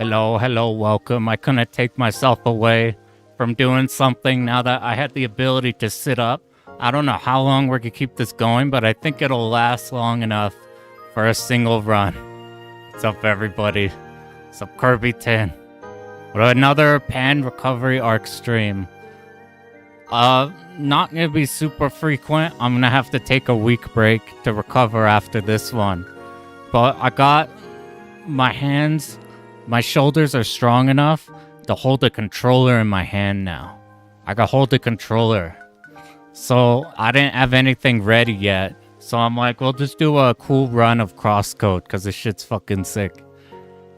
Hello, welcome. I couldn't take myself away from doing something now that I had the ability to sit up. I don't know how long we're gonna keep this going, but I think it'll last long enough for a single run. What's up, everybody? What's up, Kirby 10? What another Pan Recovery Arc stream. Not gonna be super frequent. I'm gonna have to take a week break to recover after this one. But I got my hands, my shoulders are strong enough to hold the controller in my hand now. I can hold the controller. So I didn't have anything ready yet. So I'm like, we'll just do a cool run of Crosscode because this shit's fucking sick.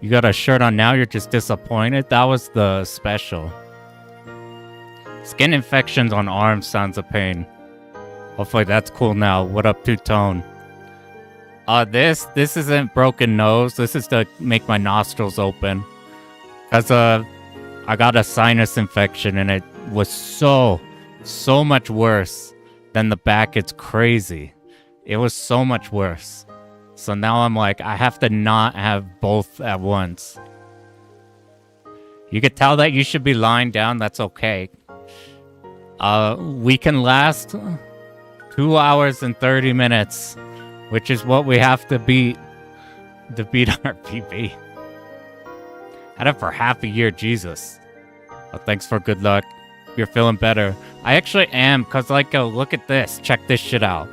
You got a shirt on now, you're just disappointed? That was the special. Skin infections on arms sounds a pain. Hopefully that's cool now. What up, Two-Tone? This isn't broken nose. This is to make my nostrils open. Because, I got a sinus infection and it was so much worse than the back. It's crazy. It was so much worse. So now I'm like, I have to not have both at once. You could tell that you should be lying down. That's okay. We can last 2 hours and 30 minutes, which is what we have to beat our PB. Had it for half a year, Jesus. Oh, thanks for good luck. You're feeling better. I actually am, because, like, look at this. Check this shit out.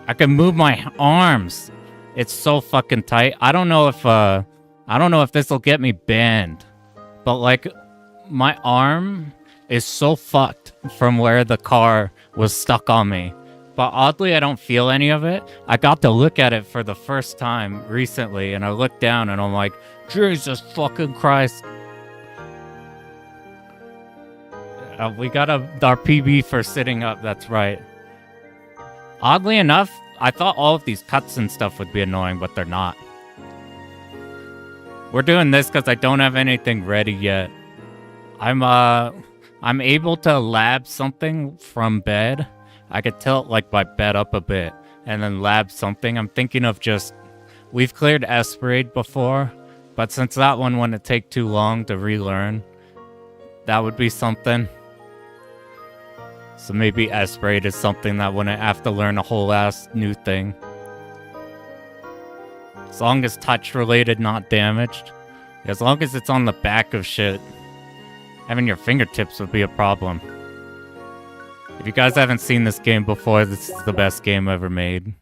I can move my arms. It's so fucking tight. I don't know if this will get me banned. But, like, my arm is so fucked from where the car was stuck on me. But oddly, I don't feel any of it. I got to look at it for the first time recently, and I looked down and I'm like, Jesus fucking Christ. We got our PB for sitting up, that's right. Oddly enough, I thought all of these cuts and stuff would be annoying, but they're not. We're doing this because I don't have anything ready yet. I'm able to lab something from bed. I could tilt like my bed up a bit and then lab something. I'm thinking of just, we've cleared S-Braid before, but since that one wouldn't take too long to relearn, that would be something. So maybe S-Braid is something that wouldn't have to learn a whole ass new thing. As long as touch related, not damaged. As long as it's on the back of shit. Having your fingertips would be a problem. If you guys haven't seen this game before, this is the best game ever made.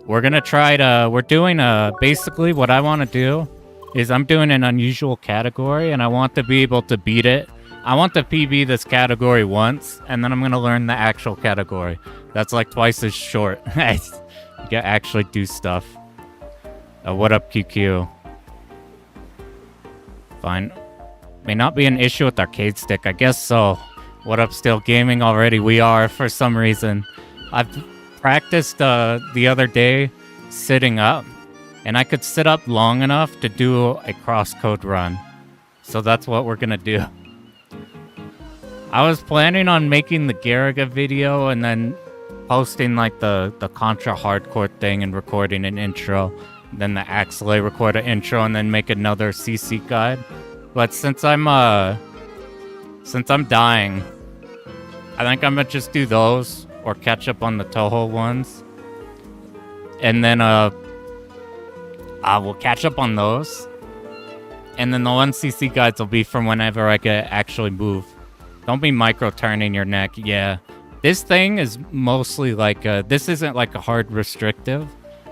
We're gonna try to... We're doing basically what I want to do is I'm doing an unusual category and I want to be able to beat it. I want to PB this category once and then I'm gonna learn the actual category. That's like twice as short. You can actually do stuff. What up, QQ? Fine. May not be an issue with arcade stick. I guess so. What up, Still Gaming? Already we are for some reason. I've practiced the other day sitting up, and I could sit up long enough to do a Crosscode run. So that's what we're gonna do. I was planning on making the Garaga video and then posting like the Contra hardcore thing and recording an intro. Then the Axelay record an intro and then make another CC guide. But since I'm dying, I think I'm gonna just do those or catch up on the Toho ones. And then we'll catch up on those. And then the 1cc guides will be from whenever I can actually move. Don't be micro-turning your neck. Yeah. This thing is mostly like this isn't like a hard restrictive,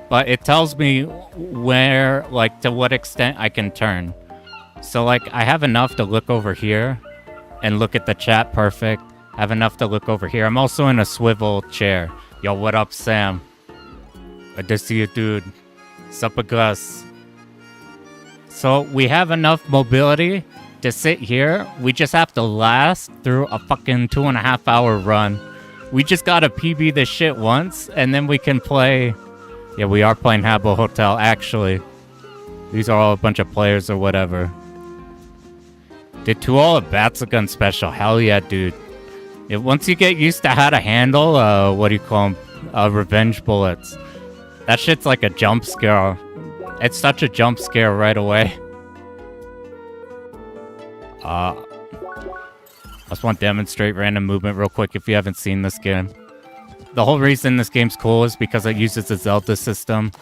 but it tells me where, like, to what extent I can turn. So, like, I have enough to look over here and look at the chat perfect. I have enough to look over here. I'm also in a swivel chair. Yo, what up, Sam? Good to see you, dude. Sup, Gus. So, we have enough mobility to sit here. We just have to last through a fucking 2.5 hour run. We just gotta PB this shit once, and then we can play... Yeah, we are playing Habbo Hotel, actually. These are all a bunch of players or whatever. Did Tuol a Batsugun special? Hell yeah, dude. Once you get used to how to handle, what do you call them? Revenge bullets. That shit's like a jump scare It's such a jump scare right away. I just want to demonstrate random movement real quick if you haven't seen this game. The whole reason this game's cool is because it uses the Zelda system.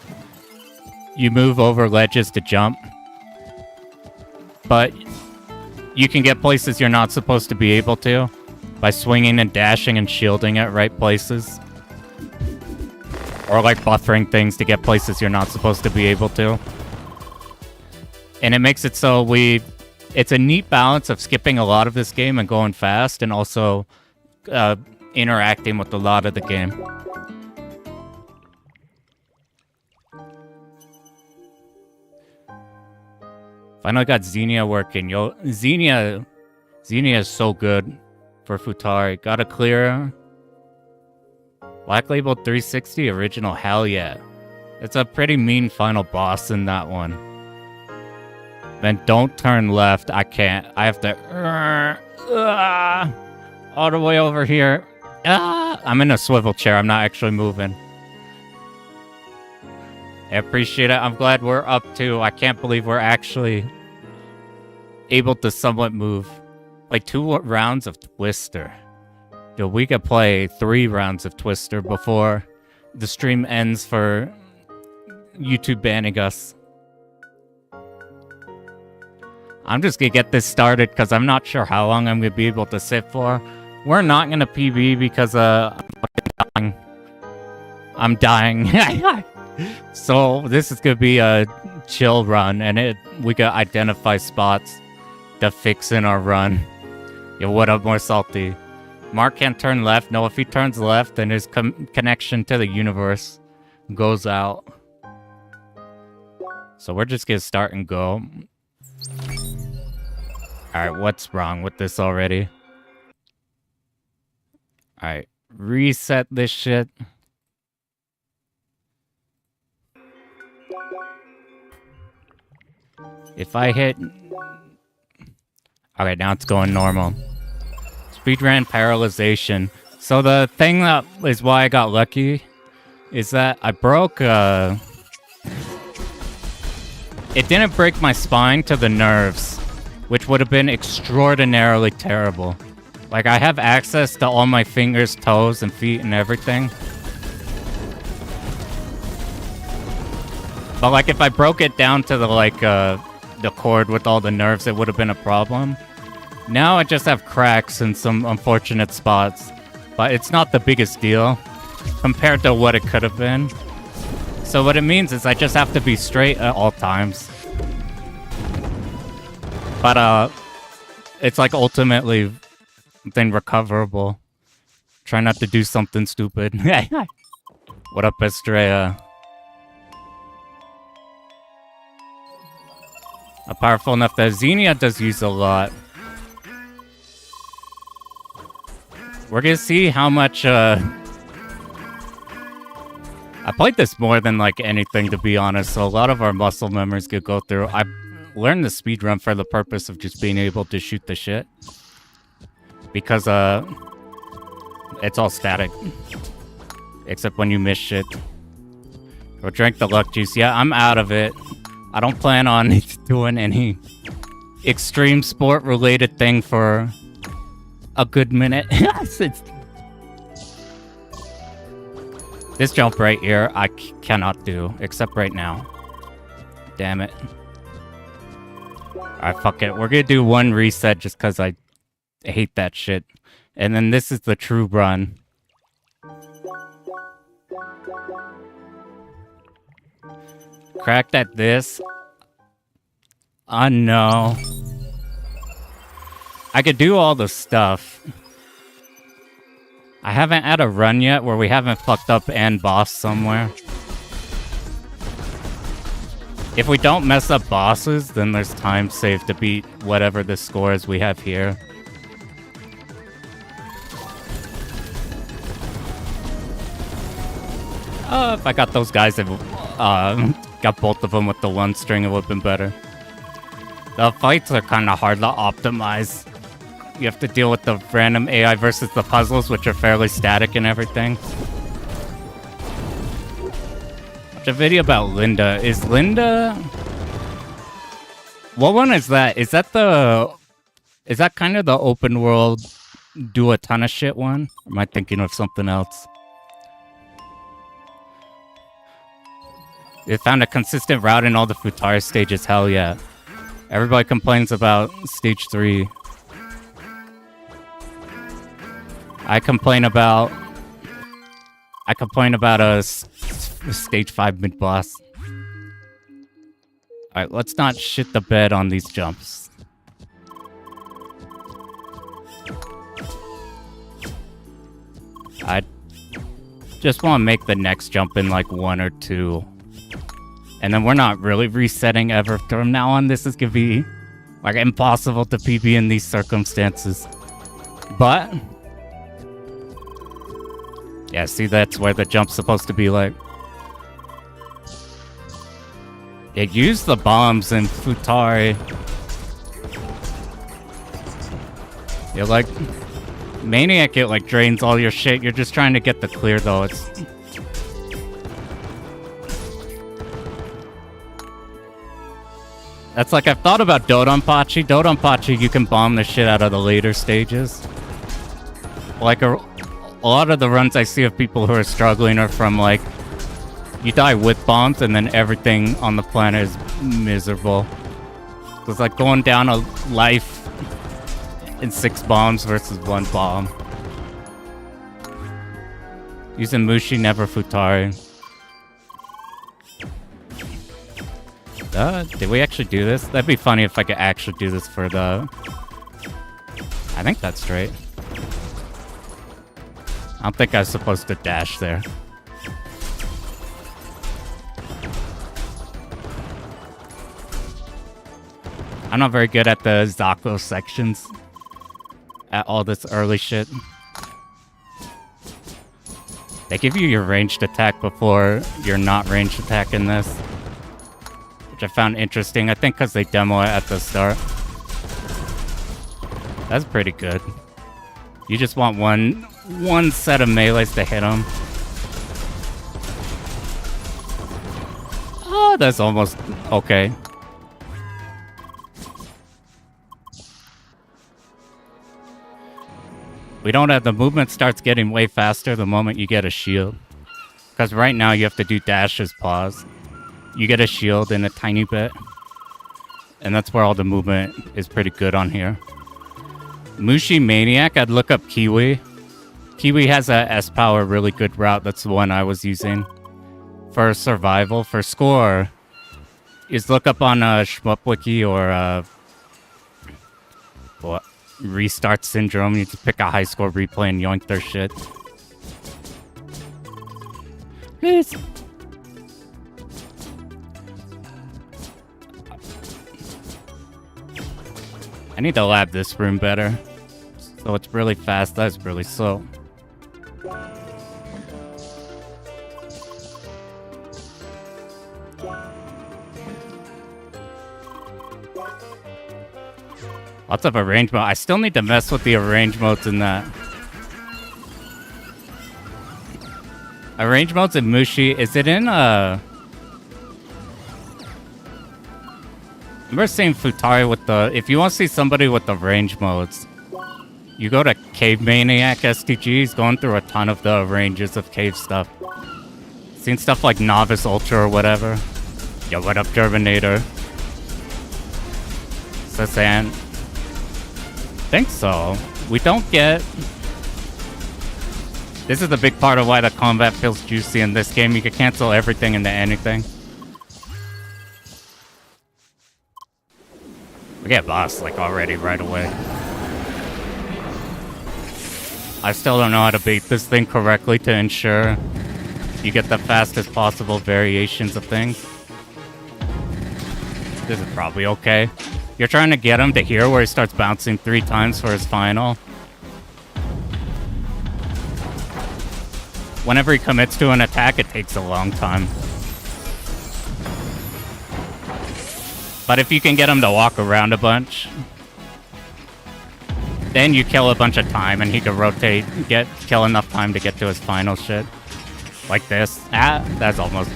You move over ledges to jump. But you can get places you're not supposed to be able to by swinging and dashing and shielding at right places. Or like buffering things to get places you're not supposed to be able to. And it makes it so it's a neat balance of skipping a lot of this game and going fast, and also interacting with a lot of the game. Finally got Xenia working. Xenia is so good for Futari. Gotta clear Black Label 360 original. Hell yeah. It's a pretty mean final boss in that one. Then don't turn left. I can't. I have to all the way over here. I'm in a swivel chair. I'm not actually moving. I appreciate it. I'm glad we're up to. I can't believe we're actually able to somewhat move. Like 2 rounds of Twister. Dude, we could play 3 rounds of Twister before the stream ends for YouTube banning us. I'm just gonna get this started because I'm not sure how long I'm gonna be able to sit for. We're not gonna PB because I'm dying. So this is gonna be a chill run, and we gotta identify spots to fix in our run. Yo, what up, more salty? Mark can't turn left. No, if he turns left, then his connection to the universe goes out. So we're just gonna start and go. Alright, what's wrong with this already? Alright, reset this shit. If I hit... Okay, now it's going normal. Speedrun paralyzation. So the thing that is why I got lucky is that I broke... It didn't break my spine to the nerves, which would have been extraordinarily terrible. Like, I have access to all my fingers, toes, and feet and everything. But, like, if I broke it down to the, like, the cord with all the nerves, it would have been a problem. Now I just have cracks in some unfortunate spots. But it's not the biggest deal compared to what it could have been. So what it means is I just have to be straight at all times. But, it's like ultimately then recoverable. Try not to do something stupid. What up, Estrella? Powerful enough that Xenia does use a lot. We're gonna see how much, I played this more than, like, anything, to be honest, so a lot of our muscle memories could go through. I learned the speedrun for the purpose of just being able to shoot the shit. Because, it's all static. Except when you miss shit. Or drink the luck juice. Yeah, I'm out of it. I don't plan on doing any extreme sport-related thing for a good minute. This jump right here, I cannot do, except right now. Damn it. Alright, fuck it. We're gonna do one reset just because I hate that shit. And then this is the true run. Cracked at this. Oh no. I could do all the stuff. I haven't had a run yet where we haven't fucked up and boss somewhere. If we don't mess up bosses, then there's time saved to beat whatever the scores we have here. If I got those guys that got both of them with the one string, it would have been better. The fights are kind of hard to optimize. You have to deal with the random AI versus the puzzles, which are fairly static and everything. watched a video about Linda. Is Linda... What one is that? Is that the... Is that kind of the open world do a ton of shit one? Or am I thinking of something else? It found a consistent route in all the Futari stages. Hell yeah. Everybody complains about stage 3. I complain about a stage 5 mid-boss. Alright, let's not shit the bed on these jumps. I just want to make the next jump in like 1 or 2. And then we're not really resetting ever. From now on, this is gonna be like impossible to PB in these circumstances. But yeah, see, that's where the jump's supposed to be like. Yeah, use the bombs in Futari. Yeah, like Maniac, it like drains all your shit. You're just trying to get the clear though. It's that's like, I've thought about Dodonpachi. Dodonpachi, you can bomb the shit out of the later stages. Like, a lot of the runs I see of people who are struggling are from, like, you die with bombs and then everything on the planet is miserable. It's like going down a life in 6 bombs versus 1 bomb. Using Mushi, never Futari. Did we actually do this? That'd be funny if I could actually do this for the... I think that's straight. I don't think I was supposed to dash there. I'm not very good at the Zako sections. At all this early shit. They give you your ranged attack before your not ranged attack in this. Which I found interesting, I think because they demo it at the start. That's pretty good. You just want one set of melees to hit them. Oh, that's almost okay. We don't have... The movement starts getting way faster the moment you get a shield. Because right now you have to do dashes, pause. You get a shield in a tiny bit. And that's where all the movement is pretty good on here. Mushi Maniac, I'd look up Kiwi. Kiwi has a S-Power really good route. That's the one I was using. For survival, for score, is look up on Shmup Wiki or Restart Syndrome. You just pick a high score replay and yoink their shit. Please. I need to lab this room better. So it's really fast, that's really slow. Lots of arrange mode. I still need to mess with the arrange modes in that. Arrange modes in Mushi, is it in I remember seeing Futari with the... If you want to see somebody with the range modes, you go to Cave Maniac STG. He's going through a ton of the ranges of cave stuff. Seen stuff like Novice Ultra or whatever. Yo, what up, Germinator? Sasan. Think so. We don't get... This is the big part of why the combat feels juicy in this game. You can cancel everything into anything. We get boss, like, already right away. I still don't know how to bait this thing correctly to ensure you get the fastest possible variations of things. This is probably okay. You're trying to get him to here where he starts bouncing 3 times for his final. Whenever he commits to an attack, it takes a long time. But if you can get him to walk around a bunch, then you kill a bunch of time and he can rotate, kill enough time to get to his final shit. Like this. Ah, that's almost...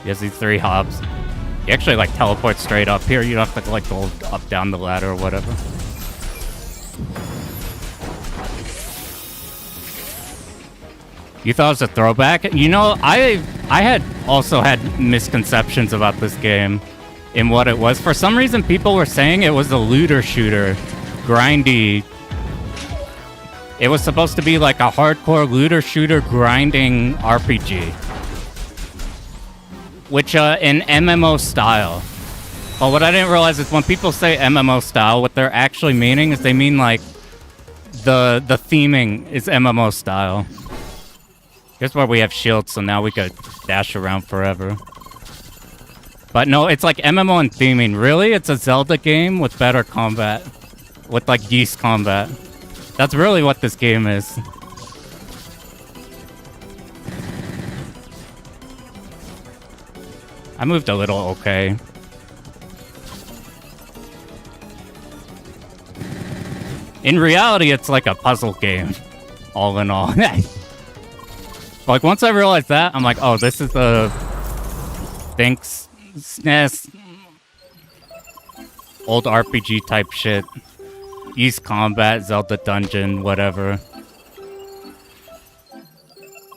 He has these 3 hobs. You actually like teleport straight up here. You don't have to like go up down the ladder or whatever. You thought it was a throwback? You know, I had also had misconceptions about this game in what it was. For some reason, people were saying it was a looter shooter, grindy. It was supposed to be like a hardcore looter shooter grinding RPG. Which, in MMO style. But what I didn't realize is when people say MMO style, what they're actually meaning is they mean like the theming is MMO style. Here's where we have shields, so now we could dash around forever. But no, it's like MMO and theming. Really? It's a Zelda game with better combat. With like yeast combat. That's really what this game is. I moved a little okay. In reality, it's like a puzzle game. All in all. Like, once I realized that, I'm like, oh, this is the... Thinks... SNES... Old RPG type shit. East Combat, Zelda Dungeon, whatever.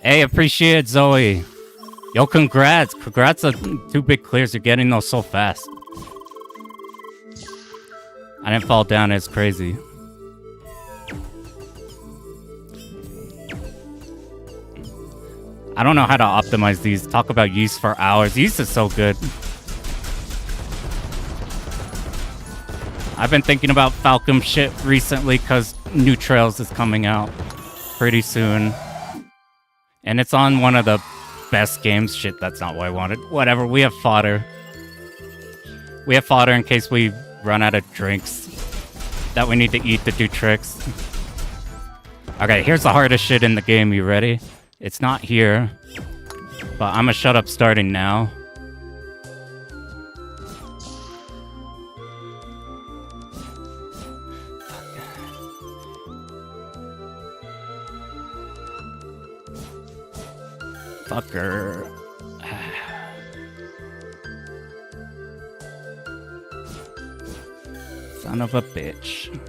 Hey, appreciate it, Zoe. Yo, congrats. Congrats on 2 big clears. You're getting those so fast. I didn't fall down. It's crazy. I don't know how to optimize these. Talk about yeast for hours. Yeast is so good. I've been thinking about Falcom shit recently because New Trails is coming out pretty soon. And it's on one of the best games. Shit, that's not what I wanted. Whatever, we have fodder. We have fodder in case we run out of drinks that we need to eat to do tricks. Okay, here's the hardest shit in the game. You ready? It's not here, but I'm gonna shut up starting now. Fucker. Son of a bitch.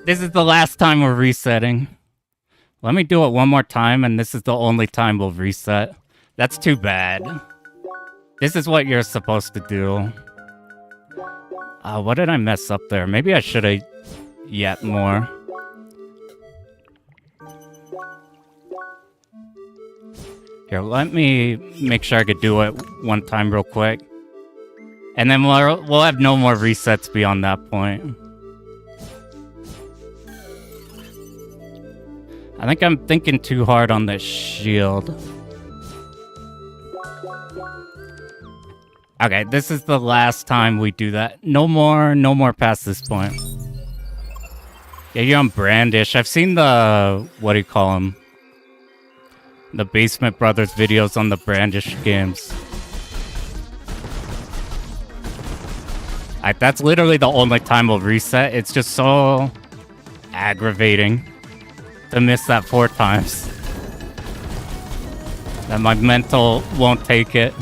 This is the last time we're resetting. Let me do it one more time, and this is the only time we'll reset. That's too bad. This is what you're supposed to do. What did I mess up there? Maybe I should have yet more. Here, let me make sure I could do it one time real quick. And then we'll have no more resets beyond that point. I think I'm thinking too hard on this shield. Okay, this is the last time we do that. No more past this point. Yeah, you're on Brandish. I've seen the... what do you call them? The Basement Brothers videos on the Brandish games. That's literally the only time we'll reset. It's just so aggravating to miss that 4 times. That my mental won't take it.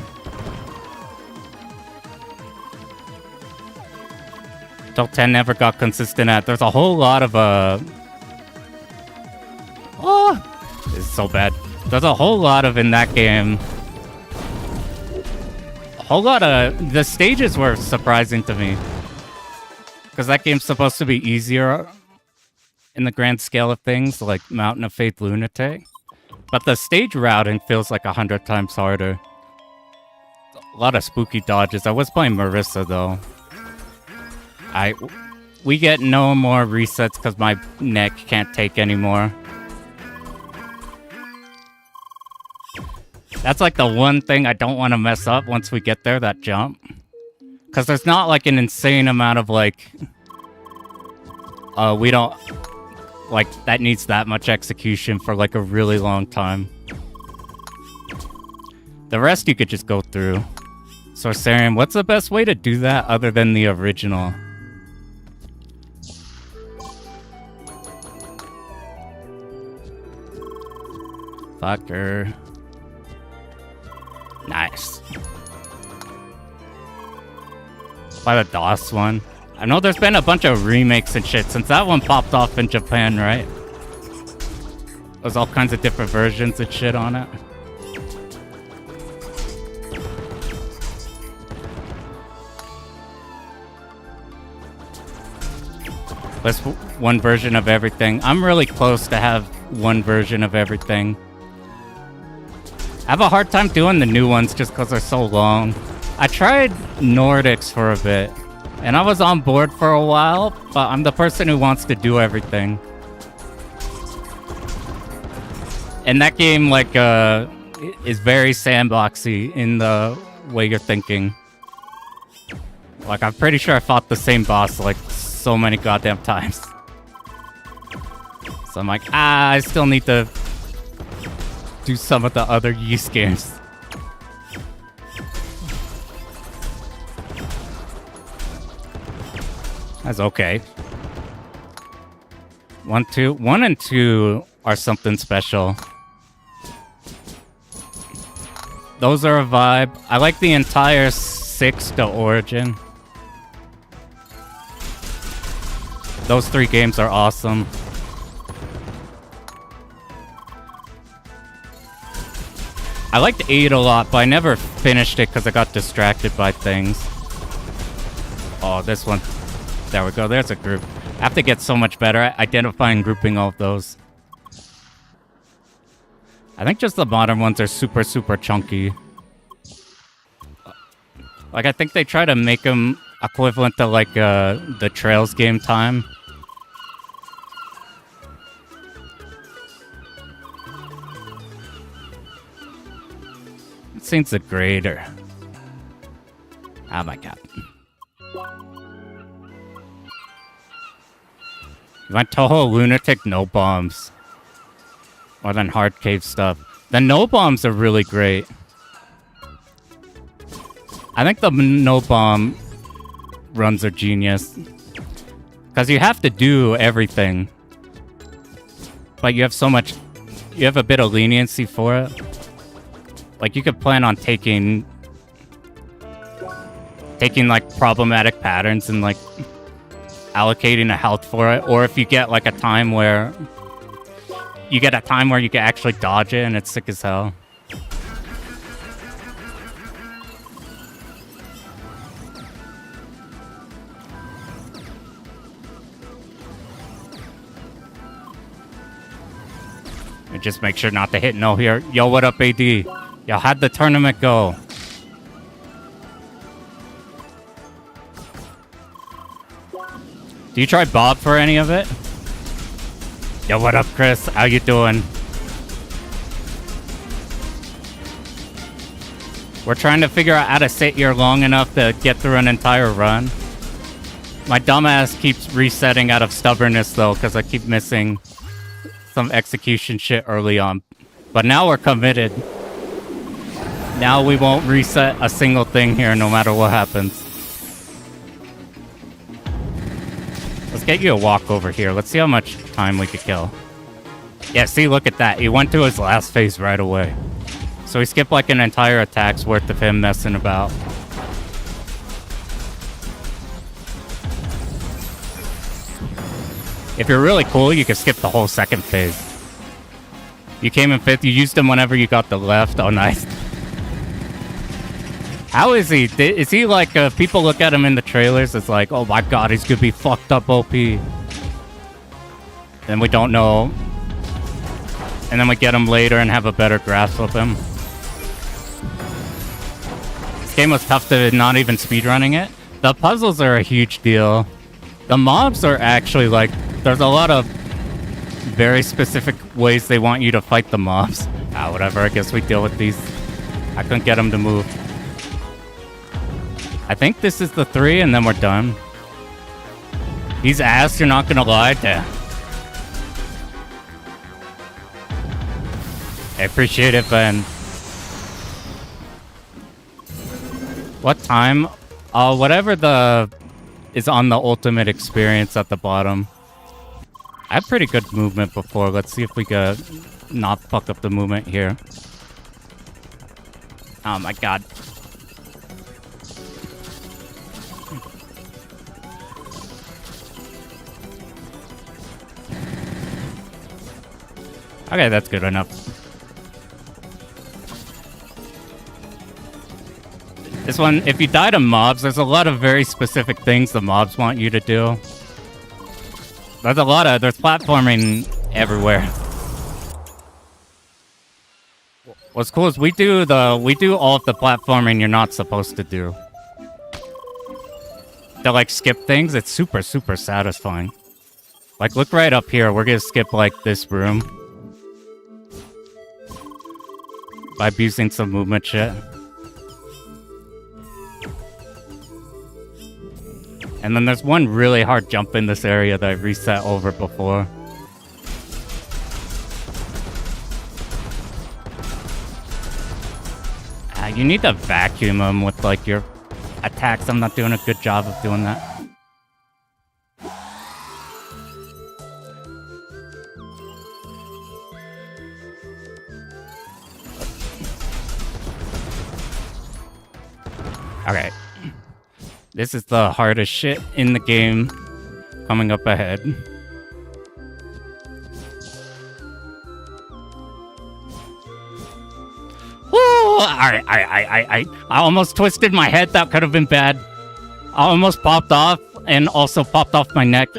Till 10 never got consistent at. There's a whole lot of oh, this is so bad. There's a whole lot of in that game. A whole lot of the stages were surprising to me. Because that game's supposed to be easier in the grand scale of things, like Mountain of Faith Lunatic. But the stage routing feels like 100 times harder. A lot of spooky dodges. I was playing Marissa, though. We get no more resets because my neck can't take anymore. That's like the one thing I don't want to mess up once we get there, that jump. Because there's not like an insane amount of like... we don't... Like, that needs that much execution for like a really long time. The rest you could just go through. Sorcerian, what's the best way to do that other than the original? Fucker. Nice. By the DOS one. I know there's been a bunch of remakes and shit since that one popped off in Japan, right? There's all kinds of different versions and shit on it. That's one version of everything. I'm really close to have one version of everything. I have a hard time doing the new ones just because they're so long. I tried Nordics for a bit, and I was on board for a while, but I'm the person who wants to do everything. And that game, like, is very sandboxy in the way you're thinking. Like, I'm pretty sure I fought the same boss, like, so many goddamn times. So I'm like, I still need to do some of the other use games. That's okay. 1 and 2 are something special. Those are a vibe. I like the entire 6 to Origin. Those 3 games are awesome. I liked 8 a lot, but I never finished it because I got distracted by things. Oh, this one. There we go. There's a group. I have to get so much better at identifying and grouping all of those. I think just the modern ones are super, super chunky. Like, I think they try to make them equivalent to, like, the Trails game time. It seems the grader. Oh my god. You want Toho Lunatic? No bombs. More than hard cave stuff. The no bombs are really great. I think the no bomb runs are genius. Because you have to do everything. But you have so much... You have a bit of leniency for it. Like, you could plan on taking, like, problematic patterns and, like, allocating a health for it. Or if you get, like, a time where... You get a time where you can actually dodge it and it's sick as hell. And just make sure not to hit no here. Yo, what up, AD? Yo, how'd the tournament go? Do you try Bob for any of it? Yo, what up, Chris? How you doing? We're trying to figure out how to sit here long enough to get through an entire run. My dumbass keeps resetting out of stubbornness, though, because I keep missing some execution shit early on. But now we're committed. Now we won't reset a single thing here, no matter what happens. Let's get you a walk over here. Let's see how much time we could kill. Yeah, see, look at that. He went to his last phase right away. So he skipped like an entire attack's worth of him messing about. If you're really cool, you can skip the whole second phase. You came in 5th. You used him whenever you got the left. Oh, nice. How is he? Is he like, people look at him in the trailers, it's like, oh my god, he's gonna be fucked up OP. Then we don't know. And then we get him later and have a better grasp of him. This game was tough to not even speedrunning it. The puzzles are a huge deal. The mobs are actually like, there's a lot of very specific ways they want you to fight the mobs. Ah, whatever, I guess we deal with these. I couldn't get him to move. I think this is the 3 and then we're done. He's ass, you're not gonna lie. Damn. I appreciate it, Ben. What time? Whatever the is on the ultimate experience at the bottom. I had pretty good movement before. Let's see if we got not fuck up the movement here. Oh my god. Okay, that's good enough. This one, if you die to mobs, there's a lot of very specific things the mobs want you to do. There's platforming everywhere. What's cool is we do all of the platforming you're not supposed to do. To like skip things, it's super, super satisfying. Like look right up here, we're gonna skip like this room. By abusing some movement shit. And then there's one really hard jump in this area that I reset over before. You need to vacuum them with like your attacks. I'm not doing a good job of doing that. Okay. This is the hardest shit in the game coming up ahead. Woo! I almost twisted my head. That could have been bad. I almost popped off and also popped off my neck.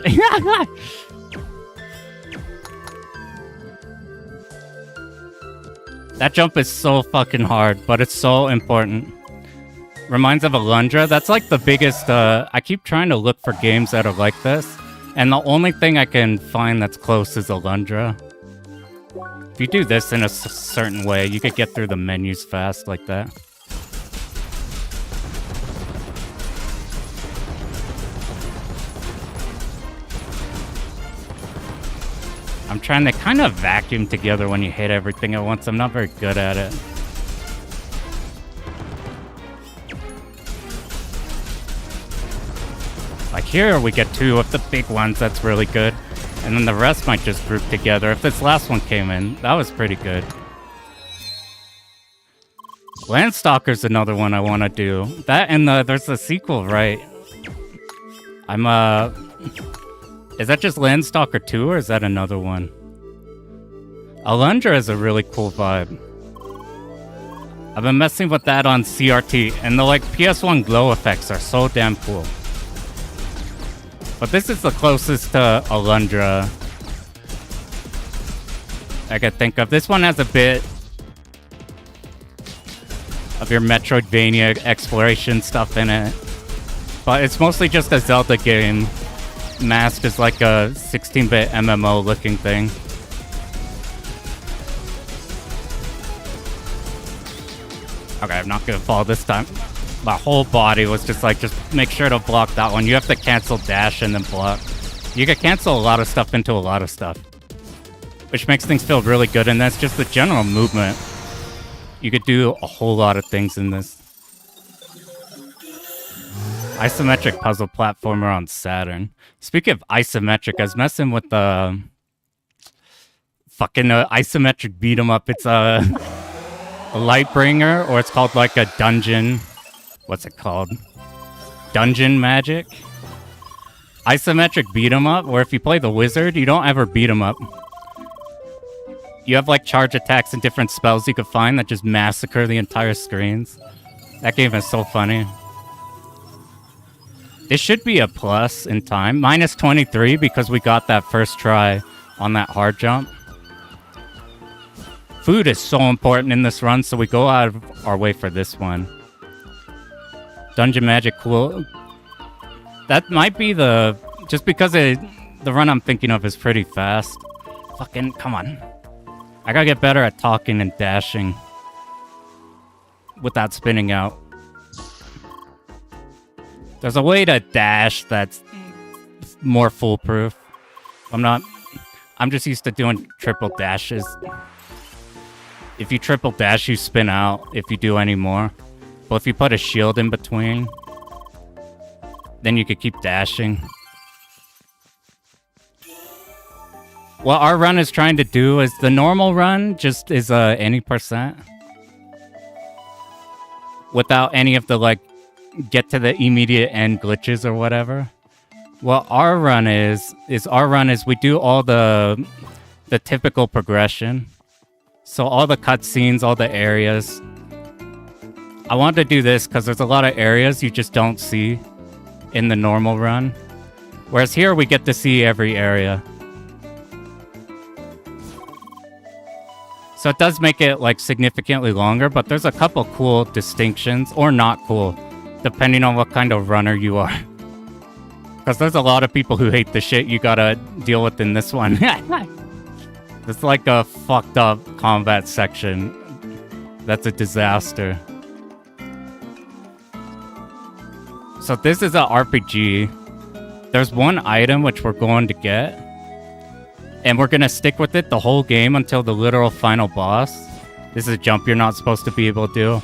That jump is so fucking hard, but it's so important. Reminds of Alundra. That's like the biggest, I keep trying to look for games that are like this, and the only thing I can find that's close is Alundra. If you do this in a certain way, you could get through the menus fast like that. I'm trying to kind of vacuum together when you hit everything at once. I'm not very good at it. Like here, we get two of the big ones. That's really good. And then the rest might just group together. If this last one came in, that was pretty good. Landstalker's another one I want to do. That and there's a sequel, right? Is that just Landstalker 2 or is that another one? Alundra is a really cool vibe. I've been messing with that on CRT, and the like PS1 glow effects are so damn cool. But this is the closest to Alundra I could think of. This one has a bit of your Metroidvania exploration stuff in it. But it's mostly just a Zelda game. Masked as like a 16-bit MMO looking thing. Okay, I'm not gonna fall this time. My whole body was just make sure to block that one. You have to cancel dash and then block. You can cancel a lot of stuff into a lot of stuff, which makes things feel really good, and that's just the general movement. You could do a whole lot of things in this. Isometric puzzle platformer on Saturn. Speaking of isometric, I was messing with the fucking isometric beat 'em up. It's a Lightbringer, or it's called like a dungeon. What's it called? Dungeon Magic? Isometric beat 'em up, where if you play the wizard, you don't ever beat 'em up. You have like charge attacks and different spells you could find that just massacre the entire screens. That game is so funny. This should be a plus in time. Minus 23 because we got that first try on that hard jump. Food is so important in this run, so we go out of our way for this one. Dungeon Magic, cool. That might be just because the run I'm thinking of is pretty fast. Fucking, come on. I gotta get better at talking and dashing without spinning out. There's a way to dash that's more foolproof. I'm just used to doing triple dashes. If you triple dash, you spin out if you do any more. But if you put a shield in between, then you could keep dashing. What our run is trying to do is the normal run just is any percent. Without any of the, like, get to the immediate end glitches or whatever. What our run is we do all the typical progression. So all the cutscenes, all the areas. I wanted to do this because there's a lot of areas you just don't see in the normal run. Whereas here we get to see every area. So it does make it, like, significantly longer, but there's a couple cool distinctions, or not cool, depending on what kind of runner you are. Because there's a lot of people who hate the shit you gotta deal with in this one. It's like a fucked up combat section. That's a disaster. So this is an RPG. There's one item which we're going to get. And we're gonna stick with it the whole game until the literal final boss. This is a jump you're not supposed to be able to do.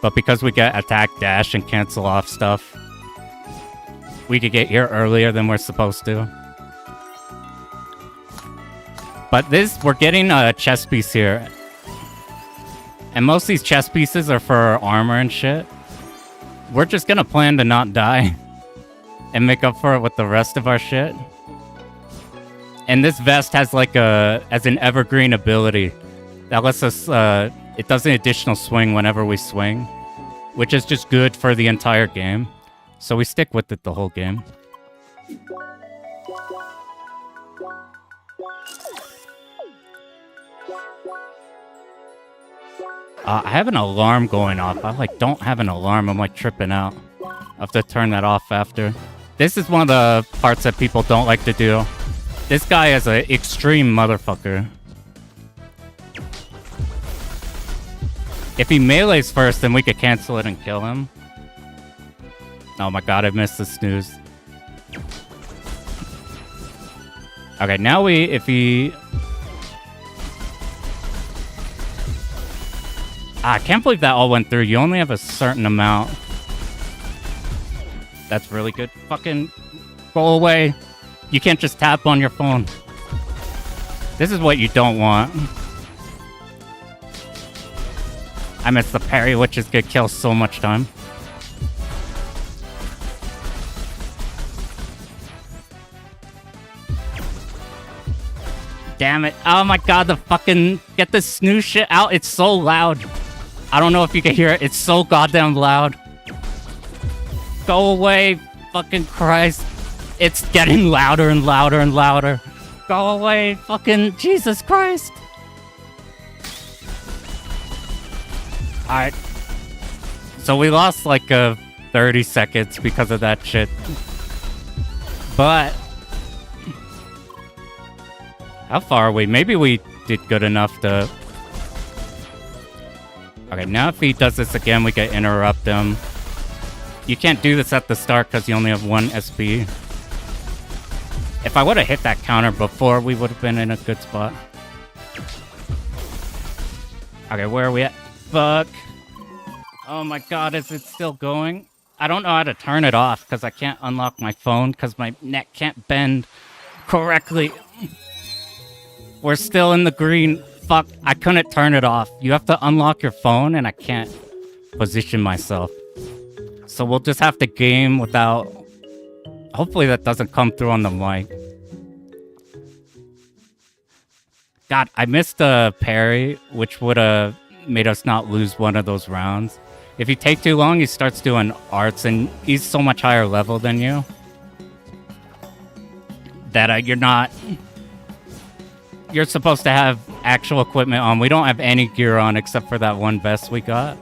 But because we get attack, dash, and cancel off stuff, we could get here earlier than we're supposed to. But we're getting a chest piece here. And most of these chest pieces are for armor and shit. We're just gonna plan to not die. And make up for it with the rest of our shit. And this vest has like as an evergreen ability that lets us, it does an additional swing whenever we swing, which is just good for the entire game. So we stick with it the whole game. I have an alarm going off. I like don't have an alarm. I'm like tripping out. I have to turn that off after. This is one of the parts that people don't like to do. This guy is an extreme motherfucker. If he melees first, then we could cancel it and kill him. Oh my god, I missed the snooze. Okay, now if he... I can't believe that all went through. You only have a certain amount. That's really good. Fucking go away. You can't just tap on your phone. This is what you don't want. I missed the parry, which is gonna kill so much time. Damn it. Oh my god, the fucking... Get this snooze shit out. It's so loud. I don't know if you can hear it. It's so goddamn loud. Go away. Fucking Christ. It's getting louder and louder and louder. Go away, fucking Jesus Christ. Alright. So we lost like 30 seconds because of that shit. But... how far are we? Maybe we did good enough to... Okay, now if he does this again, we can interrupt him. You can't do this at the start because you only have 1 SP. If I would have hit that counter before, we would have been in a good spot. Okay, where are we at? Fuck. Oh my god, is it still going? I don't know how to turn it off because I can't unlock my phone because my neck can't bend correctly. We're still in the green. Fuck, I couldn't turn it off. You have to unlock your phone and I can't position myself. So we'll just have to game without... Hopefully that doesn't come through on the mic. God, I missed the parry, which would have made us not lose one of those rounds. If you take too long, he starts doing arts, and he's so much higher level than you that you're not... You're supposed to have actual equipment on. We don't have any gear on except for that one vest we got.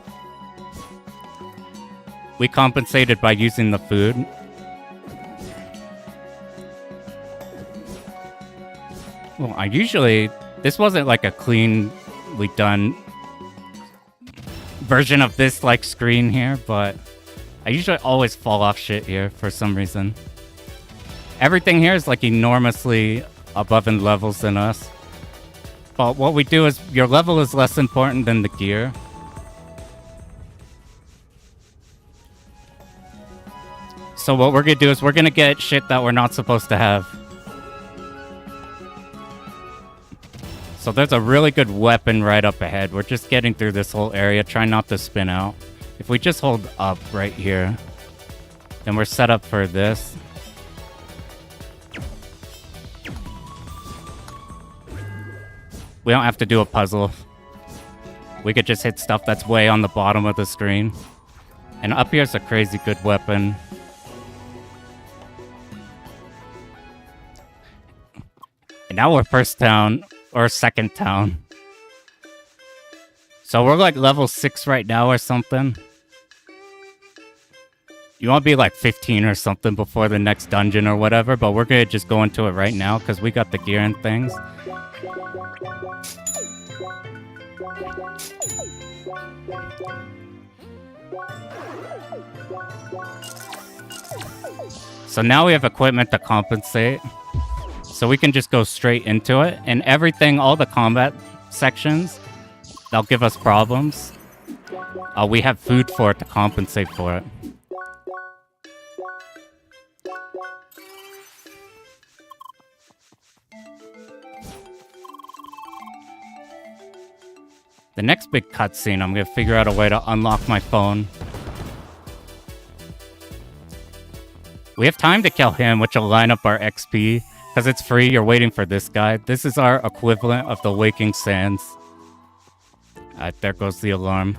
We compensated by using the food. Well, I usually... This wasn't like a cleanly done version of this like screen here, but I usually always fall off shit here for some reason. Everything here is like enormously above in levels than us. But what we do is your level is less important than the gear. So what we're gonna do is we're gonna get shit that we're not supposed to have. So there's a really good weapon right up ahead. We're just getting through this whole area, trying not to spin out. If we just hold up right here, then we're set up for this. We don't have to do a puzzle. We could just hit stuff that's way on the bottom of the screen. And up here's a crazy good weapon. And now we're first town, or second town. So we're like level 6 right now or something. You want to be like 15 or something before the next dungeon or whatever, but we're gonna just go into it right now because we got the gear and things. So now we have equipment to compensate. So we can just go straight into it. And everything, all the combat sections, they'll give us problems. We have food for it to compensate for it. The next big cutscene, I'm going to figure out a way to unlock my phone. We have time to kill him, which will line up our XP. Because it's free, you're waiting for this guy. This is our equivalent of the Waking Sands. There goes the alarm.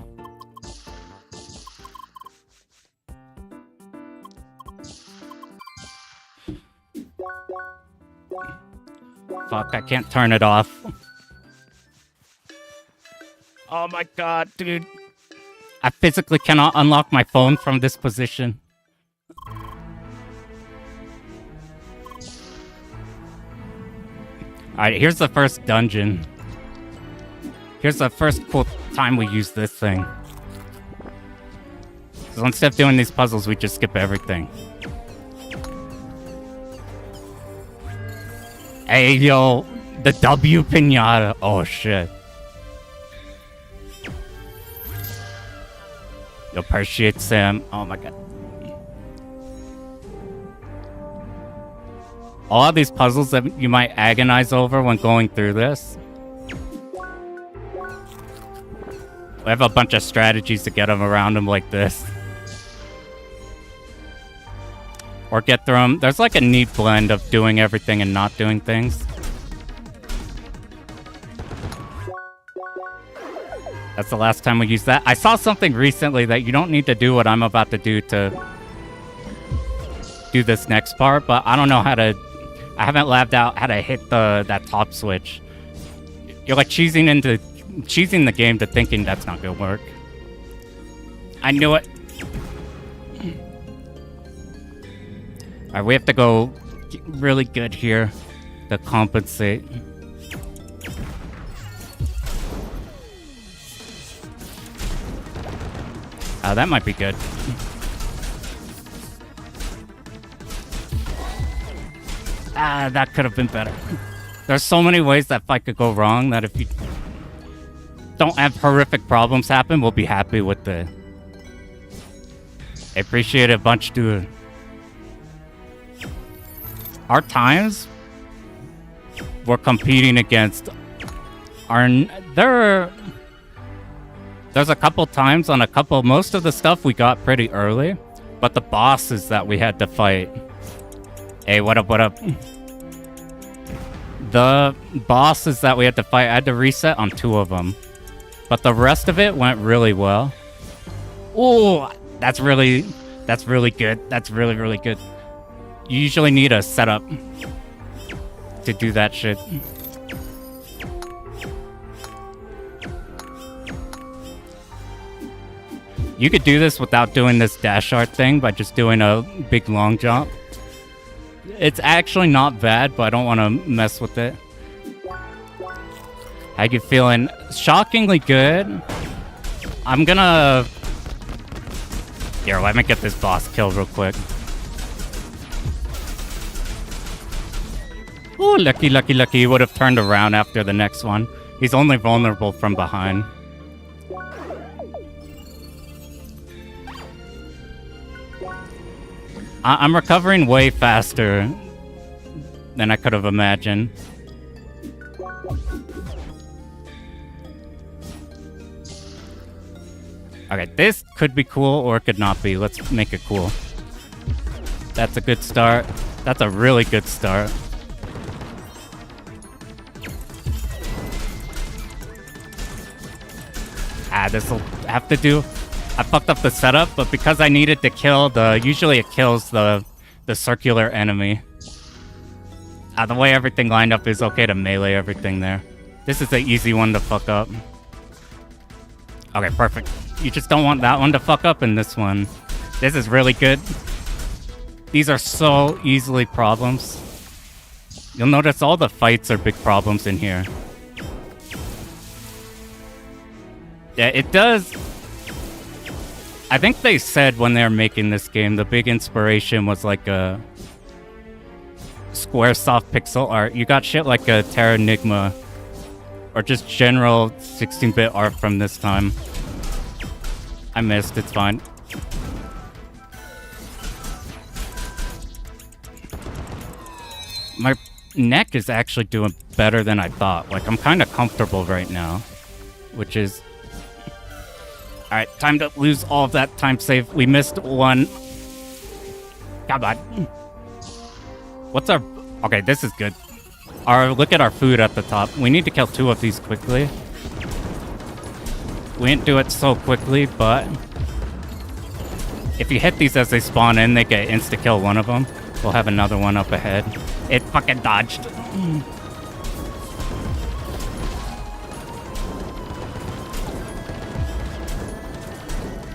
Fuck, I can't turn it off. Oh my god, dude. I physically cannot unlock my phone from this position. Alright, here's the first dungeon. Here's the first cool time we use this thing. So instead of doing these puzzles, we just skip everything. Hey, yo, the W pinata. Oh, shit. Yo, appreciate Sam. Oh, my God. All of these puzzles that you might agonize over when going through this. We have a bunch of strategies to get them around them like this. Or get through them. There's like a neat blend of doing everything and not doing things. That's the last time we used that. I saw something recently that you don't need to do what I'm about to do this next part, but I don't know how to... I haven't labbed out how to hit that top switch. You're like cheesing the game to thinking that's not gonna work. I knew it. Alright, we have to go really good here to compensate. That might be good. That could have been better. There's so many ways that fight could go wrong that if you don't have horrific problems happen, we'll be happy with the... I appreciate it a bunch, dude. Our times, we're competing against our... There's a couple times on most of the stuff we got pretty early, but the bosses that we had to fight... Hey, what up, what up? The bosses that we had to fight, I had to reset on 2 of them. But the rest of it went really well. Ooh, that's really good. That's really, really good. You usually need a setup to do that shit. You could do this without doing this dash art thing by just doing a big long jump. It's actually not bad, but I don't want to mess with it. How you feeling? Shockingly good. I'm gonna... Here, let me get this boss killed real quick. Ooh, lucky, lucky, lucky. He would have turned around after the next one. He's only vulnerable from behind. I'm recovering way faster than I could have imagined. Okay, this could be cool or it could not be. Let's make it cool. That's a good start. That's a really good start. This will have to do. I fucked up the setup, but because I needed to kill the... Usually it kills the circular enemy. The way everything lined up is okay to melee everything there. This is an easy one to fuck up. Okay, perfect. You just don't want that one to fuck up and this one. This is really good. These are so easily problems. You'll notice all the fights are big problems in here. Yeah, it does. I think they said when they were making this game, the big inspiration was like a Squaresoft pixel art. You got shit like a Terranigma or just general 16-bit art from this time. I missed, it's fine. My neck is actually doing better than I thought. Like, I'm kind of comfortable right now, which is... Alright, time to lose all of that time save. We missed one. Come on. What's our... Okay, this is good. Look at our food at the top. We need to kill 2 of these quickly. We didn't do it so quickly, but... If you hit these as they spawn in, they get insta-kill one of them. We'll have another one up ahead. It fucking dodged.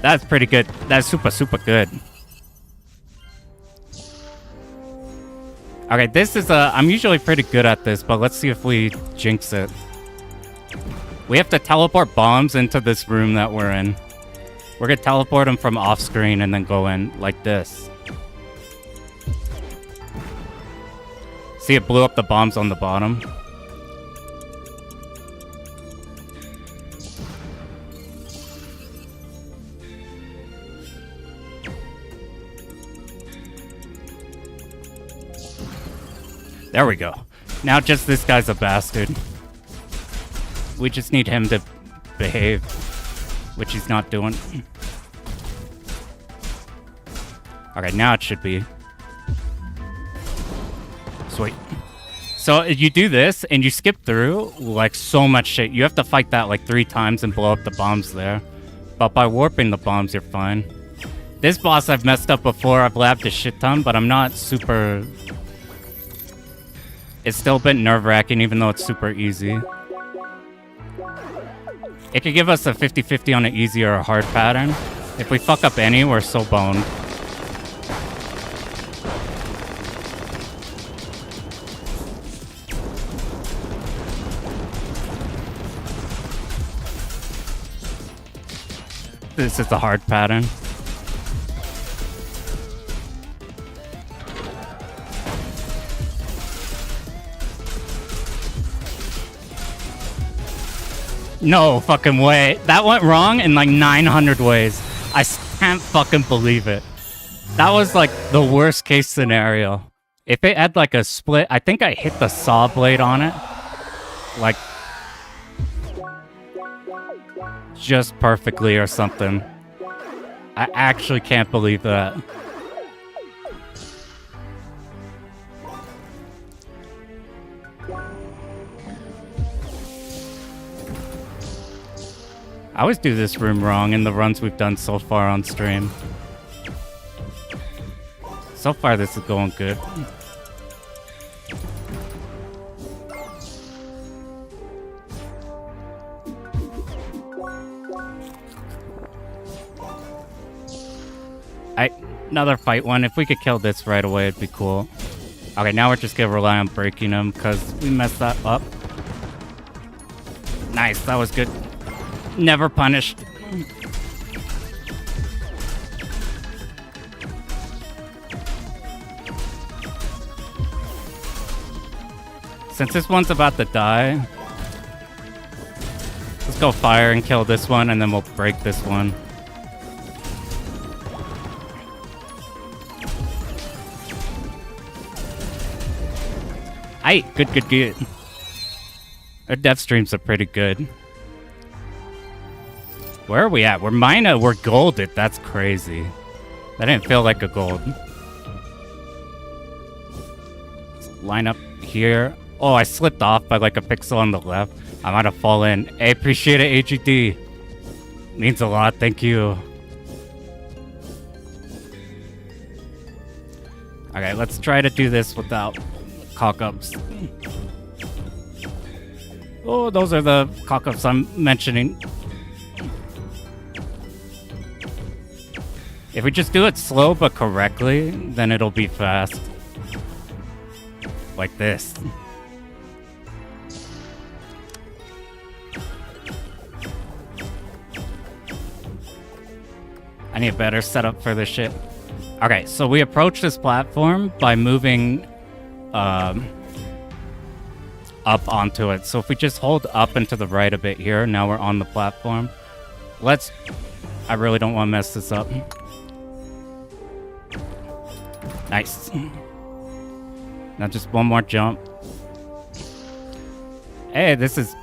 That's pretty good. That's super, super good. Okay, this is I'm usually pretty good at this, but let's see if we jinx it. We have to teleport bombs into this room that we're in. We're gonna teleport them from off screen and then go in like this. See, it blew up the bombs on the bottom. There we go. Now just this guy's a bastard. We just need him to behave, which he's not doing. Okay, now it should be. Sweet. So you do this and you skip through like so much shit. You have to fight that like 3 times and blow up the bombs there. But by warping the bombs, you're fine. This boss I've messed up before. I've labbed a shit ton, but I'm not super... It's still a bit nerve-wracking, even though it's super easy. It could give us a 50-50 on an easy or a hard pattern. If we fuck up any, we're so boned. This is the hard pattern. No fucking way. That went wrong in like 900 ways. I can't fucking believe it. That was like the worst case scenario. If it had like a split, I think I hit the saw blade on it. Like, just perfectly or something. I actually can't believe that. I always do this room wrong in the runs we've done so far on stream. So far, this is going good. Another fight one. If we could kill this right away, it'd be cool. Okay, now we're just gonna rely on breaking him because we messed that up. Nice, that was good. Never punished. Since this one's about to die, let's go fire and kill this one, and then we'll break this one. Aight, good, good, good. Our dev streams are pretty good. Where are we at? We're golded. That's crazy. That didn't feel like a gold. Line up here. Oh, I slipped off by like a pixel on the left. I might have fallen. Hey, appreciate it, AGD. Means a lot. Thank you. Okay, let's try to do this without cock-ups. Oh, those are the cock-ups I'm mentioning. If we just do it slow but correctly, then it'll be fast. Like this. I need a better setup for this shit. Okay, so we approach this platform by moving up onto it. So if we just hold up and to the right a bit here, now we're on the platform. I really don't want to mess this up. Nice. Now just one more jump. Hey, this is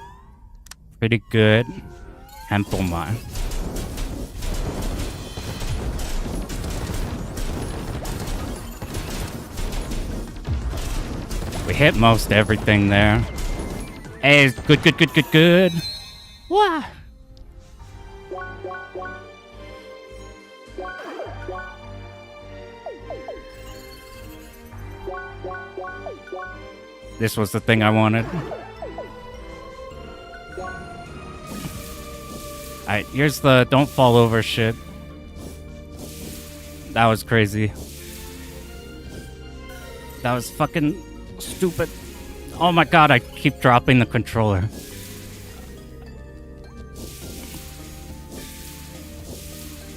pretty good. Hempelmine. We hit most everything there. Hey, good. Wah! This was the thing I wanted. Alright, here's the don't fall over shit. That was crazy. That was fucking stupid. Oh my god, I keep dropping the controller.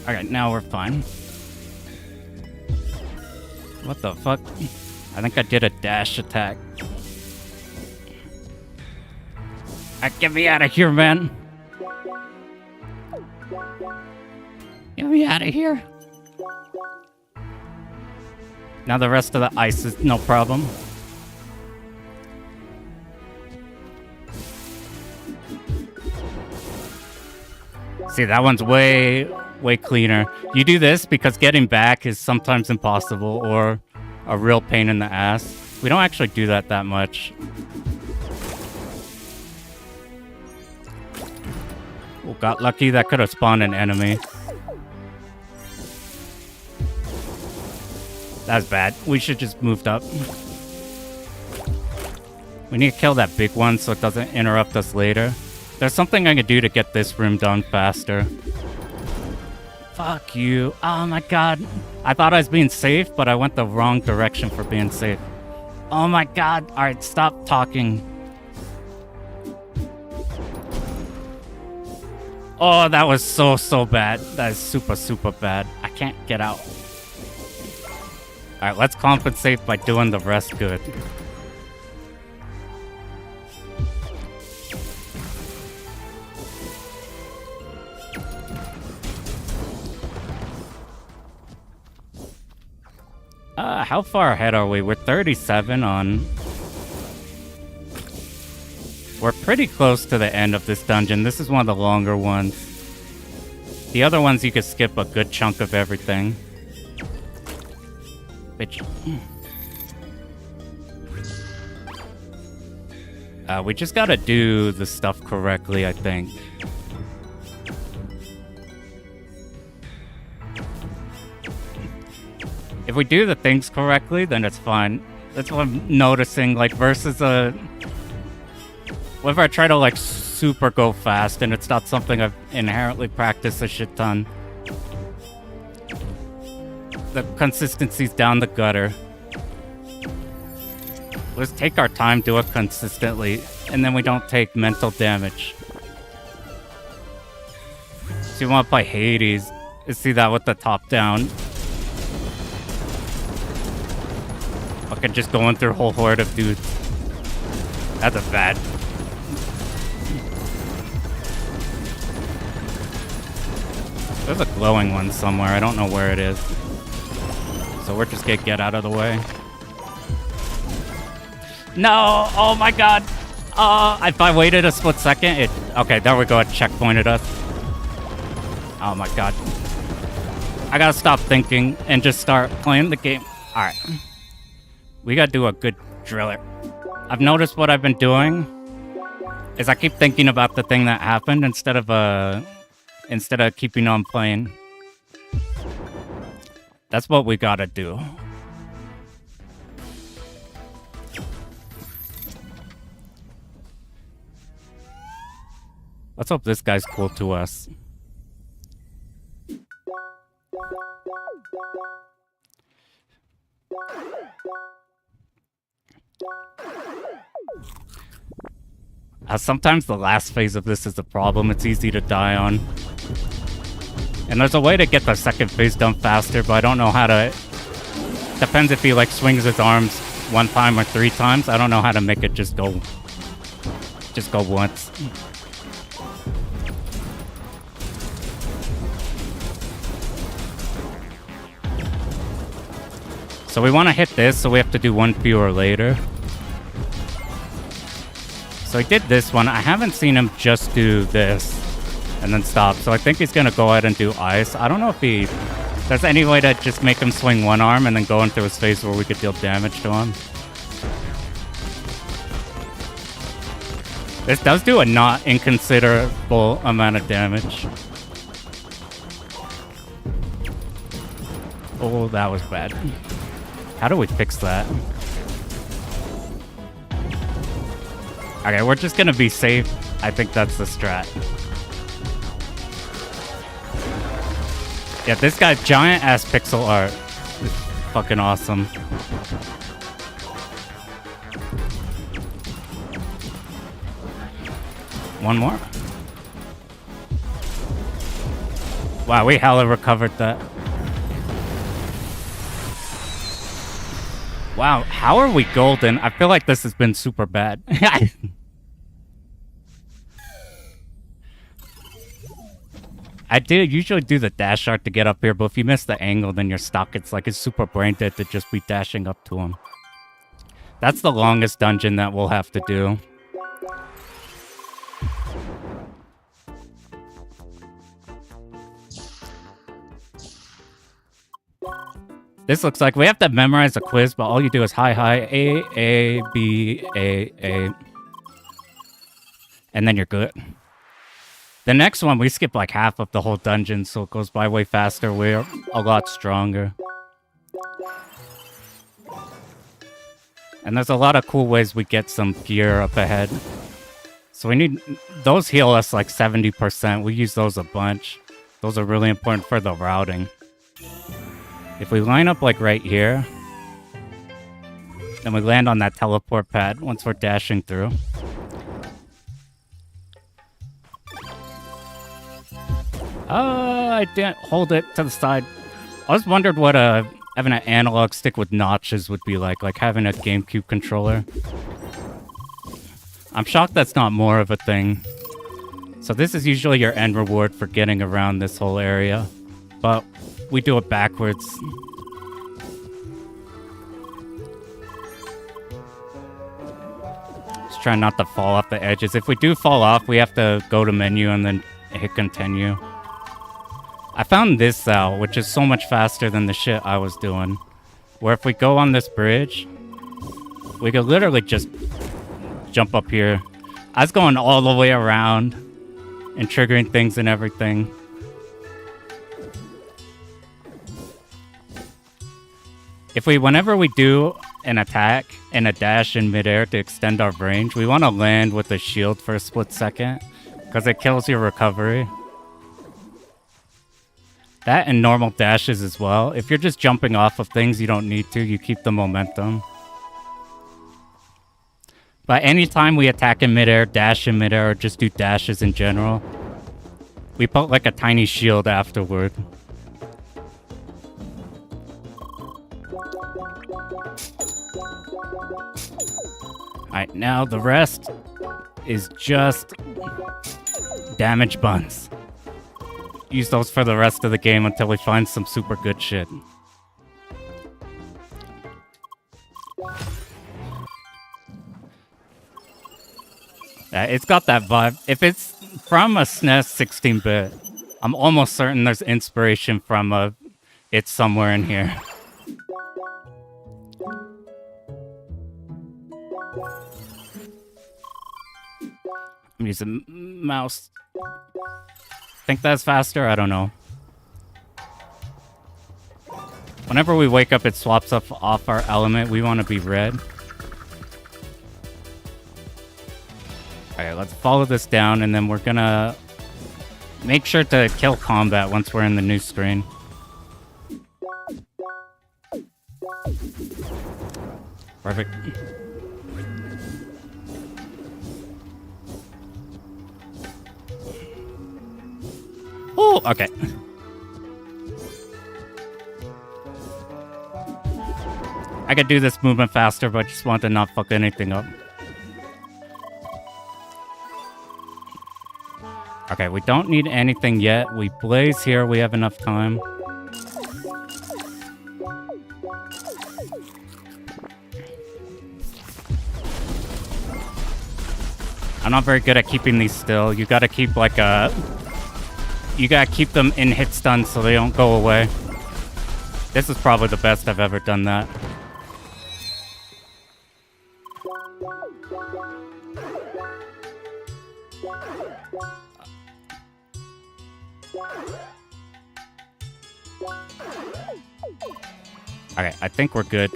Alright, now we're fine. What the fuck? I think I did a dash attack. Get me out of here, man. Get me out of here. Now the rest of the ice is no problem. See, that one's way cleaner. You do this because getting back is sometimes impossible or a real pain in the ass. We don't actually do that much. Oh, got lucky. That could have spawned an enemy. That's bad. We should just moved up. We need to kill that big one so it doesn't interrupt us later. There's something I can do to get this room done faster. Fuck you. Oh my god. I thought I was being safe, but I went the wrong direction for being safe. Oh my god. Alright, stop talking. Oh, that was so bad. That is super bad. I can't get out. Alright, let's compensate by doing the rest good. How far ahead are we? We're 37 on... We're pretty close to the end of this dungeon. This is one of the longer ones. The other ones you could skip a good chunk of everything. Bitch. We just gotta do the stuff correctly, I think. If we do the things correctly, then it's fine. That's what I'm noticing, like, versus a... Whenever I try to, like, super go fast, and it's not something I've inherently practiced a shit ton. The consistency's down the gutter. Let's take our time, do it consistently, and then we don't take mental damage. So you want to play Hades, you see that with the top down. Fucking just going through a whole horde of dudes. That's a bad. There's a glowing one somewhere. I don't know where it is. So we're just gonna get out of the way. No! Oh my god! If I waited a split second, it... Okay, there we go. It checkpointed us. Oh my god. I gotta stop thinking and just start playing the game. Alright. We gotta do a good driller. I've noticed what I've been doing is I keep thinking about the thing that happened instead of keeping on playing. That's what we gotta do. Let's hope this guy's cool to us. Sometimes the last phase of this is the problem. It's easy to die on. And there's a way to get the second phase done faster, but I don't know how to... Depends if he like swings his arms 1 time or 3 times. I don't know how to make it just go once. So we want to hit this, so we have to do 1 fewer later. So he did this one. I haven't seen him just do this and then stop. So I think he's going to go ahead and do ice. I don't know if there's any way to just make him swing 1 arm and then go into his face where we could deal damage to him. This does do a not inconsiderable amount of damage. Oh, that was bad. How do we fix that? Okay, we're just gonna be safe. I think that's the strat. Yeah, this guy's giant ass pixel art is fucking awesome. One more. Wow, we hella recovered that. Wow, how are we golden? I feel like this has been super bad. I do usually do the dash art to get up here, but if you miss the angle, then you're stuck. It's like it's super brain dead to just be dashing up to him. That's the longest dungeon that we'll have to do. This looks like we have to memorize a quiz, but all you do is hi, A, B, A. And then you're good. The next one, we skip like half of the whole dungeon, so it goes by way faster. We're a lot stronger. And there's a lot of cool ways we get some gear up ahead. So we need... Those heal us like 70%. We use those a bunch. Those are really important for the routing. If we line up like right here, then we land on that teleport pad once we're dashing through. I didn't hold it to the side. I was wondered what having an analog stick with notches would be like having a GameCube controller. I'm shocked that's not more of a thing. So this is usually your end reward for getting around this whole area, but we do it backwards. Just try not to fall off the edges. If we do fall off, we have to go to menu and then hit continue. I found this out, which is so much faster than the shit I was doing. Where if we go on this bridge, we could literally just jump up here. I was going all the way around and triggering things and everything. Whenever we do an attack and a dash in midair to extend our range, we want to land with a shield for a split second, because it kills your recovery. That and normal dashes as well. If you're just jumping off of things, you don't need to. You keep the momentum. But anytime we attack in midair, dash in midair, or just do dashes in general, we put like a tiny shield afterward. Alright, now the rest is just damage buns. Use those for the rest of the game until we find some super good shit. It's got that vibe. If it's from a SNES 16-bit, I'm almost certain there's inspiration from it somewhere in here. I'm using mouse. Think that's faster? I don't know. Whenever we wake up, it swaps off our element. We want to be red. Alright, let's follow this down, and then we're gonna make sure to kill combat once we're in the new screen. Perfect. Oh, okay. I could do this movement faster, but I just want to not fuck anything up. Okay, we don't need anything yet. We blaze here. We have enough time. I'm not very good at keeping these still. You gotta keep like a... You gotta keep them in hit stun so they don't go away. This is probably the best I've ever done that. Okay, I think we're good.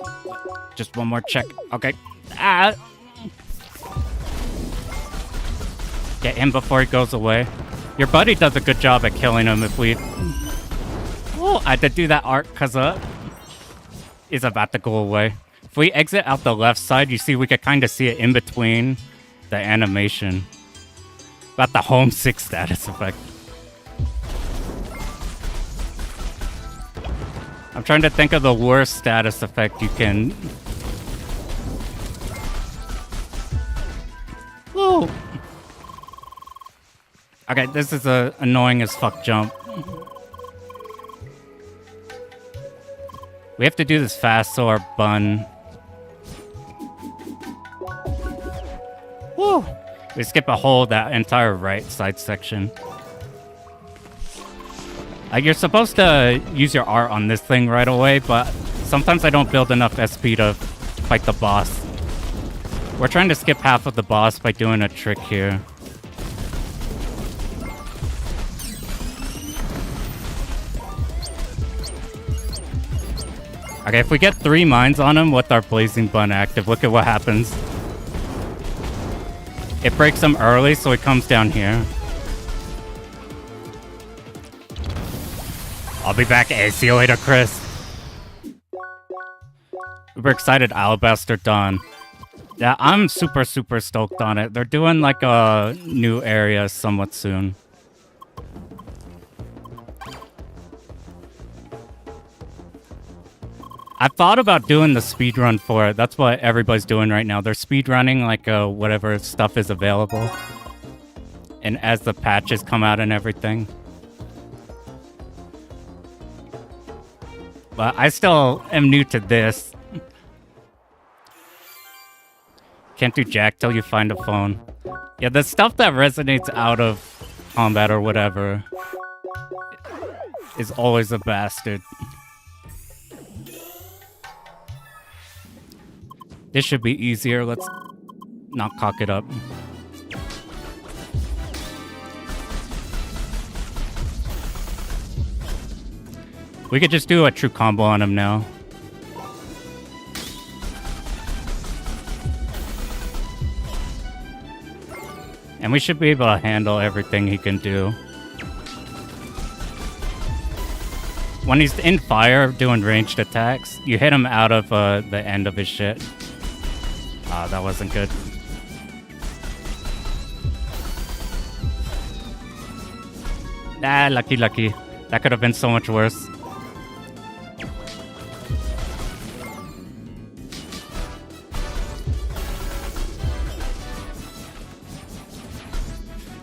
Just one more check. Okay. Ah! Get him before he goes away. Your buddy does a good job at killing him if we... Oh, I had to do that arc because is about to go away. If we exit out the left side, you see we could kind of see it in between the animation. About the homesick status effect. I'm trying to think of the worst status effect you can... Whoa! Okay, this is a annoying as fuck jump. We have to do this fast so our bun... Woo! We skip a whole that entire right side section. You're supposed to use your R on this thing right away, but sometimes I don't build enough SP to fight the boss. We're trying to skip half of the boss by doing a trick here. Okay, if we get 3 mines on him with our blazing bun active, look at what happens. It breaks him early, so he comes down here. I'll be back. Hey, see you later, Chris. Super excited, Alabaster Dawn. Yeah, I'm super stoked on it. They're doing like a new area somewhat soon. I thought about doing the speedrun for it. That's what everybody's doing right now. They're speedrunning like whatever stuff is available. And as the patches come out and everything. But I still am new to this. Can't do jack till you find a phone. Yeah, the stuff that resonates out of combat or whatever is always a bastard. This should be easier. Let's not cock it up. We could just do a true combo on him now. And we should be able to handle everything he can do. When he's in fire doing ranged attacks, you hit him out of the end of his shit. Ah, that wasn't good. Ah, lucky. That could have been so much worse.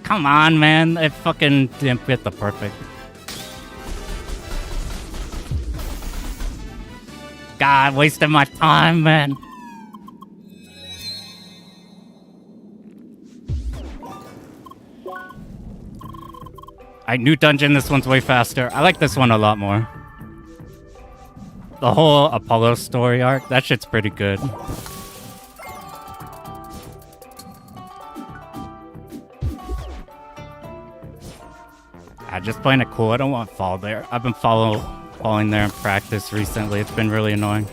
Come on, man. I fucking didn't get the perfect. God, wasting my time, man. New dungeon, this one's way faster. I like this one a lot more. The whole Apollo story arc, that shit's pretty good. Just playing it cool. I don't want to fall there. I've been falling there in practice recently. It's been really annoying.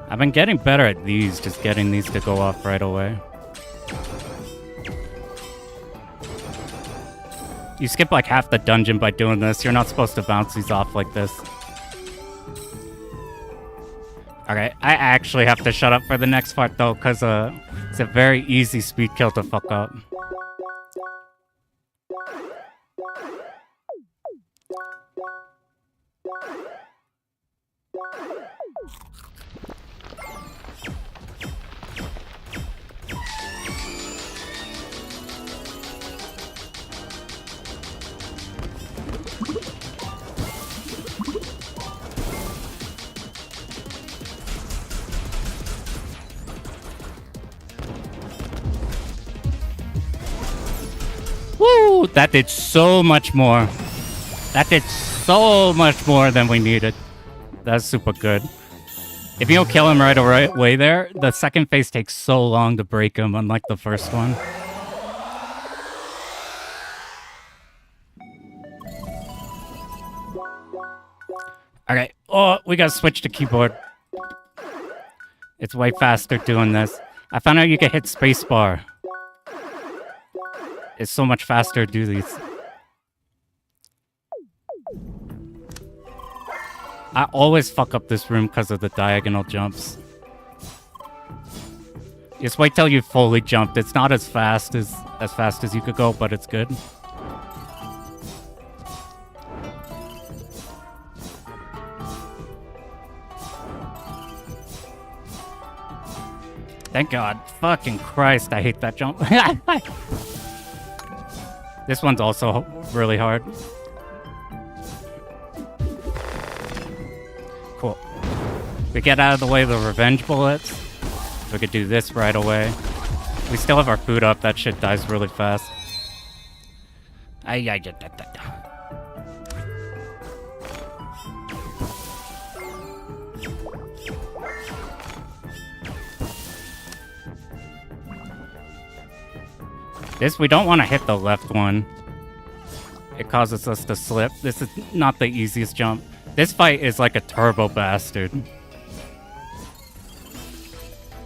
I've been getting better at these, just getting these to go off right away. You skip like half the dungeon by doing this. You're not supposed to bounce these off like this. Okay, I actually have to shut up for the next part though, because it's a very easy speed kill to fuck up. Woo! That did so much more. That did so much more than we needed. That's super good. If you don't kill him right away there, the second phase takes so long to break him, unlike the first one. Okay. Oh, we gotta switch to keyboard. It's way faster doing this. I found out you can hit spacebar. It's so much faster to do these. I always fuck up this room because of the diagonal jumps. Just wait till you fully jumped. It's not as fast as you could go, but it's good. Thank God. Fucking Christ, I hate that jump. This one's also really hard. Cool. We get out of the way of the revenge bullets. We could do this right away. We still have our food up. That shit dies really fast. This, we don't want to hit the left one. It causes us to slip. This is not the easiest jump. This fight is like a turbo bastard.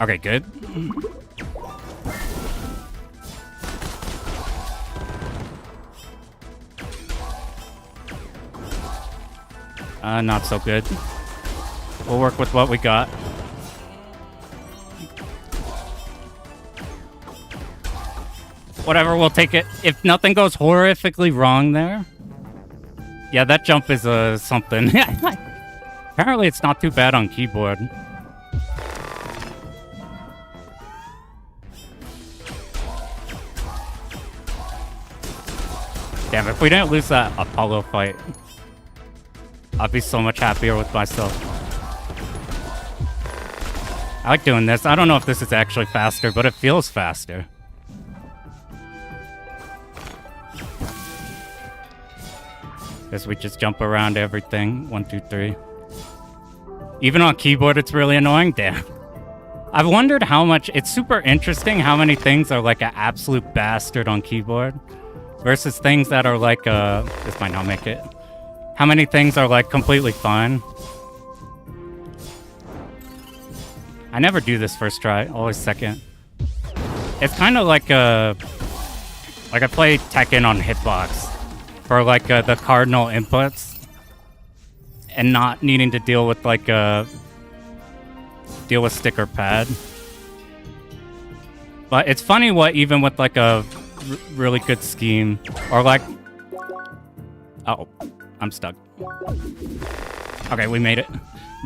Okay, good. Not so good. We'll work with what we got. Whatever, we'll take it. If nothing goes horrifically wrong there. Yeah, that jump is something. Apparently it's not too bad on keyboard. Damn, if we didn't lose that Apollo fight, I'd be so much happier with myself. I like doing this. I don't know if this is actually faster, but it feels faster. Guess we just jump around everything. 1, 2, 3. Even on keyboard, it's really annoying. Damn. I've wondered how much... It's super interesting how many things are like an absolute bastard on keyboard versus things that are like... This might not make it. How many things are like completely fine? I never do this first try. Always second. It's kind of like a... Like I play Tekken on Hitbox. For like the cardinal inputs and not needing to deal with like deal with stick or pad. But it's funny what even with like a really good scheme or like... Oh, I'm stuck. Okay, we made it.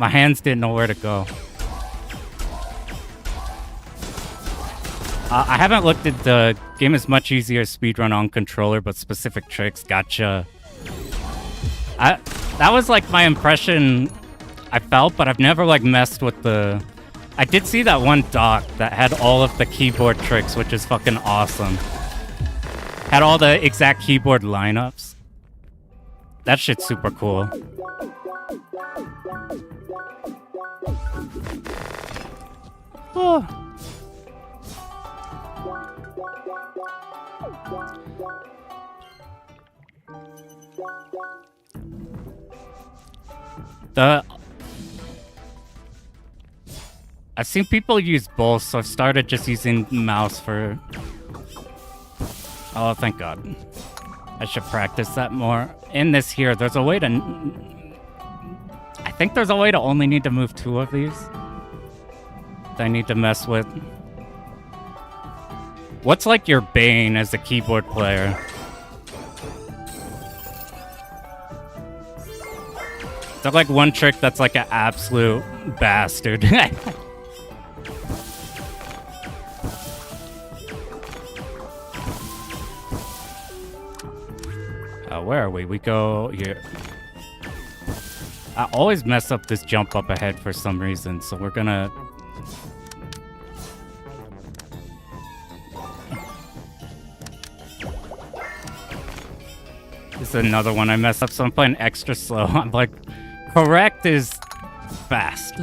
My hands didn't know where to go. I haven't looked at the game. Is much easier to speedrun on controller, but specific tricks. Gotcha. That was like my impression I felt, but I've never like messed with the I did see that one doc that had all of the keyboard tricks, which is fucking awesome. Had all the exact keyboard lineups. That shit's super cool. Oh. I've seen people use both, so I've started just using mouse for... Oh, thank God. I should practice that more. In this here, there's a way to... I think there's a way to only need to move 2 of these that I need to mess with. What's like your bane as a keyboard player? Is there like one trick that's like an absolute bastard? Where are we? We go here. I always mess up this jump up ahead for some reason, so we're gonna... This is another one I mess up, so I'm playing extra slow. I'm like, correct is fast.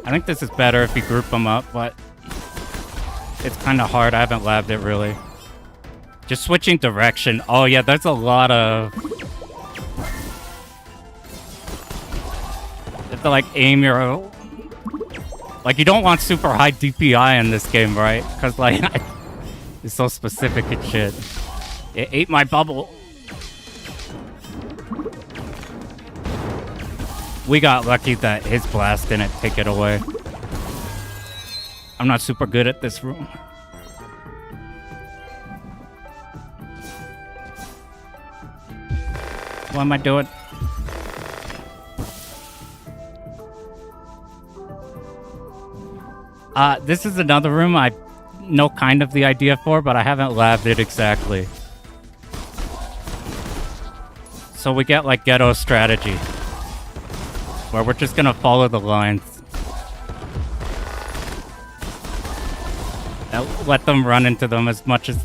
I think this is better if you group them up, but it's kind of hard. I haven't labbed it really. Just switching direction. Oh yeah, there's a lot of... You have to like aim your... Like you don't want super high DPI in this game, right? Because like, it's so specific and shit. It ate my bubble. We got lucky that his blast didn't take it away. I'm not super good at this room. What am I doing? This is another room I know kind of the idea for, but I haven't labbed it exactly. So we get like ghetto strategy, where we're just gonna follow the lines. Let them run into them as much as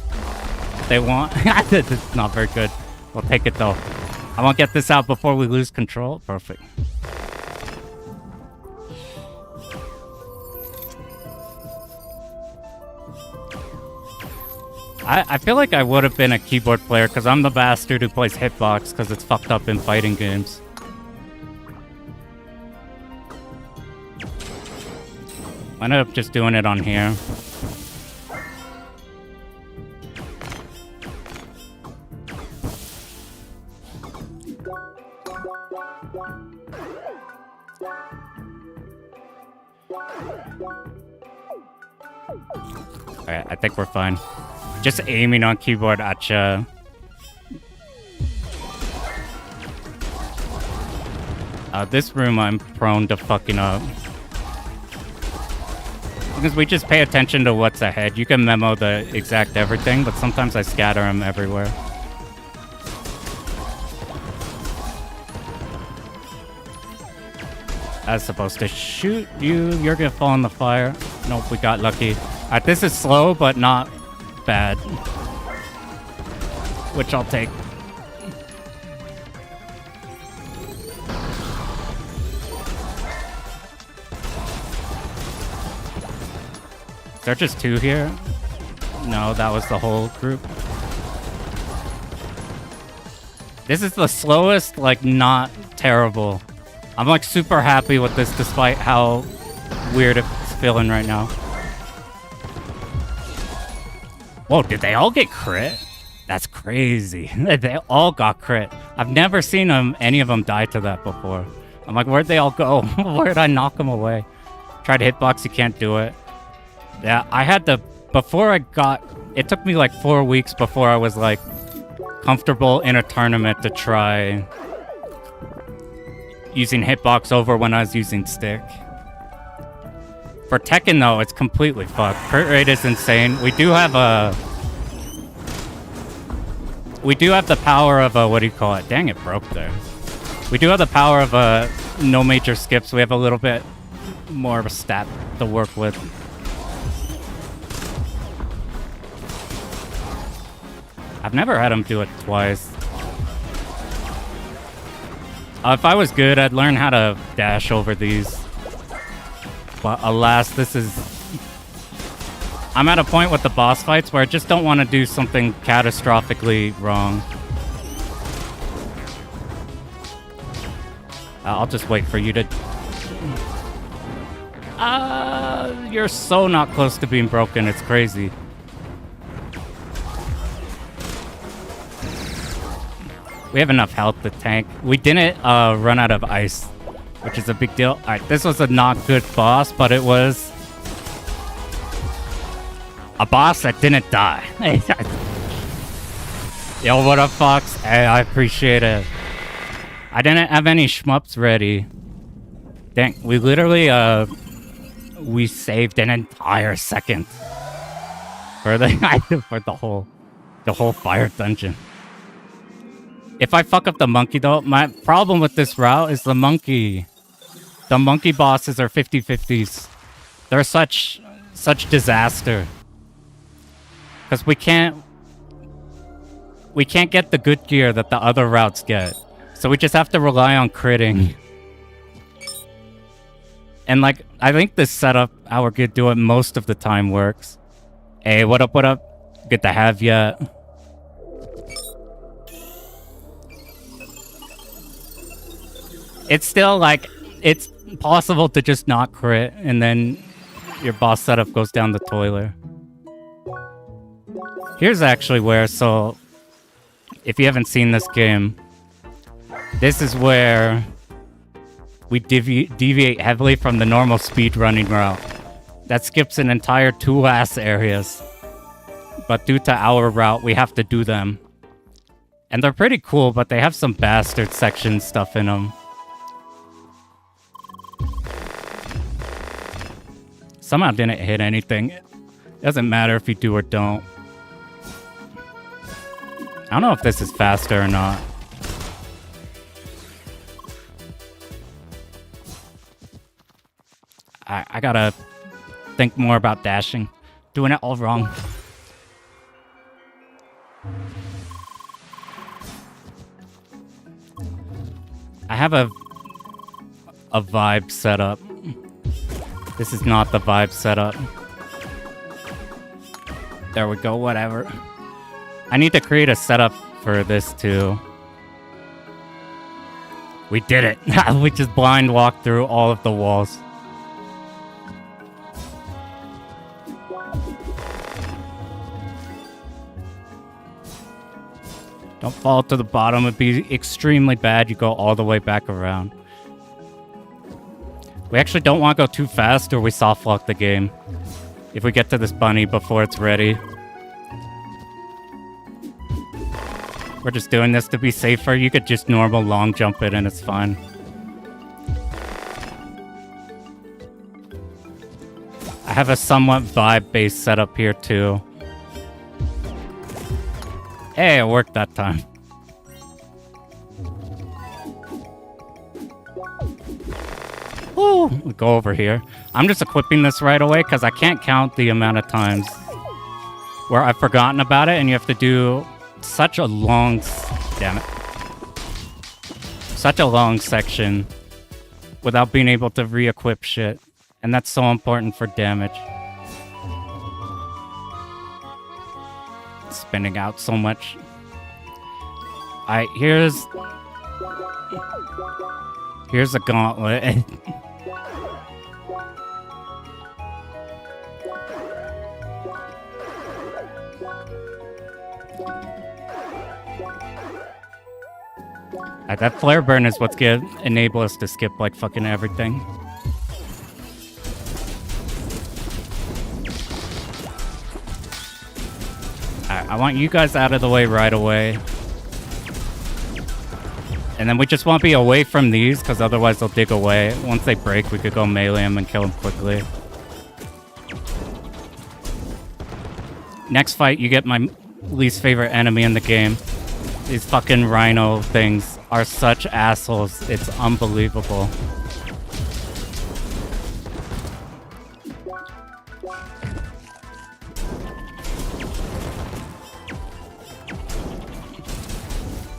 they want. It's not very good. We'll take it though. I won't get this out before we lose control. Perfect. I feel like I would have been a keyboard player because I'm the bastard who plays hitbox because it's fucked up in fighting games. I ended up just doing it on here. Alright, I think we're fine. Just aiming on keyboard at ya. This room I'm prone to fucking up. Because we just pay attention to what's ahead. You can memo the exact everything, but sometimes I scatter them everywhere. I was supposed to shoot you. You're gonna fall in the fire. Nope, we got lucky. Alright, this is slow, but not bad. Which I'll take. Is there just 2 here? No, that was the whole group. This is the slowest, like, not terrible. I'm, like, super happy with this despite how weird it's feeling right now. Whoa, did they all get crit? That's crazy. They all got crit. I've never seen any of them die to that before. I'm like, where'd they all go? Where'd I knock them away? Tried hitbox, you can't do it. Yeah, I had to... Before I got... It took me like 4 weeks before I was like comfortable in a tournament to try using hitbox over when I was using stick. For Tekken, though, it's completely fucked. Crit rate is insane. We do have a... We do have the power of what do you call it? Dang, it broke there. We do have the power of no major skips. We have a little bit more of a stat to work with. I've never had him do it twice. If I was good, I'd learn how to dash over these. But alas, this is... I'm at a point with the boss fights where I just don't want to do something catastrophically wrong. I'll just wait for you to... You're so not close to being broken, it's crazy. We have enough health to tank. We didn't run out of ice, which is a big deal. Alright, this was a not good boss, but it was a boss that didn't die. Yo, what up, Fox? Hey, I appreciate it. I didn't have any shmups ready. Dang, we literally, we saved an entire second for the for the whole fire dungeon. If I fuck up the monkey, though, my problem with this route is the monkey. The monkey bosses are 50-50s. They're such disaster. Because we can't get the good gear that the other routes get. So we just have to rely on critting. And like, I think this setup, how we're gonna do it most of the time works. Hey, what up, what up? Good to have ya. It's still like, it's possible to just not crit and then your boss setup goes down the toilet. Here's actually where, so if you haven't seen this game, this is where we deviate heavily from the normal speedrunning route. That skips an entire 2 ass areas. But due to our route, we have to do them. And they're pretty cool, but they have some bastard section stuff in them. Somehow didn't hit anything. It doesn't matter if you do or don't. I don't know if this is faster or not. I gotta think more about dashing. Doing it all wrong. I have a vibe set up. This is not the vibe setup. There we go, whatever. I need to create a setup for this too. We did it. We just blind walked through all of the walls. Don't fall to the bottom. It'd be extremely bad. You go all the way back around. We actually don't want to go too fast or we soft lock the game. If we get to this bunny before it's ready. We're just doing this to be safer. You could just normal long jump it and it's fine. I have a somewhat vibe-based setup here too. Hey, it worked that time. Woo! We'll go over here. I'm just equipping this right away because I can't count the amount of times where I've forgotten about it and you have to do such a long... Damn it. Such a long section without being able to re-equip shit. And that's so important for damage. Spinning out so much. Alright, here's a gauntlet. That flare burn is what's gonna enable us to skip like fucking everything. Alright, I want you guys out of the way right away. And then we just want to be away from these, because otherwise they'll dig away. Once they break, we could go melee them and kill them quickly. Next fight, you get my least favorite enemy in the game. These fucking rhino things are such assholes. It's unbelievable.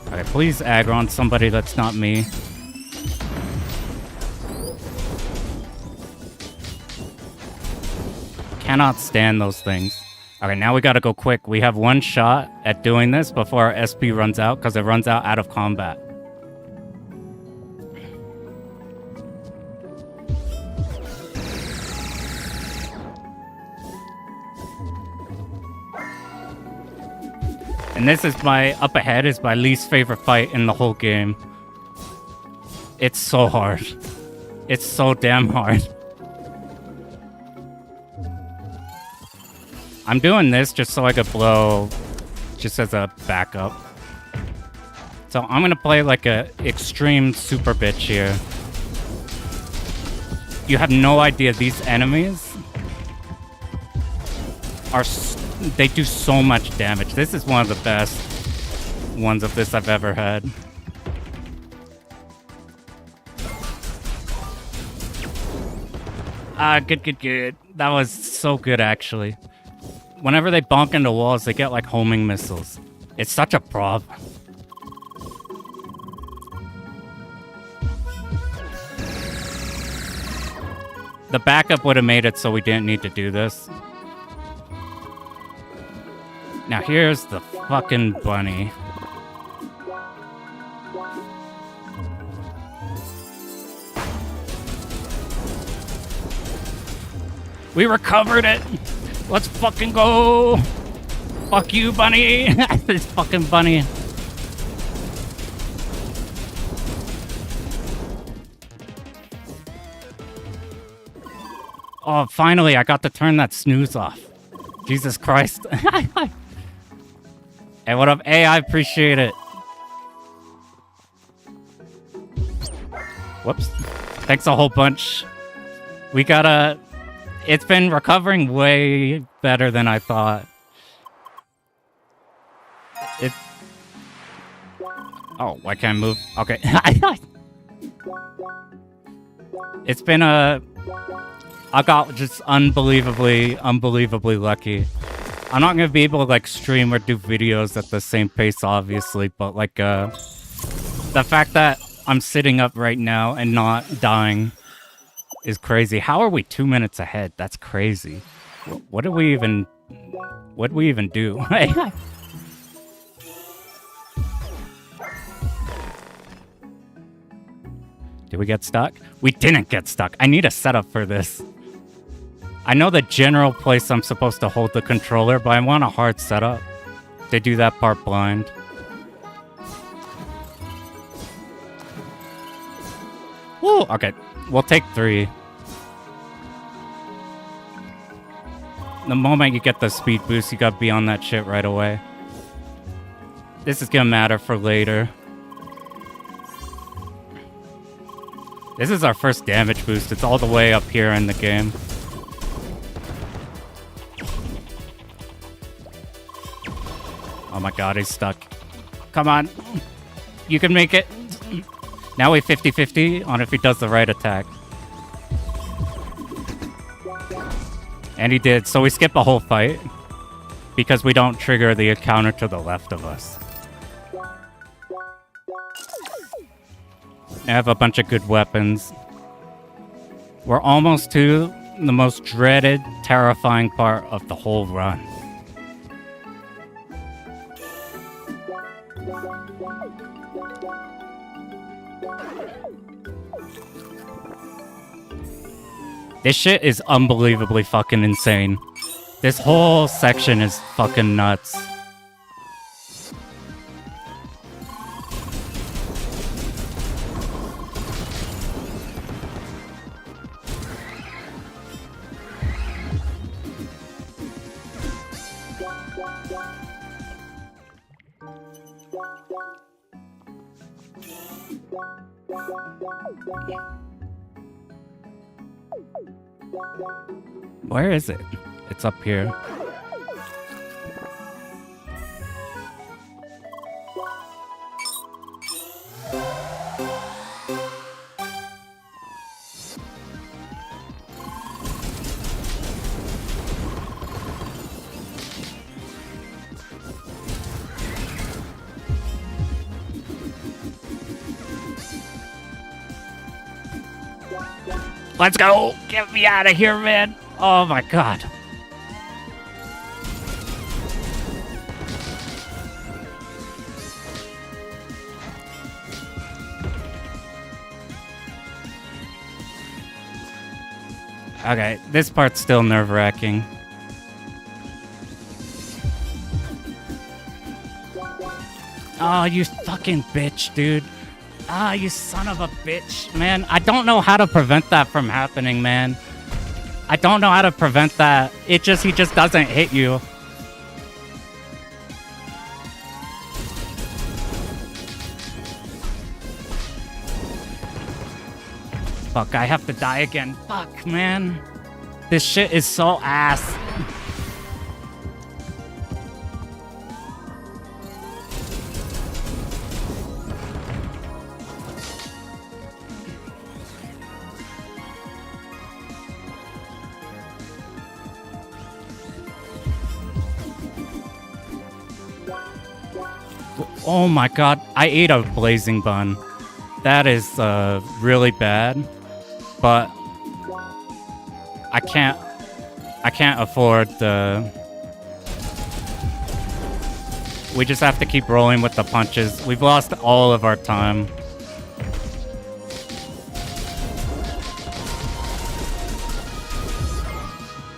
Alright, please aggro on somebody that's not me. Cannot stand those things. Alright, now we gotta go quick. We have one shot at doing this before our SP runs out, because it runs out of combat. And this is up ahead is my least favorite fight in the whole game. It's so hard. It's so damn hard. I'm doing this just so I could blow, just as a backup. So I'm gonna play like a extreme super bitch here. You have no idea, these enemies are, they do so much damage. This is one of the best ones of this I've ever had. Good. That was so good, actually. Whenever they bonk into walls, they get like homing missiles. It's such a problem. The backup would have made it so we didn't need to do this. Now here's the fucking bunny. We recovered it! Let's fucking go! Fuck you, bunny! This fucking bunny. Oh, finally, I got to turn that snooze off. Jesus Christ. Hey, what up? Hey, I appreciate it. Whoops. Thanks a whole bunch. We gotta... It's been recovering way better than I thought. Oh, why can't I move? Okay. It's been I got just unbelievably lucky. I'm not gonna be able to like stream or do videos at the same pace, obviously, but like the fact that I'm sitting up right now and not dying is crazy. How are we 2 minutes ahead? That's crazy. What do we even do? Did we get stuck? We didn't get stuck. I need a setup for this. I know the general place I'm supposed to hold the controller, but I want a hard setup to do that part blind. Woo! Okay, we'll take 3. The moment you get the speed boost, you gotta be on that shit right away. This is gonna matter for later. This is our first damage boost. It's all the way up here in the game. Oh my god, he's stuck. Come on. You can make it. Now we 50-50 on if he does the right attack. And he did, so we skip a whole fight. Because we don't trigger the counter to the left of us. I have a bunch of good weapons. We're almost to the most dreaded, terrifying part of the whole run. This shit is unbelievably fucking insane. This whole section is fucking nuts. Where is it? It's up here. Let's go! Get me out of here, man! Oh my god. Okay, this part's still nerve-wracking. Oh, you fucking bitch, dude. Ah, you son of a bitch. Man, I don't know how to prevent that from happening, man. I don't know how to prevent that. He just doesn't hit you. Fuck, I have to die again. Fuck, man. This shit is so ass. Oh my god, I ate a blazing bun. That is really bad, but I can't afford the... We just have to keep rolling with the punches. We've lost all of our time.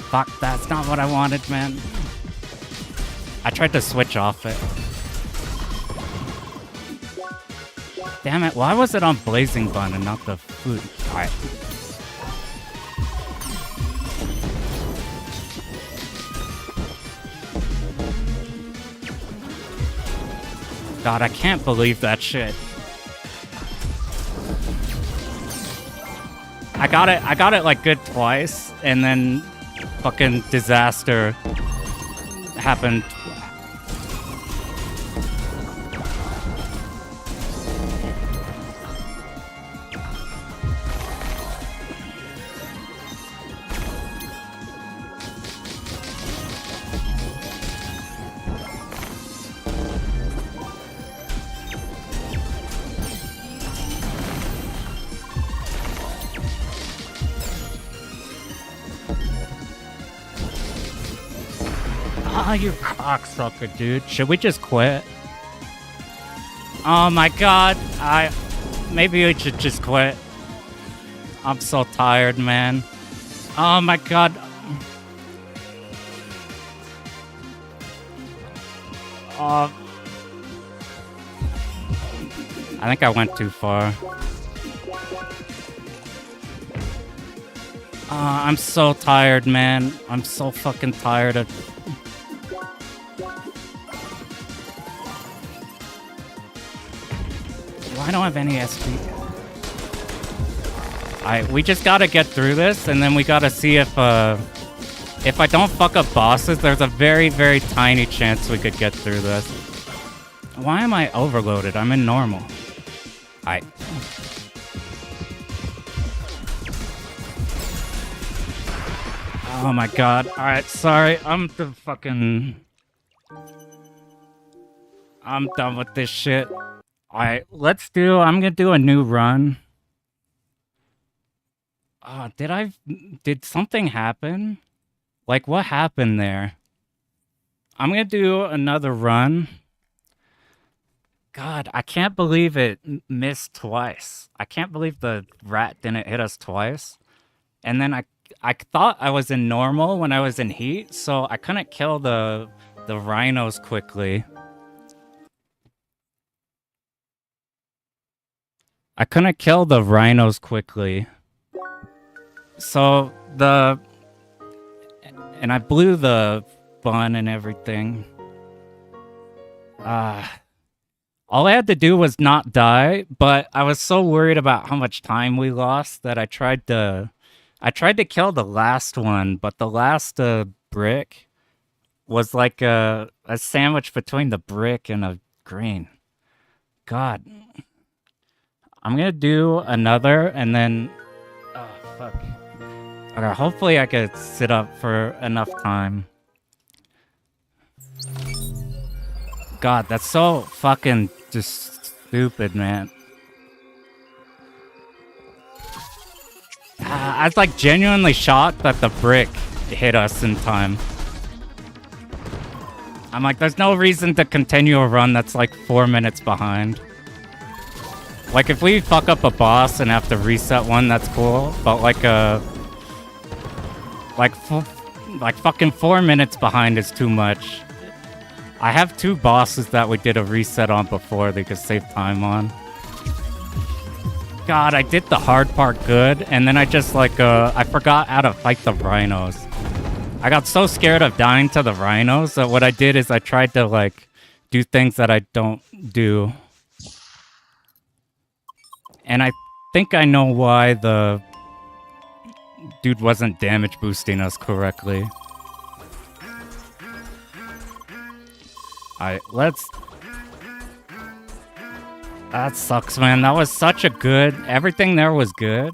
Fuck, that's not what I wanted, man. I tried to switch off it. Damn it, why was it on Blazing Bun and not the food? Alright. God, I can't believe that shit. I got it like good twice, and then fucking disaster happened. Oh, you cocksucker, dude. Should we just quit? Oh my god. Maybe we should just quit. I'm so tired, man. Oh my god. I think I went too far. I'm so tired, man. I'm so fucking tired of... I don't have any SP. Alright, we just gotta get through this, and then we gotta see if I don't fuck up bosses, there's a very, very tiny chance we could get through this. Why am I overloaded? I'm in normal. Alright. Oh my god. Alright, sorry. I'm done with this shit. Alright, I'm gonna do a new run. Did something happen? Like, what happened there? I'm gonna do another run. God, I can't believe it missed twice. I can't believe the rat didn't hit us twice. And then I thought I was in normal when I was in heat, so I couldn't kill the rhinos quickly. I couldn't kill the rhinos quickly. So and I blew the bun and everything. All I had to do was not die, but I was so worried about how much time we lost that I tried to kill the last one, but the last brick was like a sandwich between the brick and a green. God. I'm gonna do another, and then... Oh, fuck. Okay, hopefully I could sit up for enough time. God, that's so fucking just stupid, man. I was like genuinely shocked that the brick hit us in time. I'm like, there's no reason to continue a run that's like 4 minutes behind. Like, if we fuck up a boss and have to reset one, that's cool. But like fucking 4 minutes behind is too much. I have 2 bosses that we did a reset on before they could save time on. God, I did the hard part good, and then I just like, I forgot how to fight the rhinos. I got so scared of dying to the rhinos that what I did is I tried to like do things that I don't do. And I think I know why the dude wasn't damage boosting us correctly. Alright, let's... That sucks, man. That was such a good... Everything there was good.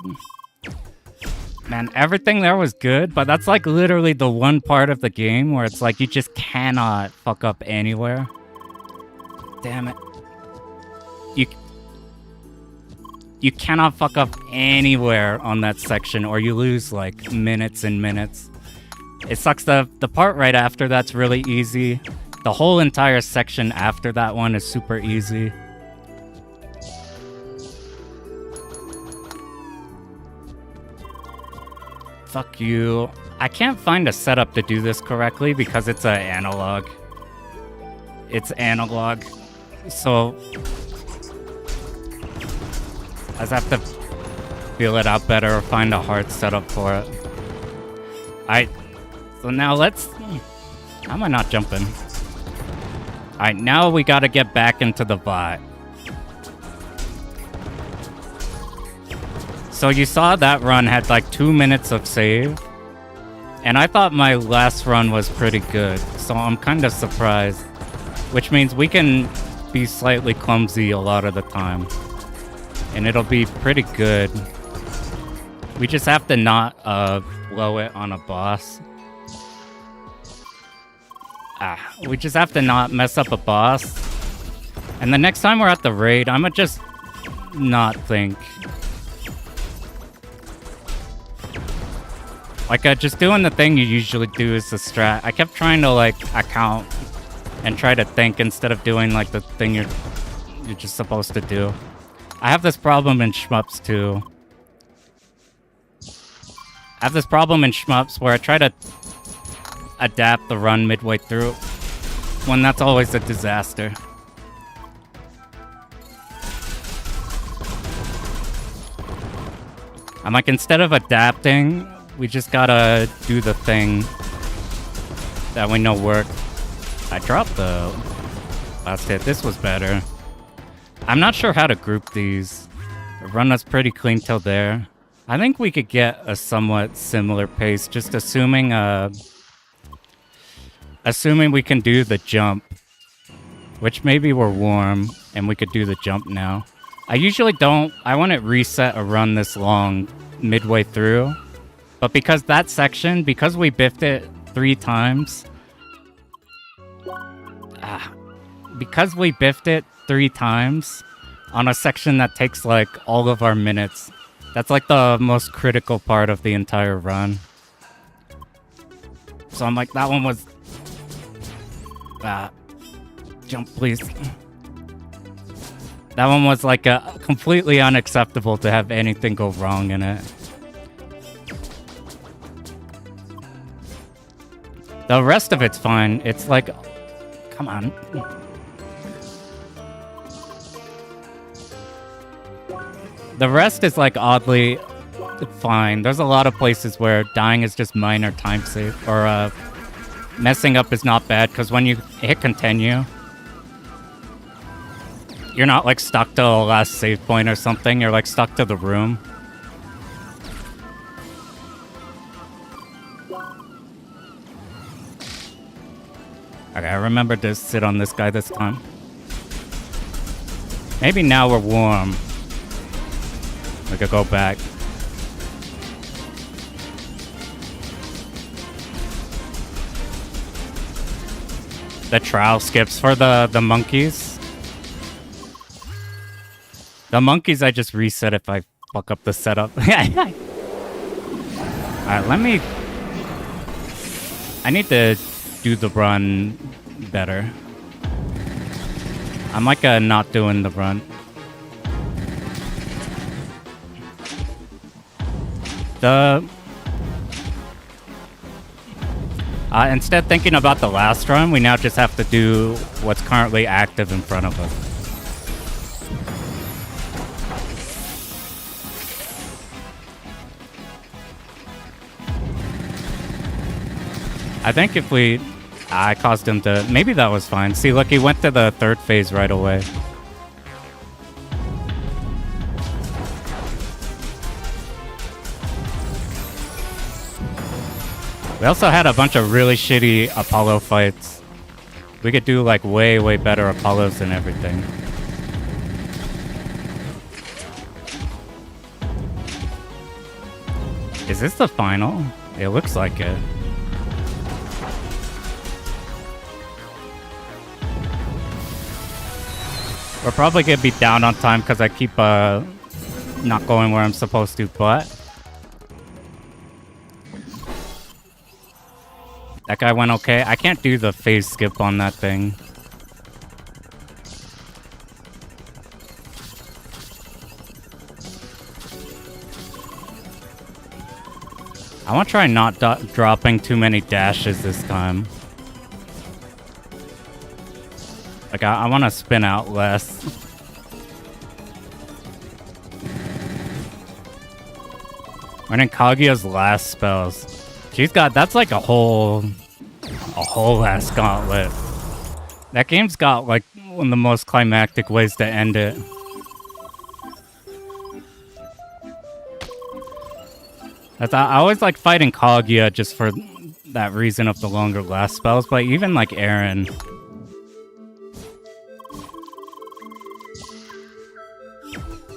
Man, everything there was good, but that's like literally the one part of the game where it's like you just cannot fuck up anywhere. Damn it. You cannot fuck up anywhere on that section or you lose like minutes and minutes. It sucks. The part right after that's really easy. The whole entire section after that one is super easy. Fuck you. I can't find a setup to do this correctly because it's an analog. It's analog. So I just have to feel it out better or find a hard setup for it. Alright. So now let's... How am I not jumping? Alright, now we gotta get back into the bot. So you saw that run had like 2 minutes of save. And I thought my last run was pretty good. So I'm kind of surprised. Which means we can be slightly clumsy a lot of the time. And it'll be pretty good. We just have to not blow it on a boss. We just have to not mess up a boss. And the next time we're at the raid, I'ma just not think. Like, just doing the thing you usually do is the strat. I kept trying to, like, account and try to think instead of doing, like, the thing you're just supposed to do. I have this problem in shmups, too. I have this problem in shmups where I try to adapt the run midway through, when that's always a disaster. I'm like, instead of adapting, we just gotta do the thing that we know works. I dropped the last hit. This was better. I'm not sure how to group these. The run was pretty clean till there. I think we could get a somewhat similar pace, just assuming we can do the jump. Which maybe we're warm, and we could do the jump now. I usually don't... I wouldn't reset a run this long midway through. But because that section, because we biffed it 3 times... because we biffed it 3 times on a section that takes like all of our minutes, that's like the most critical part of the entire run. So I'm like, that one was... jump, please. That one was like completely unacceptable to have anything go wrong in it. The rest of it's fine. It's like... Come on. The rest is like oddly fine. There's a lot of places where dying is just minor time save. Or messing up is not bad, because when you hit continue, you're not like stuck to the last save point or something. You're like stuck to the room. Okay, I remember to sit on this guy this time. Maybe now we're warm. We could go back. The trial skips for the monkeys. The monkeys I just reset if I fuck up the setup. Alright, let me... I need to do the run better. I'm like not doing the run. Instead thinking about the last run, we now just have to do what's currently active in front of us. I think if we... I caused him to... Maybe that was fine. See, look, he went to the third phase right away. We also had a bunch of really shitty Apollo fights. We could do like way, way better Apollos and everything. Is this the final? It looks like it. We're probably gonna be down on time because I keep not going where I'm supposed to, but... That guy went okay. I can't do the phase skip on that thing. I want to try not dropping too many dashes this time. Like, I want to spin out less. Running Kaguya's last spells. She's got, that's like a whole ass gauntlet. That game's got like one of the most climactic ways to end it. I always like fighting Kaguya just for that reason of the longer last spells, but even like Eren.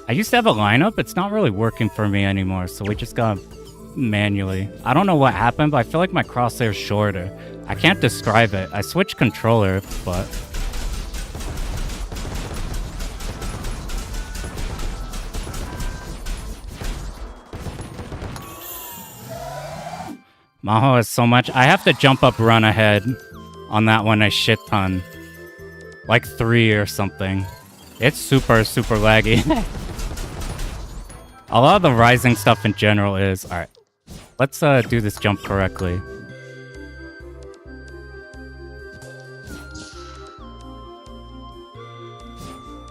I used to have a lineup, it's not really working for me anymore, so we just got manually. I don't know what happened, but I feel like my crosshair's shorter. I can't describe it. I switched controller, but... Maho has so much. I have to jump up run ahead on that one a shit ton. Like 3 or something. It's super, super laggy. A lot of the rising stuff in general is... Alright. Let's do this jump correctly.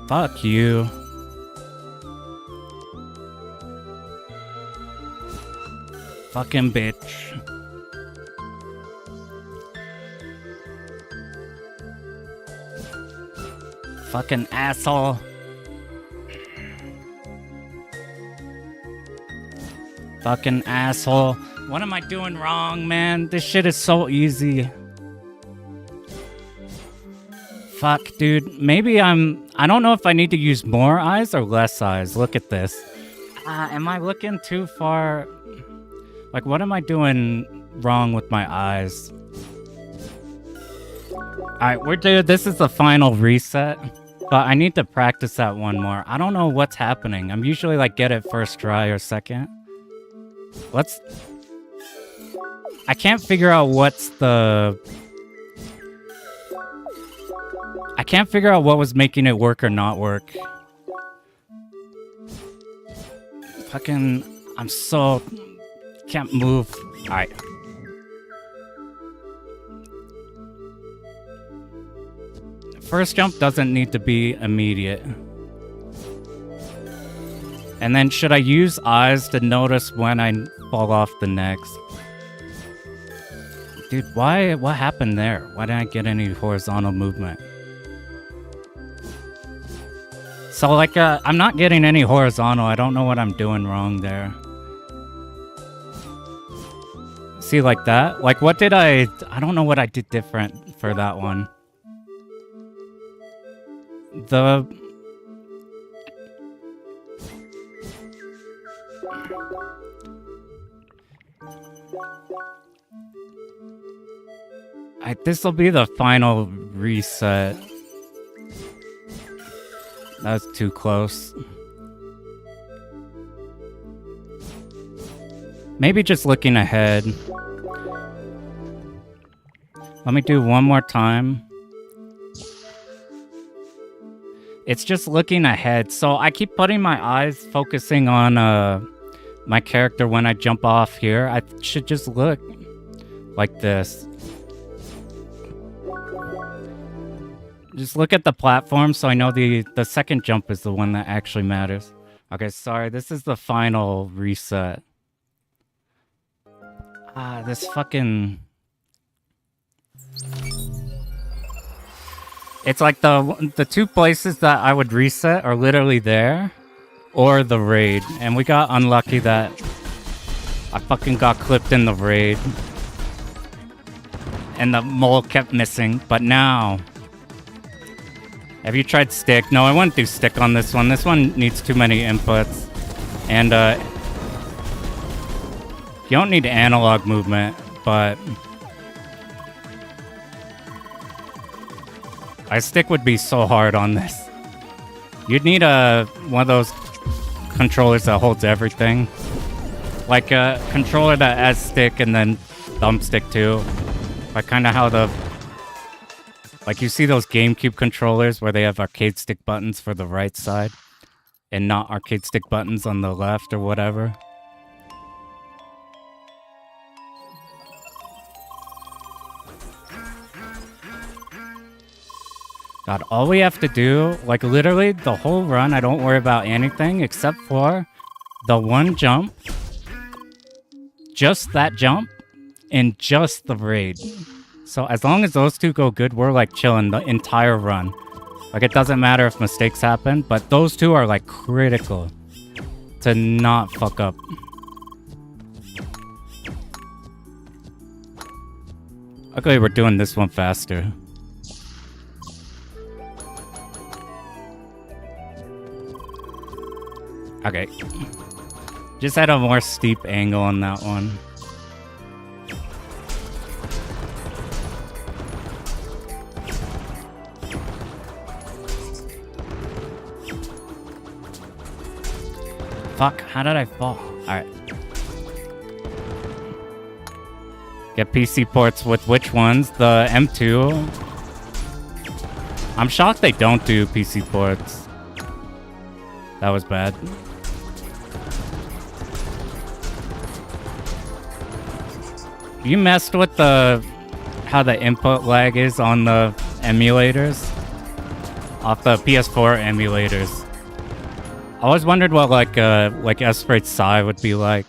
Fuck you. Fucking bitch. Fucking asshole. Fucking asshole. What am I doing wrong, man? This shit is so easy. Fuck, dude. Maybe I don't know if I need to use more eyes or less eyes. Look at this. Am I looking too far? Like, what am I doing wrong with my eyes? Alright, we're good. This is the final reset. But I need to practice that one more. I don't know what's happening. I'm usually like get it first try or second. Let's... I can't figure out what's the... I can't figure out what was making it work or not work. Fucking... I'm so... Can't move. Alright. First jump doesn't need to be immediate. And then should I use eyes to notice when I fall off the next? Dude, why? What happened there? Why didn't I get any horizontal movement? So like, I'm not getting any horizontal. I don't know what I'm doing wrong there. See, like that? Like, what did I don't know what I did different for that one. This'll be the final reset. That was too close. Maybe just looking ahead. Let me do one more time. It's just looking ahead. So I keep putting my eyes focusing on my character when I jump off here. I should just look like this. Just look at the platform so I know the second jump is the one that actually matters. Okay, sorry. This is the final reset. This fucking... It's like the two places that I would reset are literally there or the raid. And we got unlucky that I fucking got clipped in the raid. And the mole kept missing. But now... Have you tried stick? No, I wouldn't do stick on this one. This one needs too many inputs. And you don't need analog movement, but... I stick would be so hard on this. You'd need one of those controllers that holds everything. Like a controller that adds stick and then thumbstick too. Like kind of how the... Like you see those GameCube controllers where they have arcade stick buttons for the right side and not arcade stick buttons on the left or whatever. God, all we have to do, like literally the whole run, I don't worry about anything except for the one jump. Just that jump and just the raid. So as long as those two go good, we're like chilling the entire run. Like it doesn't matter if mistakes happen, but those two are like critical to not fuck up. Luckily we're doing this one faster. Okay. Just had a more steep angle on that one. Fuck, how did I fall? Alright. Get PC ports with which ones? The M2. I'm shocked they don't do PC ports. That was bad. You messed with how the input lag is on the emulators? Off the PS4 emulators. I always wondered what like Esprit Psy would be like.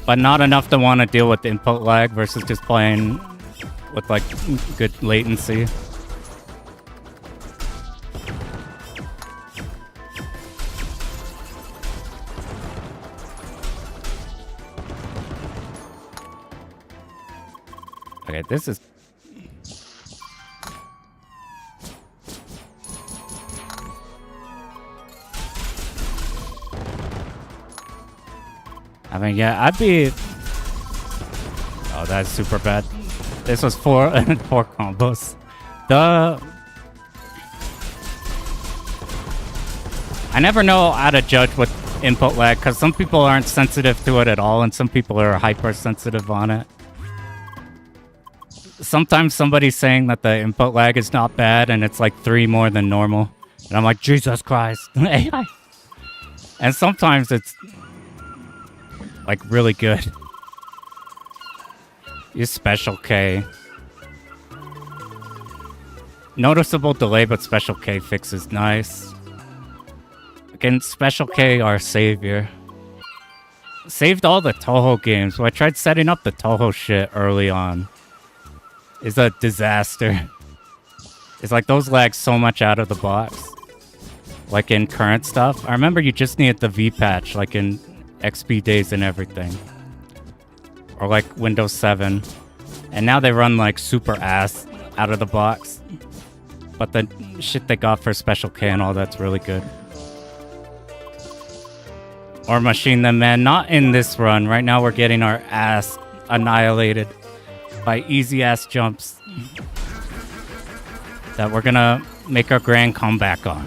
But not enough to want to deal with the input lag versus just playing with like good latency. Okay, this is... I mean, yeah, I'd be... Oh, that's super bad. This was four combos. I never know how to judge with input lag, because some people aren't sensitive to it at all, and some people are hypersensitive on it. Sometimes somebody's saying that the input lag is not bad, and it's like 3 more than normal. And I'm like, Jesus Christ. AI. And sometimes it's... like really good. Use Special K. Noticeable delay, but Special K fixes nice. Again, Special K, our savior. Saved all the Toho games. So I tried setting up the Toho shit early on. It's a disaster. It's like those lag so much out of the box. Like in current stuff. I remember you just needed the V patch, like in XP days and everything. Or like Windows 7. And now they run like super ass out of the box. But the shit they got for Special K and all that's really good. Or Machine Them Man. Not in this run. Right now we're getting our ass annihilated by easy ass jumps that we're gonna make our grand comeback on.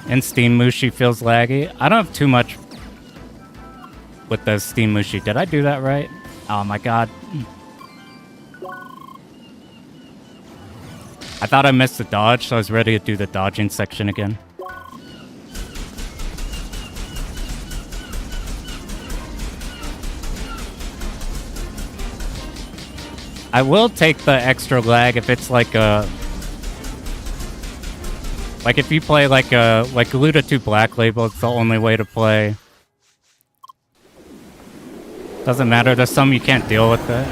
And Steam Mushi feels laggy. I don't have too much with the Steam Mushi. Did I do that right? Oh my god. I thought I missed the dodge, so I was ready to do the dodging section again. I will take the extra lag if it's like a... Like if you play like Luda 2 Black Label, it's the only way to play. Doesn't matter, there's some you can't deal with it.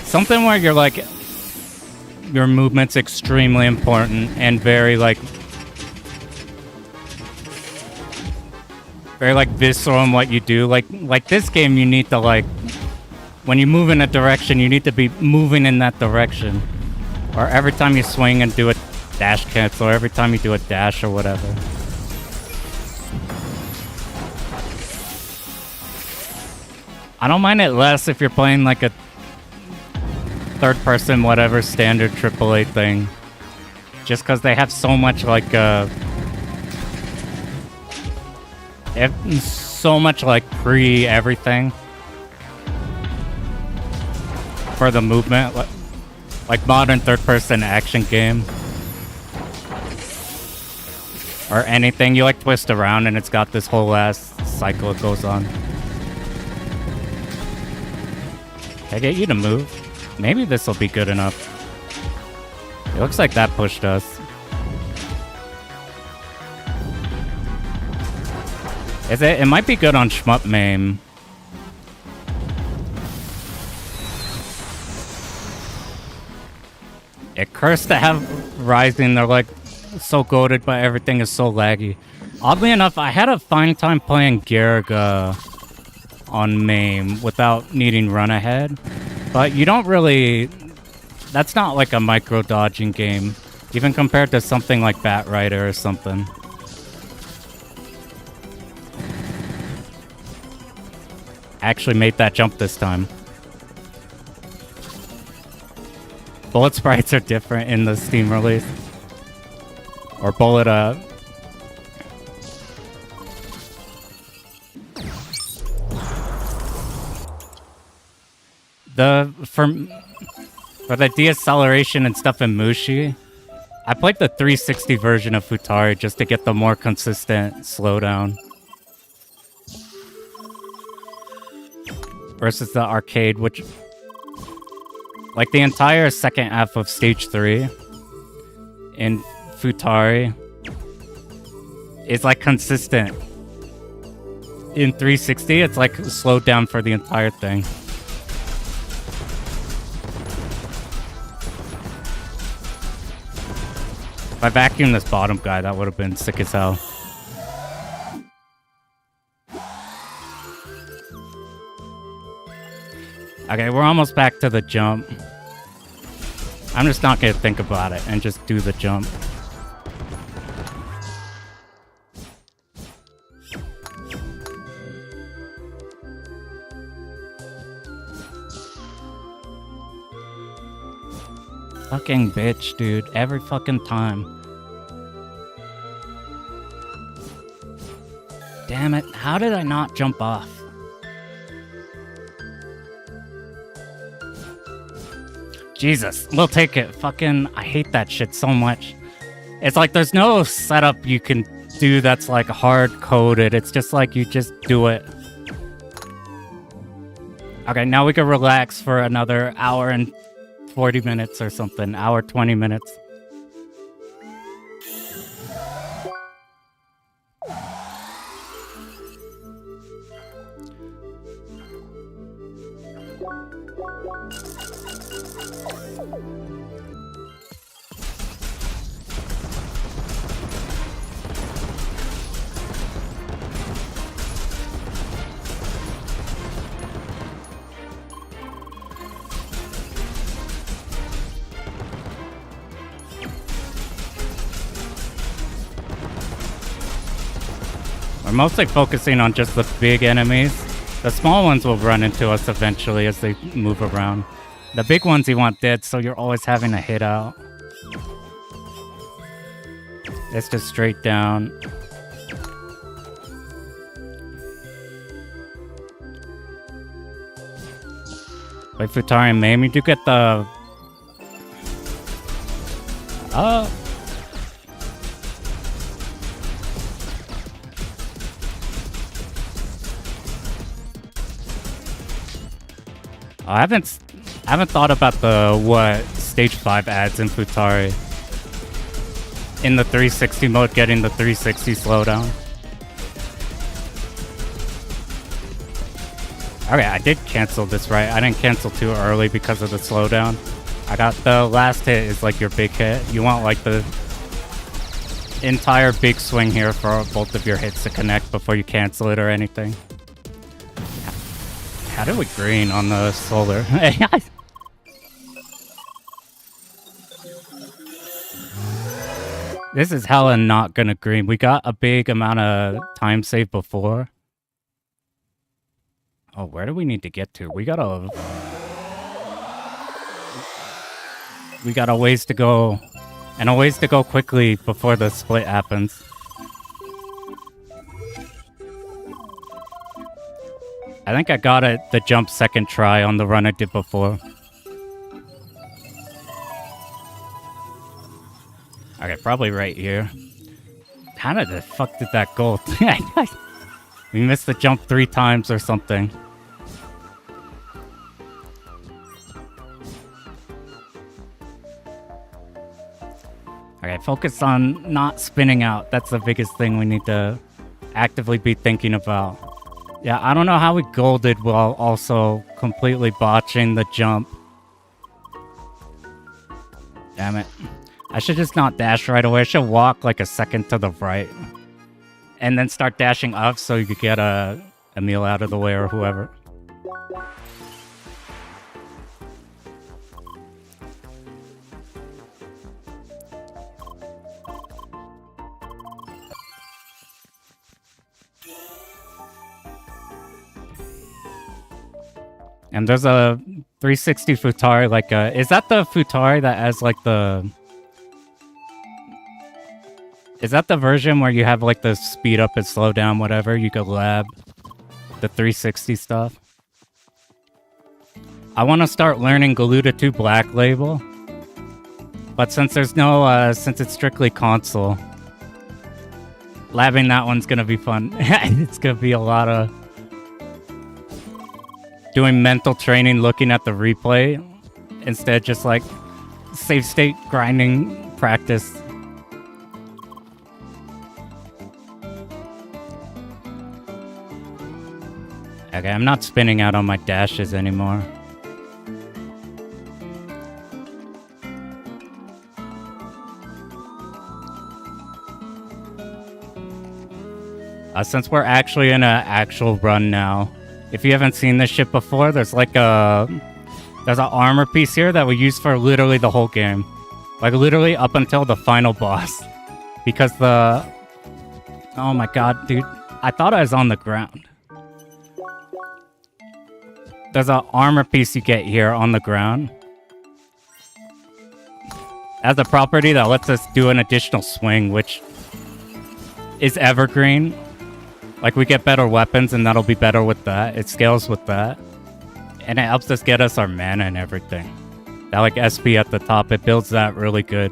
Something where you're like... Your movement's extremely important and very like visceral in what you do. Like this game, you need to like... When you move in a direction, you need to be moving in that direction. Or every time you swing and do a dash cancel, or every time you do a dash or whatever. I don't mind it less if you're playing like a third person, whatever, standard AAA thing. Just because they have so much like pre-everything for the movement. Like modern third-person action game. Or anything, you like twist around and it's got this whole ass cycle it goes on. Can I get you to move? Maybe this will be good enough. It looks like that pushed us. Is it? It might be good on Shmup Mame. It cursed to have Rising. They're like so goated, but everything is so laggy. Oddly enough, I had a fine time playing Garaga on MAME without needing run ahead. But you don't really... That's not like a micro-dodging game, even compared to something like Batrider or something. Actually made that jump this time. Bullet sprites are different in the Steam release. Or bullet, For the deceleration and stuff in Mushi, I played the 360 version of Futari just to get the more consistent slowdown. Versus the arcade, which... Like the entire second half of Stage 3 in Futari is like consistent. In 360, it's like slowed down for the entire thing. If I vacuumed this bottom guy, that would have been sick as hell. Okay, we're almost back to the jump. I'm just not gonna think about it and just do the jump. Fucking bitch, dude. Every fucking time. Damn it. How did I not jump off? Jesus, we'll take it. Fucking, I hate that shit so much. It's like there's no setup you can do that's like hard-coded. It's just like you just do it. Okay, now we can relax for another hour and 40 minutes or something. Hour, 20 minutes. We're mostly focusing on just the big enemies. The small ones will run into us eventually as they move around. The big ones you want dead, so you're always having to hit out. It's just straight down. Wait, Futari and Mamie, do get the... Oh, I haven't thought about the what stage 5 adds in Futari. In the 360 mode, getting the 360 slowdown. Okay, I did cancel this, right? I didn't cancel too early because of the slowdown. I got the last hit is like your big hit. You want like the entire big swing here for both of your hits to connect before you cancel it or anything. How did we green on the solar? This is hella not gonna green. We got a big amount of time save before. Oh, where do we need to get to? We got a ways to go, and a ways to go quickly before the split happens. I think I got it the jump second try on the run I did before. Okay, probably right here. How did the fuck did that go? We missed the jump 3 times or something. Okay, focus on not spinning out. That's the biggest thing we need to actively be thinking about. Yeah, I don't know how we golded while also completely botching the jump. Damn it. I should just not dash right away. I should walk like a second to the right. And then start dashing up so you could get Emil out of the way or whoever. And there's a 360 Futari, like is that the Futari that has like the... Is that the version where you have like the speed up and slow down, whatever? You could lab the 360 stuff. I want to start learning Galuda 2 Black Label. But since there's no, since it's strictly console, labbing that one's gonna be fun. It's gonna be a lot of doing mental training, looking at the replay, instead just like save state grinding practice. Okay, I'm not spinning out on my dashes anymore. Since we're actually in an actual run now, if you haven't seen this shit before, there's like there's an armor piece here that we use for literally the whole game. Like literally up until the final boss. Because the... Oh my god, dude. I thought I was on the ground. There's an armor piece you get here on the ground. Has a property that lets us do an additional swing, which is evergreen. Like, we get better weapons, and that'll be better with that. It scales with that. And it helps us get us our mana and everything. That, like, SP at the top, it builds that really good.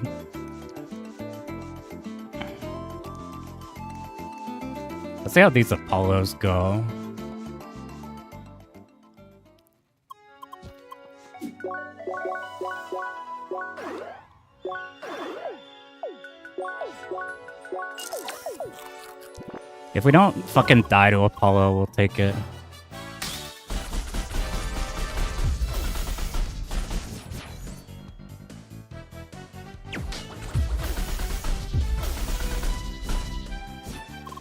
Let's see how these Apollos go. If we don't fucking die to Apollo, we'll take it.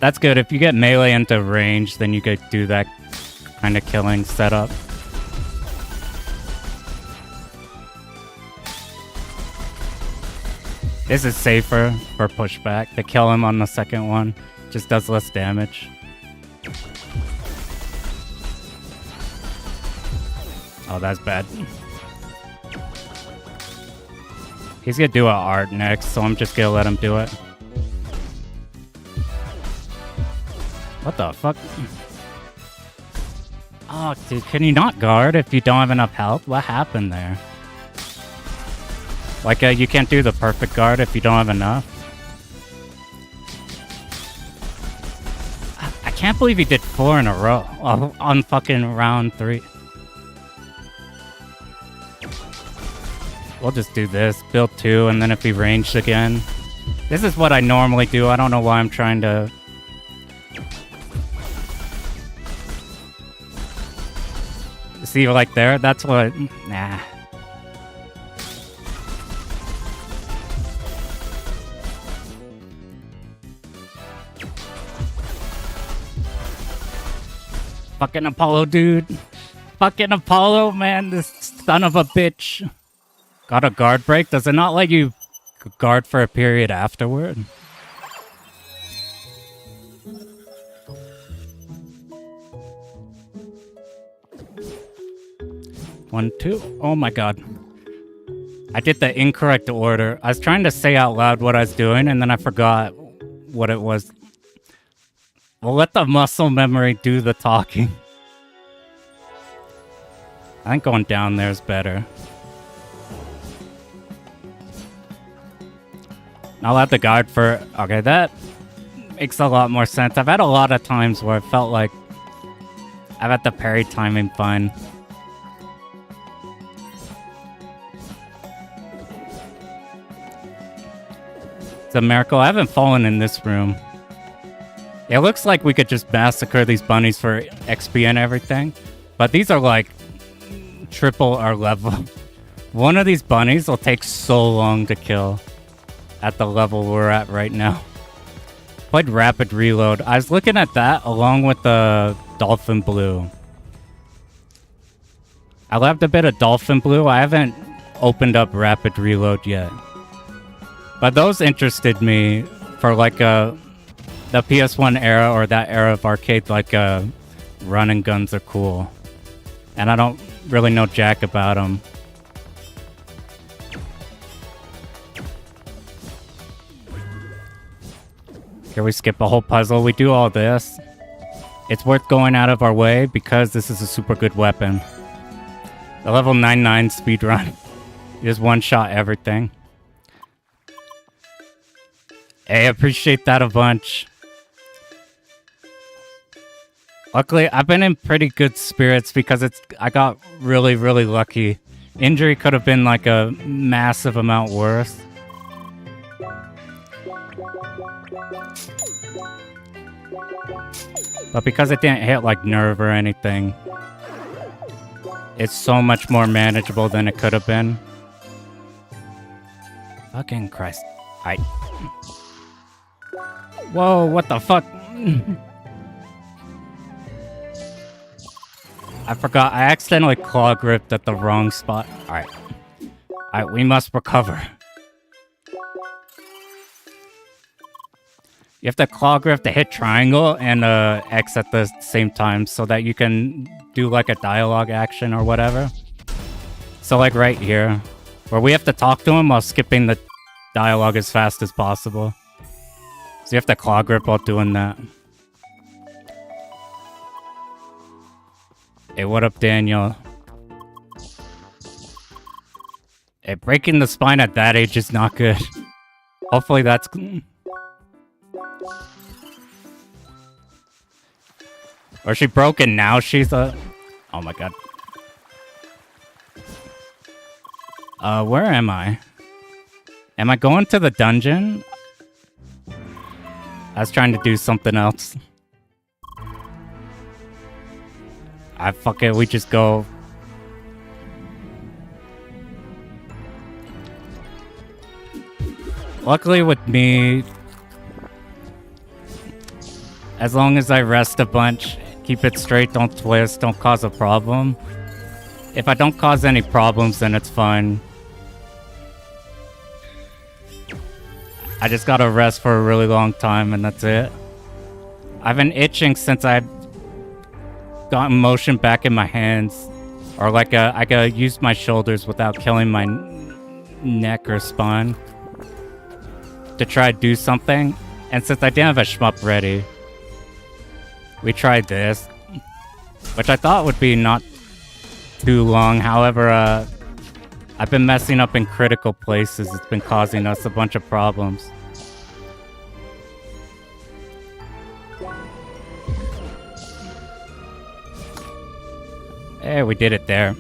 That's good. If you get melee into range, then you could do that kind of killing setup. This is safer for pushback. To kill him on the second one just does less damage. Oh, that's bad. He's gonna do an art next, so I'm just gonna let him do it. What the fuck? Oh, dude, can you not guard if you don't have enough health? What happened there? Like, you can't do the perfect guard if you don't have enough? I can't believe he did 4 in a row on fucking round 3. We'll just do this, build 2, and then if he ranged again. This is what I normally do. I don't know why I'm trying to... See, like there? That's what... Nah. Fucking Apollo, dude. Fucking Apollo, man. This son of a bitch. Got a guard break? Does it not let you guard for a period afterward? One, two. Oh my god. I did the incorrect order. I was trying to say out loud what I was doing, and then I forgot what it was. We'll let the muscle memory do the talking. I think going down there is better. I'll have the guard for... Okay, that makes a lot more sense. I've had a lot of times where I felt like I've had the parry timing fine. It's a miracle. I haven't fallen in this room. It looks like we could just massacre these bunnies for XP and everything. But these are like triple our level. One of these bunnies will take so long to kill at the level we're at right now. Played Rapid Reload. I was looking at that along with the Dolphin Blue. I loved a bit of Dolphin Blue. I haven't opened up Rapid Reload yet. But those interested me for like the PS1 era or that era of arcade, like run and guns are cool. And I don't really know jack about them. Here we skip a whole puzzle. We do all this. It's worth going out of our way because this is a super good weapon. The level 99 speedrun. You just one-shot everything. Hey, I appreciate that a bunch. Luckily, I've been in pretty good spirits because I got really, really lucky. Injury could have been like a massive amount worse. But because it didn't hit like nerve or anything, it's so much more manageable than it could have been. Fucking Christ. Whoa, what the fuck? I forgot. I accidentally claw gripped at the wrong spot. Alright. Alright, we must recover. You have to claw grip to hit triangle and X at the same time so that you can do like a dialogue action or whatever. So like right here, where we have to talk to him while skipping the dialogue as fast as possible. So you have to claw grip while doing that. Hey, what up, Daniel? Hey, breaking the spine at that age is not good. Hopefully that's... Or she broken now, she's a... Oh my god. Where am I? Am I going to the dungeon? I was trying to do something else. Fuck it, we just go. Luckily with me, as long as I rest a bunch, keep it straight, don't twist, don't cause a problem. If I don't cause any problems, then it's fine. I just gotta rest for a really long time and that's it. I've been itching since I've gotten motion back in my hands. Or like I gotta use my shoulders without killing my neck or spine. To try to do something. And since I didn't have a shmup ready, We tried this, which I thought would be not too long. However, I've been messing up in critical places. It's been causing us a bunch of problems. Hey, we did it there.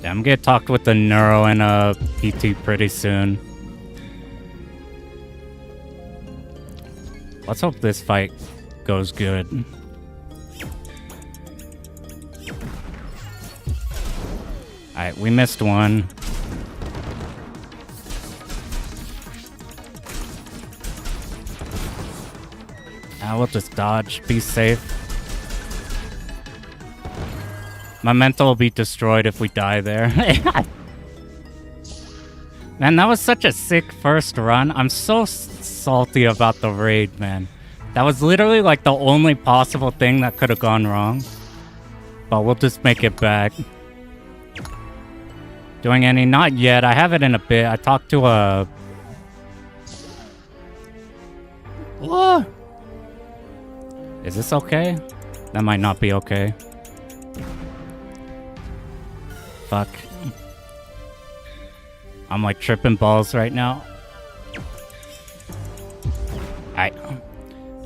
Yeah, I'm gonna talk with the neuro and PT pretty soon. Let's hope this fight goes good. Alright, we missed one. We'll just dodge, be safe. My mental will be destroyed if we die there. Man, that was such a sick first run. I'm so salty about the raid, man. That was literally like the only possible thing that could have gone wrong. But we'll just make it back. Doing any? Not yet. I have it in a bit. I talked to a... What? Is this okay? That might not be okay. Fuck. I'm like tripping balls right now. I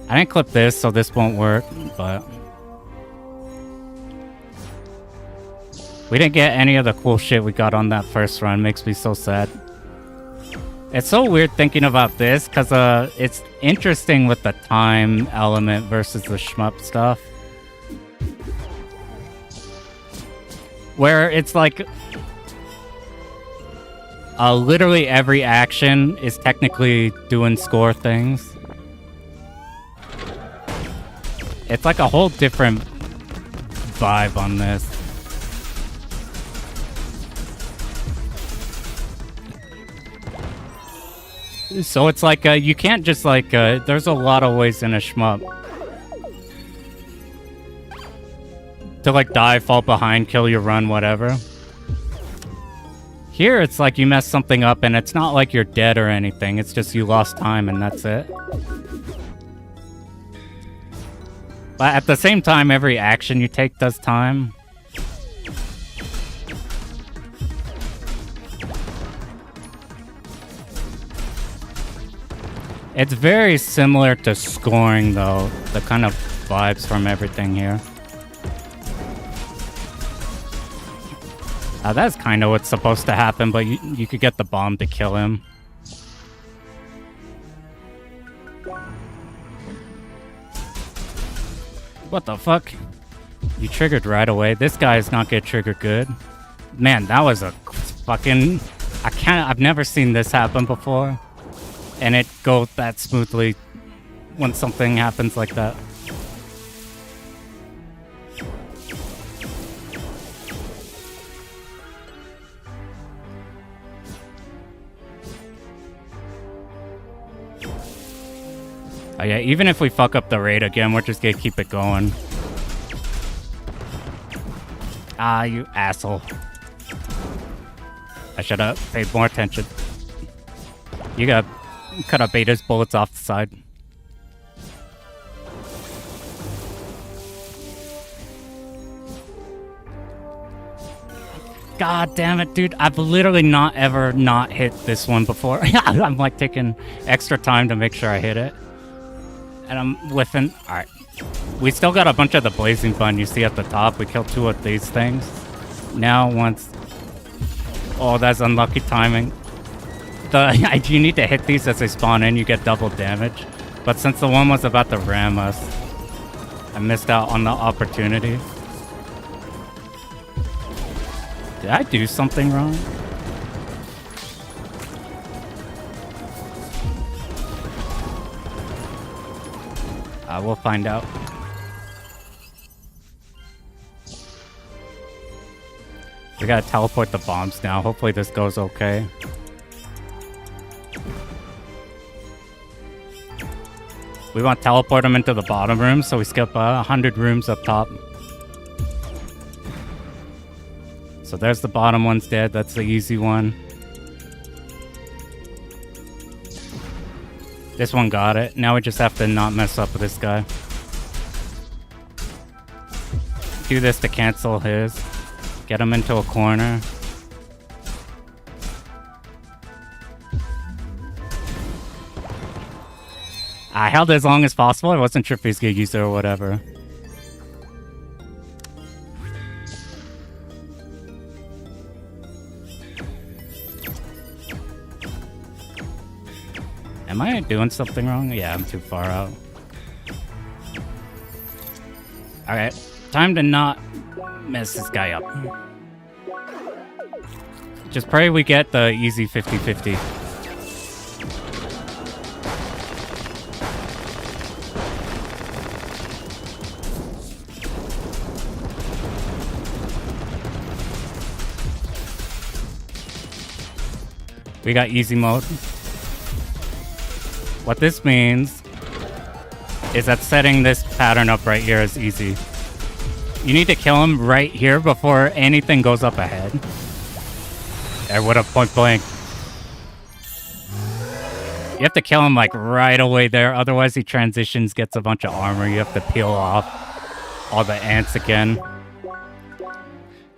didn't clip this, so this won't work, but... We didn't get any of the cool shit we got on that first run. Makes me so sad. It's so weird thinking about this, because it's interesting with the time element versus the shmup stuff. Where it's like... literally every action is technically doing score things. It's like a whole different vibe on this. So it's like, you can't just like, there's a lot of ways in a shmup to like die, fall behind, kill your run, whatever. Here it's like you mess something up and it's not like you're dead or anything, it's just you lost time and that's it. But at the same time, every action you take does time. It's very similar to scoring, though. The kind of vibes from everything here. That's kind of what's supposed to happen, but you could get the bomb to kill him. What the fuck? You triggered right away. This guy is not get triggered good. Man, that was a fucking... I've never seen this happen before. And it goes that smoothly when something happens like that. Oh yeah, even if we fuck up the raid again, we're just gonna keep it going. Ah, you asshole. I should have paid more attention. You gotta cut up Beta's bullets off the side. God damn it, dude. I've literally not ever not hit this one before. I'm like taking extra time to make sure I hit it. And I'm whiffing. Alright. We still got a bunch of the blazing bun you see at the top. We killed 2 of these things. Now once... Oh, that's unlucky timing. You need to hit these as they spawn in, you get double damage. But since the one was about to ram us, I missed out on the opportunity. Did I do something wrong? We'll find out. We gotta teleport the bombs now. Hopefully this goes okay. We want to teleport them into the bottom room, so we skip 100 rooms up top. So there's the bottom one's dead. That's the easy one. This one got it. Now we just have to not mess up with this guy. Do this to cancel his. Get him into a corner. I held it as long as possible. I wasn't sure if he's gonna use it or whatever. Am I doing something wrong? Yeah, I'm too far out. Alright, time to not mess this guy up. Just pray we get the easy 50-50. We got easy mode. What this means is that setting this pattern up right here is easy. You need to kill him right here before anything goes up ahead. There, what a point blank. You have to kill him like right away there, otherwise he transitions, gets a bunch of armor, you have to peel off all the ants again.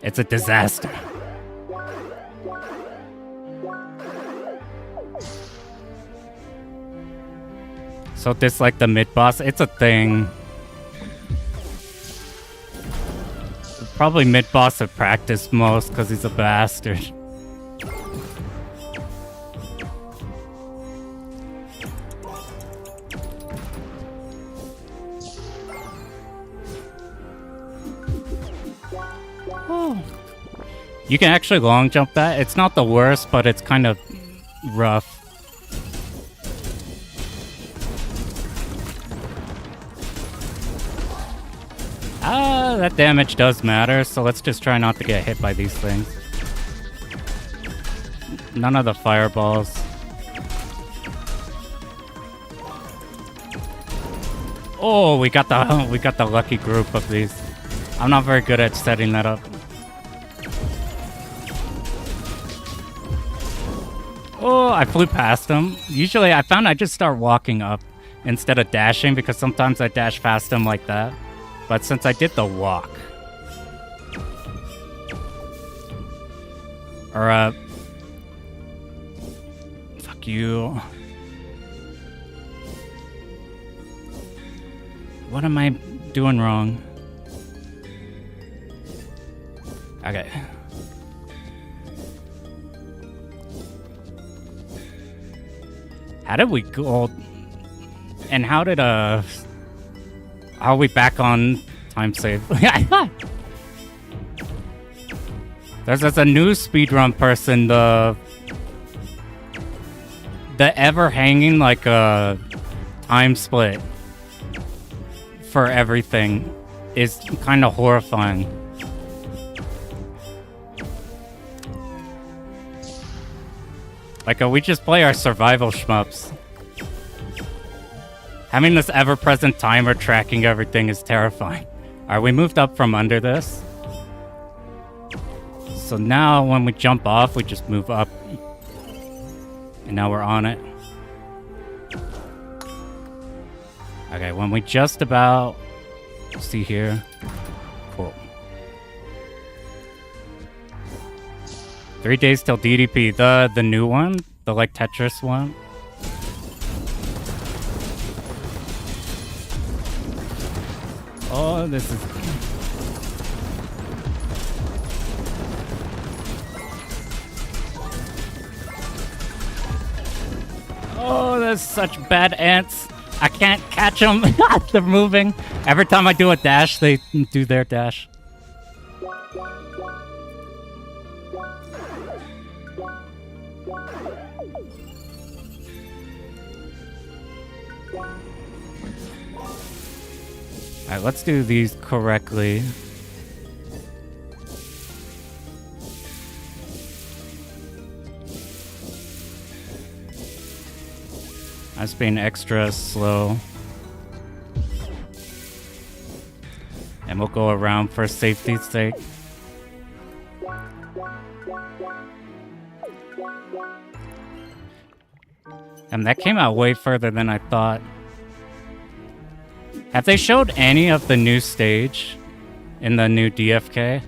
It's a disaster. So dislike the mid-boss, it's a thing. Probably mid-boss have practiced most because he's a bastard. Oh. You can actually long jump that. It's not the worst, but it's kind of rough. That damage does matter, so let's just try not to get hit by these things. None of the fireballs. Oh, we got the lucky group of these. I'm not very good at setting that up. Oh, I flew past them. Usually I found I just start walking up instead of dashing because sometimes I dash past them like that. But since I did the walk... Or, fuck you. What am I doing wrong? Okay. How did we go? And how did, are we back on time save? There's a new speedrun person, the ever hanging like a time split for everything is kind of horrifying. Like, we just play our survival shmups. Having this ever-present timer tracking everything is terrifying. Alright, we moved up from under this. So now when we jump off, we just move up. And now we're on it. Okay, when we just about... see here. Cool. 3 days till DDP. The new one? The, like, Tetris one? Oh, this is... Oh, there's such bad ants. I can't catch them. They're moving. Every time I do a dash, they do their dash. Alright, let's do these correctly. I was being extra slow. And we'll go around for safety's sake. And that came out way further than I thought. Have they showed any of the new stage in the new DFK?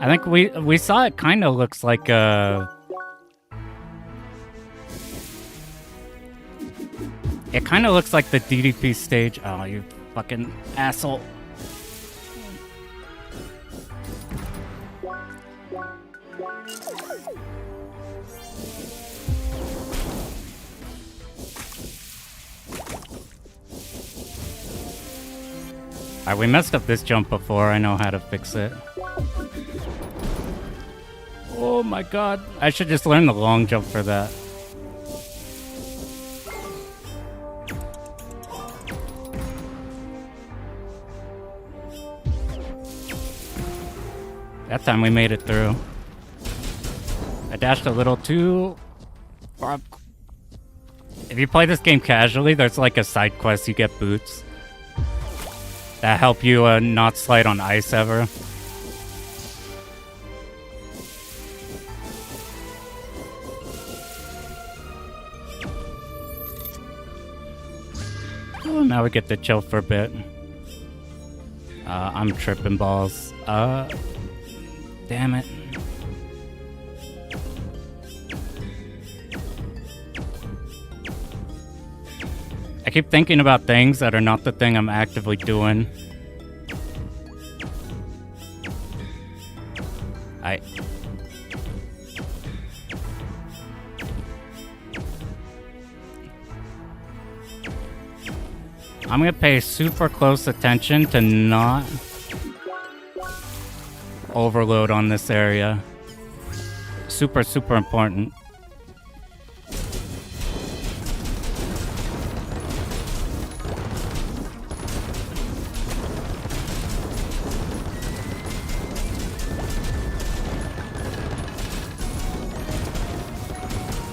I think we saw it kind of looks like a... It kind of looks like the DDP stage. Oh, you fucking asshole. Alright, we messed up this jump before. I know how to fix it. Oh my god. I should just learn the long jump for that. That time we made it through. I dashed a little too far. If you play this game casually, there's like a side quest. You get boots that help you not slide on ice ever. Oh, now we get to chill for a bit. I'm tripping balls. Damn it. I keep thinking about things that are not the thing I'm actively doing. I'm gonna pay super close attention to not overload on this area. Super, super important.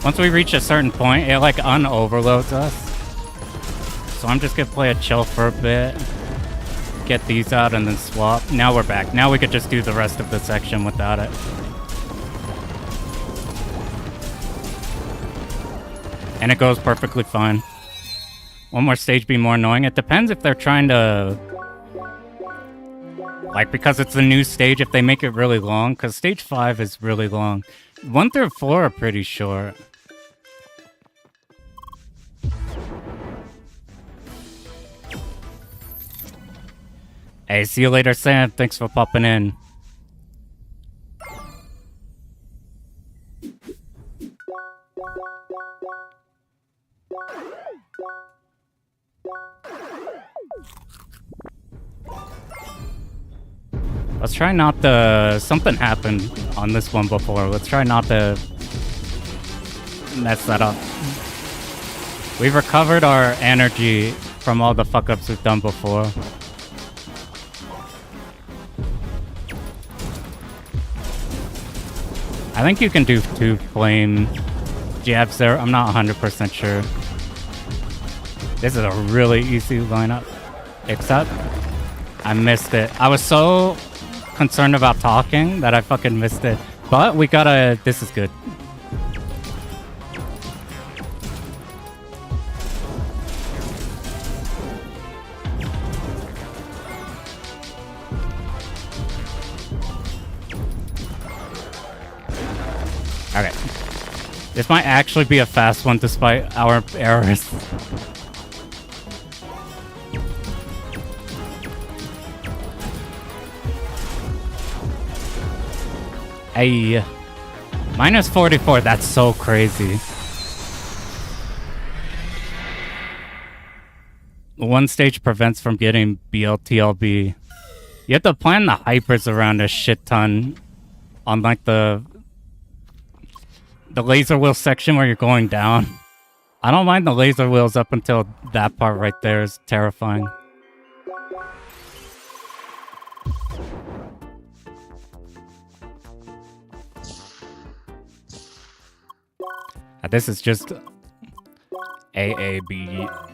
Once we reach a certain point, it like un-overloads us. So I'm just gonna play a chill for a bit. Get these out and then swap. Now we're back. Now we could just do the rest of the section without it. And it goes perfectly fine. One more stage be more annoying. It depends if they're trying to... Like, because it's a new stage, if they make it really long. Because stage 5 is really long. 1 through 4 are pretty short. Hey, see you later, Sam. Thanks for popping in. Let's try not to... Something happened on this one before. Let's try not to mess that up. We've recovered our energy from all the fuck-ups we've done before. I think you can do 2 flame jabs there. I'm not 100% sure. This is a really easy lineup. Except, I missed it. I was so concerned about talking that I fucking missed it. But we gotta... This is good. Okay. This might actually be a fast one despite our errors. Hey. Minus 44, that's so crazy. One stage prevents from getting BLTLB. You have to plan the hypers around a shit ton on like the laser wheel section where you're going down. I don't mind the laser wheels up until that part right there is terrifying. This is just AAB.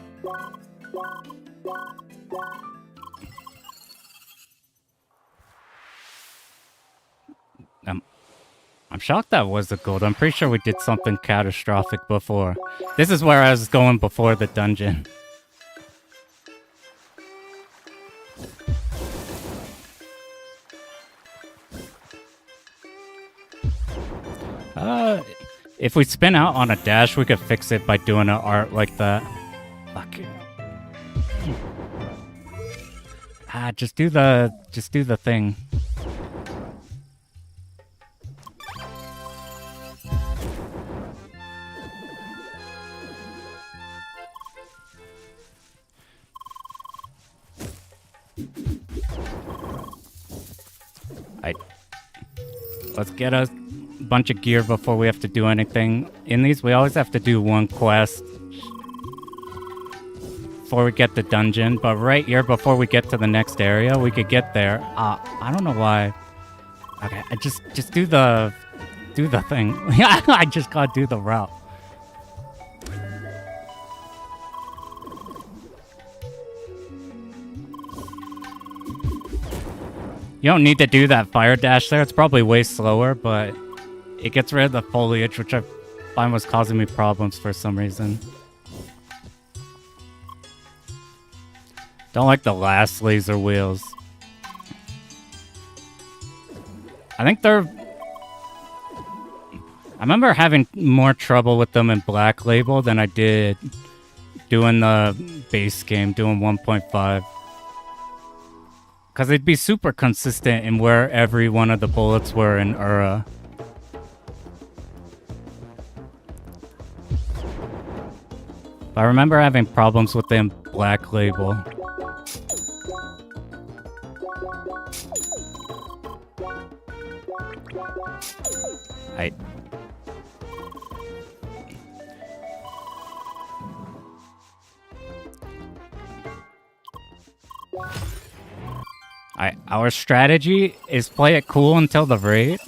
I'm shocked that was a gold. I'm pretty sure we did something catastrophic before. This is where I was going before the dungeon. If we spin out on a dash, we could fix it by doing an art like that. Fuck. Just do the thing. Let's get a bunch of gear before we have to do anything. In these, we always have to do one quest before we get the dungeon. But right here, before we get to the next area, we could get there. I don't know why. Okay, I just do the thing. I just gotta do the route. You don't need to do that fire dash there. It's probably way slower, but it gets rid of the foliage, which I find was causing me problems for some reason. Don't like the last laser wheels. I think they're... I remember having more trouble with them in Black Label than I did doing the base game, doing 1.5. Because they'd be super consistent in where every one of the bullets were in Ura. But I remember having problems with them Black Label. Our strategy is play it cool until the raid,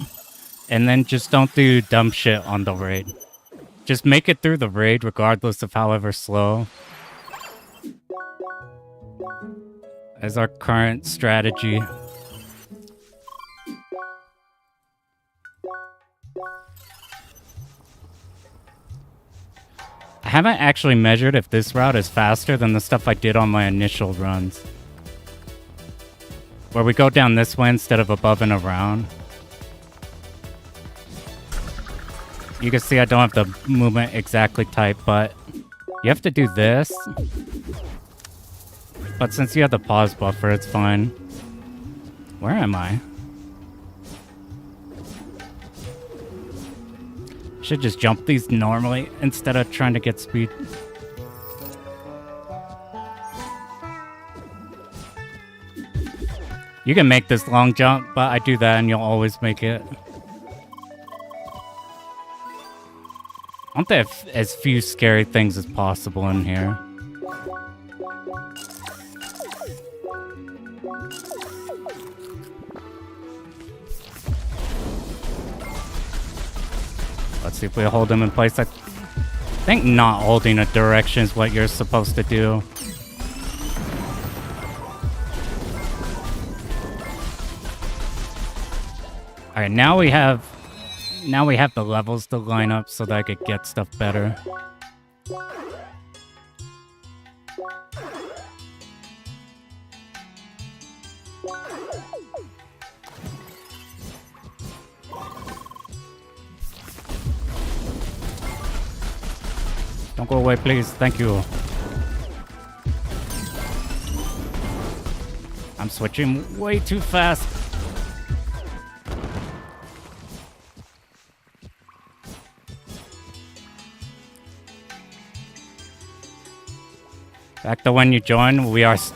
and then just don't do dumb shit on the raid. Just make it through the raid regardless of however slow. As our current strategy. I haven't actually measured if this route is faster than the stuff I did on my initial runs. Where we go down this way instead of above and around. You can see I don't have the movement exactly tight, but you have to do this. But since you have the pause buffer, it's fine. Where am I? Should just jump these normally instead of trying to get speed. You can make this long jump, but I do that and you'll always make it. I want to have as few scary things as possible in here. Let's see if we hold them in place. I think not holding a direction is what you're supposed to do. Alright, now we have the levels to line up so that I could get stuff better. Don't go away, please. Thank you. I'm switching way too fast. Back to when you join, we have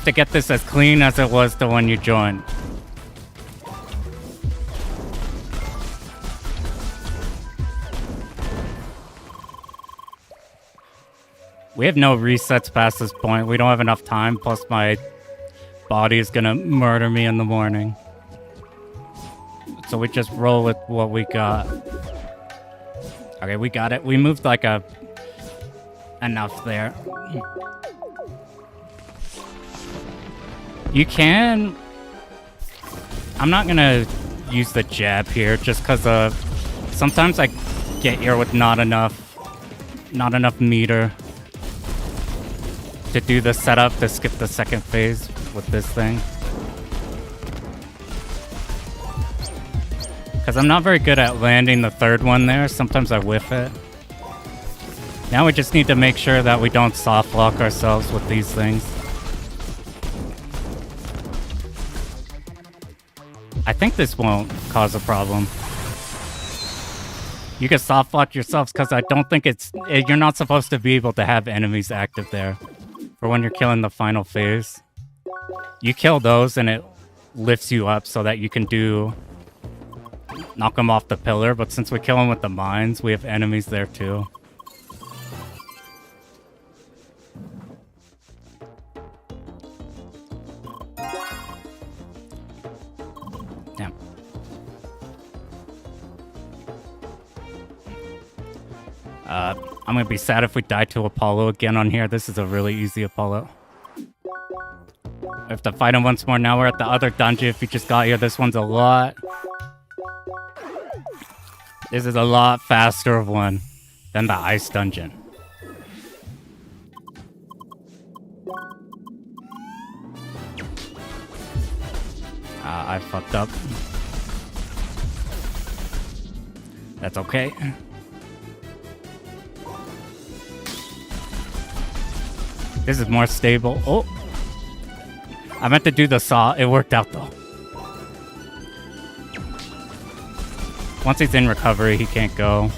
to get this as clean as it was to when you joined. We have no resets past this point. We don't have enough time, plus my body is gonna murder me in the morning. So we just roll with what we got. Okay, we got it. We moved like enough there. You can... I'm not gonna use the jab here just because sometimes I get here with not enough meter to do the setup to skip the second phase with this thing. Because I'm not very good at landing the third one there. Sometimes I whiff it. Now we just need to make sure that we don't soft lock ourselves with these things. I think this won't cause a problem. You can soft lock yourselves because I don't think you're not supposed to be able to have enemies active there for when you're killing the final phase. You kill those and it lifts you up so that you can knock them off the pillar, but since we kill them with the mines, we have enemies there too. Damn. I'm gonna be sad if we die to Apollo again on here. This is a really easy Apollo. We have to fight him once more. Now we're at the other dungeon. If you just got here, this one's a lot. This is a lot faster of one than the ice dungeon. I fucked up. That's okay. This is more stable. Oh! I meant to do the saw. It worked out though. Once he's in recovery, he can't go.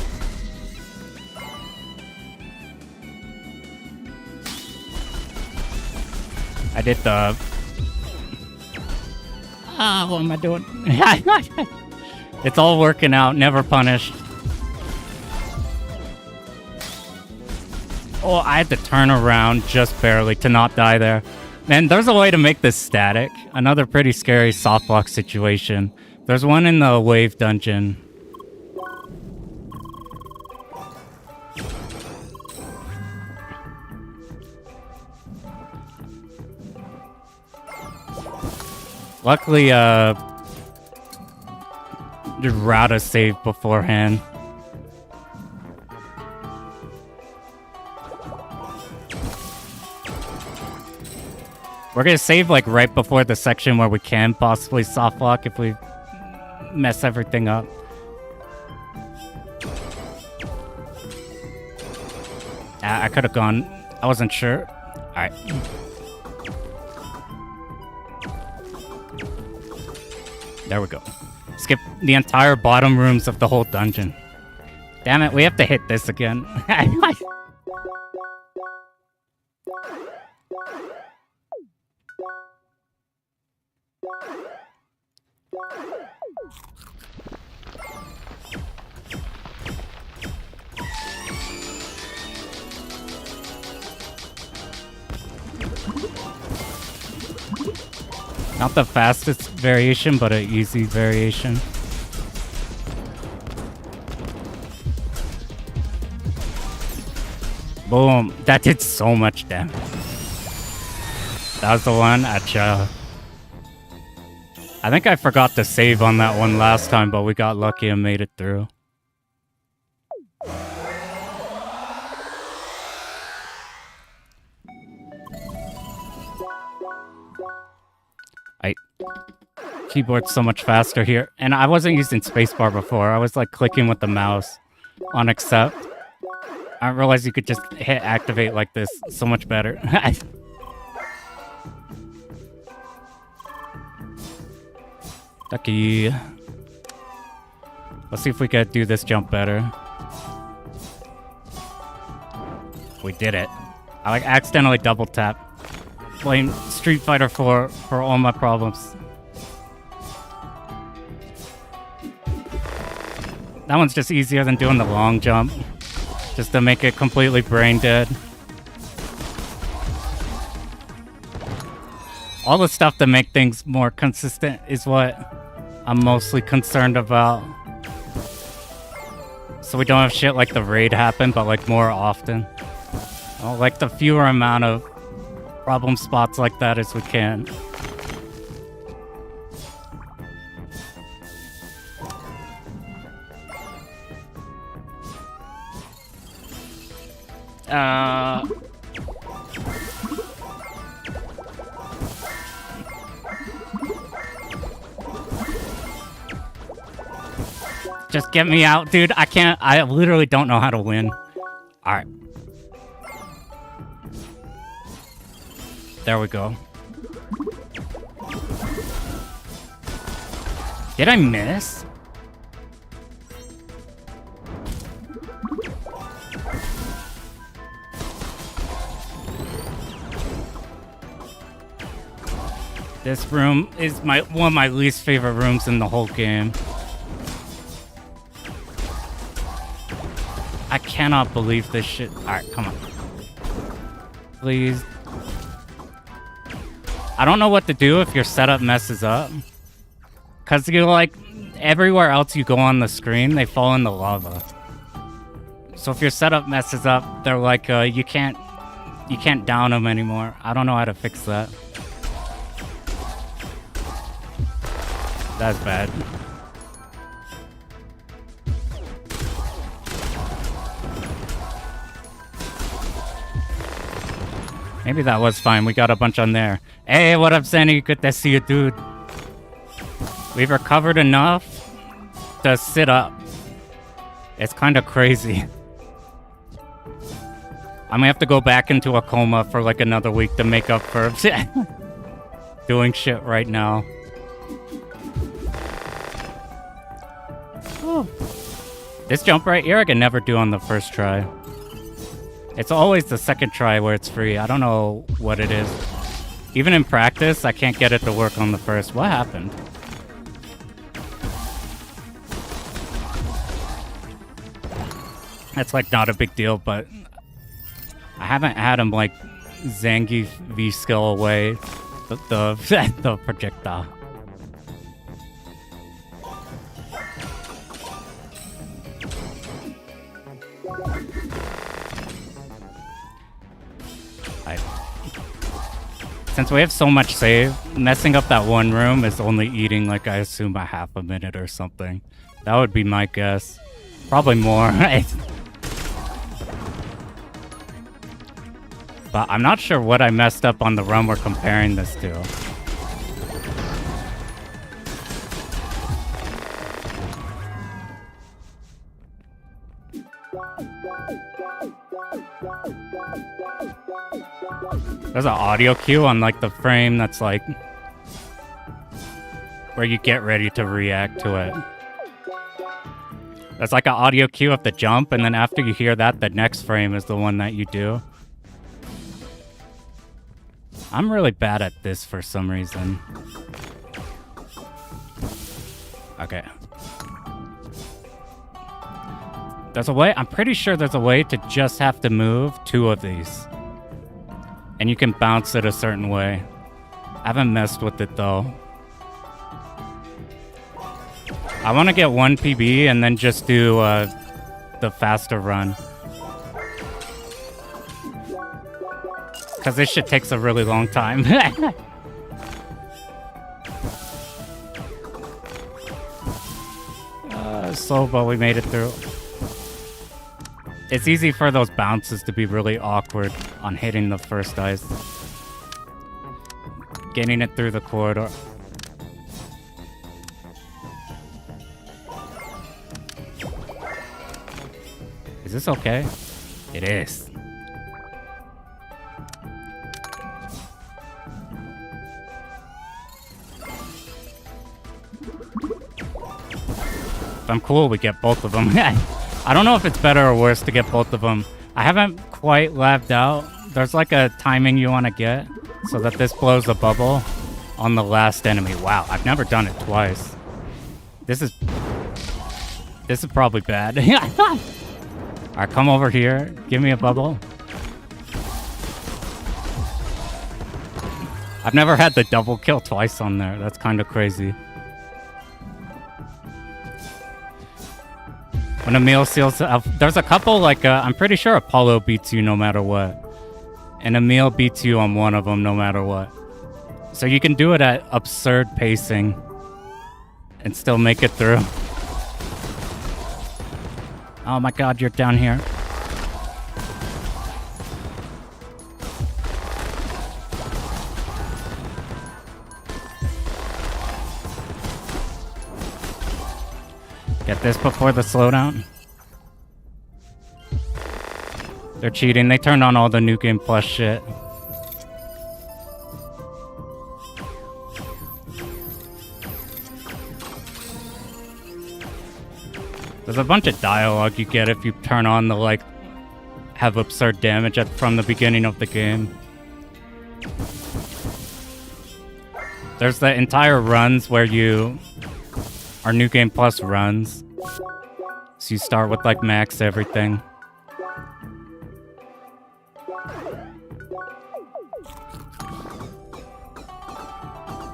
I did the... Ah, what am I doing? It's all working out, never punished. Oh, I had to turn around just barely to not die there. Man, there's a way to make this static. Another pretty scary softlock situation. There's one in the wave dungeon. Luckily, the route is saved beforehand. We're gonna save like right before the section where we can possibly soft lock if we mess everything up. I could have gone. I wasn't sure. All right. There we go. Skip the entire bottom rooms of the whole dungeon. Damn it, we have to hit this again. Not the fastest variation, but an easy variation. Boom. That did so much damage. That was the one at I think I forgot to save on that one last time, but we got lucky and made it through. Keyboard's so much faster here. And I wasn't using spacebar before. I was like clicking with the mouse on accept. I realized you could just hit activate like this so much better. Ducky. Let's see if we can do this jump better. We did it. I like accidentally double tap. Blame Street Fighter 4 for all my problems. That one's just easier than doing the long jump. Just to make it completely brain dead. All the stuff to make things more consistent is what I'm mostly concerned about. So we don't have shit like the raid happen, but like more often. Well, like the fewer amount of problem spots like that as we can. Just get me out, dude. I can't. I literally don't know how to win. All right. There we go. Did I miss? This room is one of my least favorite rooms in the whole game. I cannot believe this shit. Alright, come on. Please. I don't know what to do if your setup messes up. Because you're like, everywhere else you go on the screen, they fall in the lava. So if your setup messes up, they're like, you can't down them anymore. I don't know how to fix that. That's bad. Maybe that was fine. We got a bunch on there. Hey, what up, Sandy? Good to see you, dude. We've recovered enough to sit up. It's kind of crazy. I'm gonna have to go back into a coma for like another week to make up for doing shit right now. Oh. This jump right here I can never do on the first try. It's always the second try where it's free. I don't know what it is. Even in practice, I can't get it to work on the first. What happened? That's like not a big deal, but I haven't had him like Zangief V-skill away the projectile. Since we have so much save, messing up that one room is only eating, like, I assume a half a minute or something. That would be my guess. Probably more, right? But I'm not sure what I messed up on the run we're comparing this to. There's an audio cue on like the frame that's like where you get ready to react to it. That's like an audio cue of the jump, and then after you hear that, the next frame is the one that you do. I'm really bad at this for some reason. Okay. There's a way, I'm pretty sure there's a way to just have to move 2 of these. And you can bounce it a certain way. I haven't messed with it though. I want to get 1 PB and then just do the faster run. Because this shit takes a really long time. Slow, but we made it through. It's easy for those bounces to be really awkward on hitting the first ice. Getting it through the corridor. Is this okay? It is. If I'm cool, we get both of them. I don't know if it's better or worse to get both of them. I haven't quite labbed out. There's like a timing you want to get so that this blows a bubble on the last enemy. Wow, I've never done it twice. This is probably bad. Alright, come over here. Give me a bubble. I've never had the double kill twice on there. That's kind of crazy. When Emil seals up, there's a couple like I'm pretty sure Apollo beats you no matter what, and Emil beats you on one of them no matter what. So you can do it at absurd pacing and still make it through. Oh my god, you're down here. Get this before the slowdown. They're cheating. They turned on all the New Game Plus shit. There's a bunch of dialogue you get if you turn on the, like, have absurd damage from the beginning of the game. There's the entire runs where you are New Game Plus runs. So you start with, like, max everything.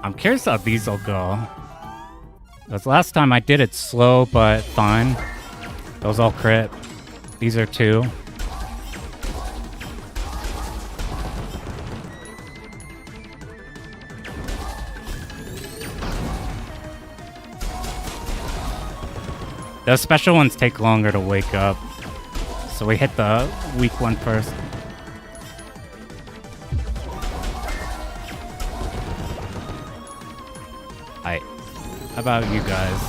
I'm curious how these will go. Because last time I did it slow, but fine. Those all crit. These are 2. The special ones take longer to wake up. So we hit the weak one first. Alright. How about you guys?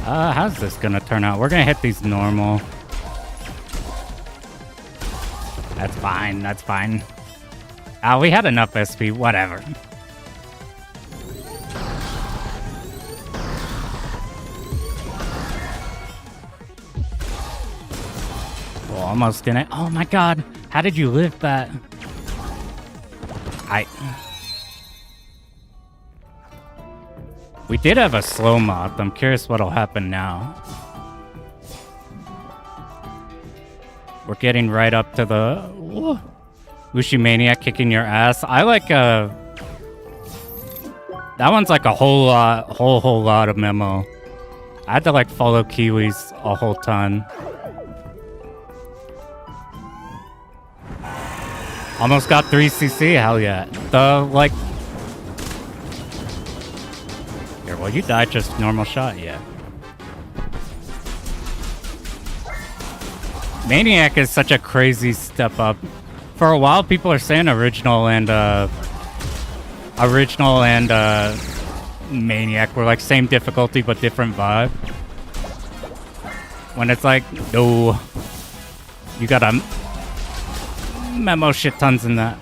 How's this gonna turn out? We're gonna hit these normal. That's fine, that's fine. We had enough SP, whatever. Oh, almost didn't. Oh my god, how did you live that? We did have a slow moth. I'm curious what'll happen now. We're getting right up to the Wushi Maniac kicking your ass. I like that one's like a whole lot of memo. I had to like follow Kiwis a whole ton. Almost got 3cc, hell yeah. The like here, well you died just normal shot, yeah. Maniac is such a crazy step up. For a while, people are saying original and Maniac were like same difficulty but different vibe. When it's like, no, you gotta memo shit tons in that.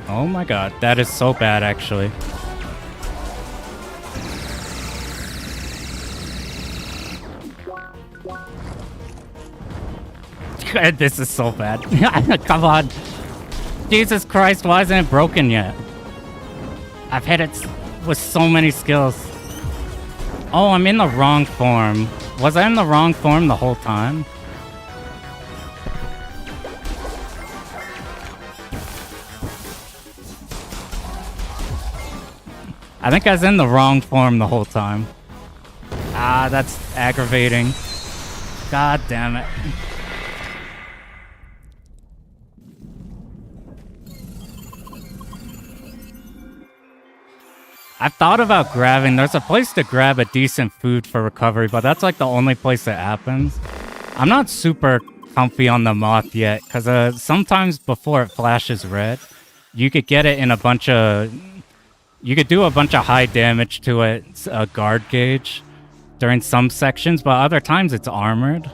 Oh my god, that is so bad actually. This is so bad. Come on. Jesus Christ, why isn't it broken yet? I've hit it with so many skills. Oh, I'm in the wrong form. Was I in the wrong form the whole time? I think I was in the wrong form the whole time. Ah, that's aggravating. God damn it. I've thought about grabbing. There's a place to grab a decent food for recovery, but that's like the only place that happens. I'm not super comfy on the moth yet, because sometimes before it flashes red, you could get it in a bunch of... You could do a bunch of high damage to its guard gauge during some sections, but other times it's armored.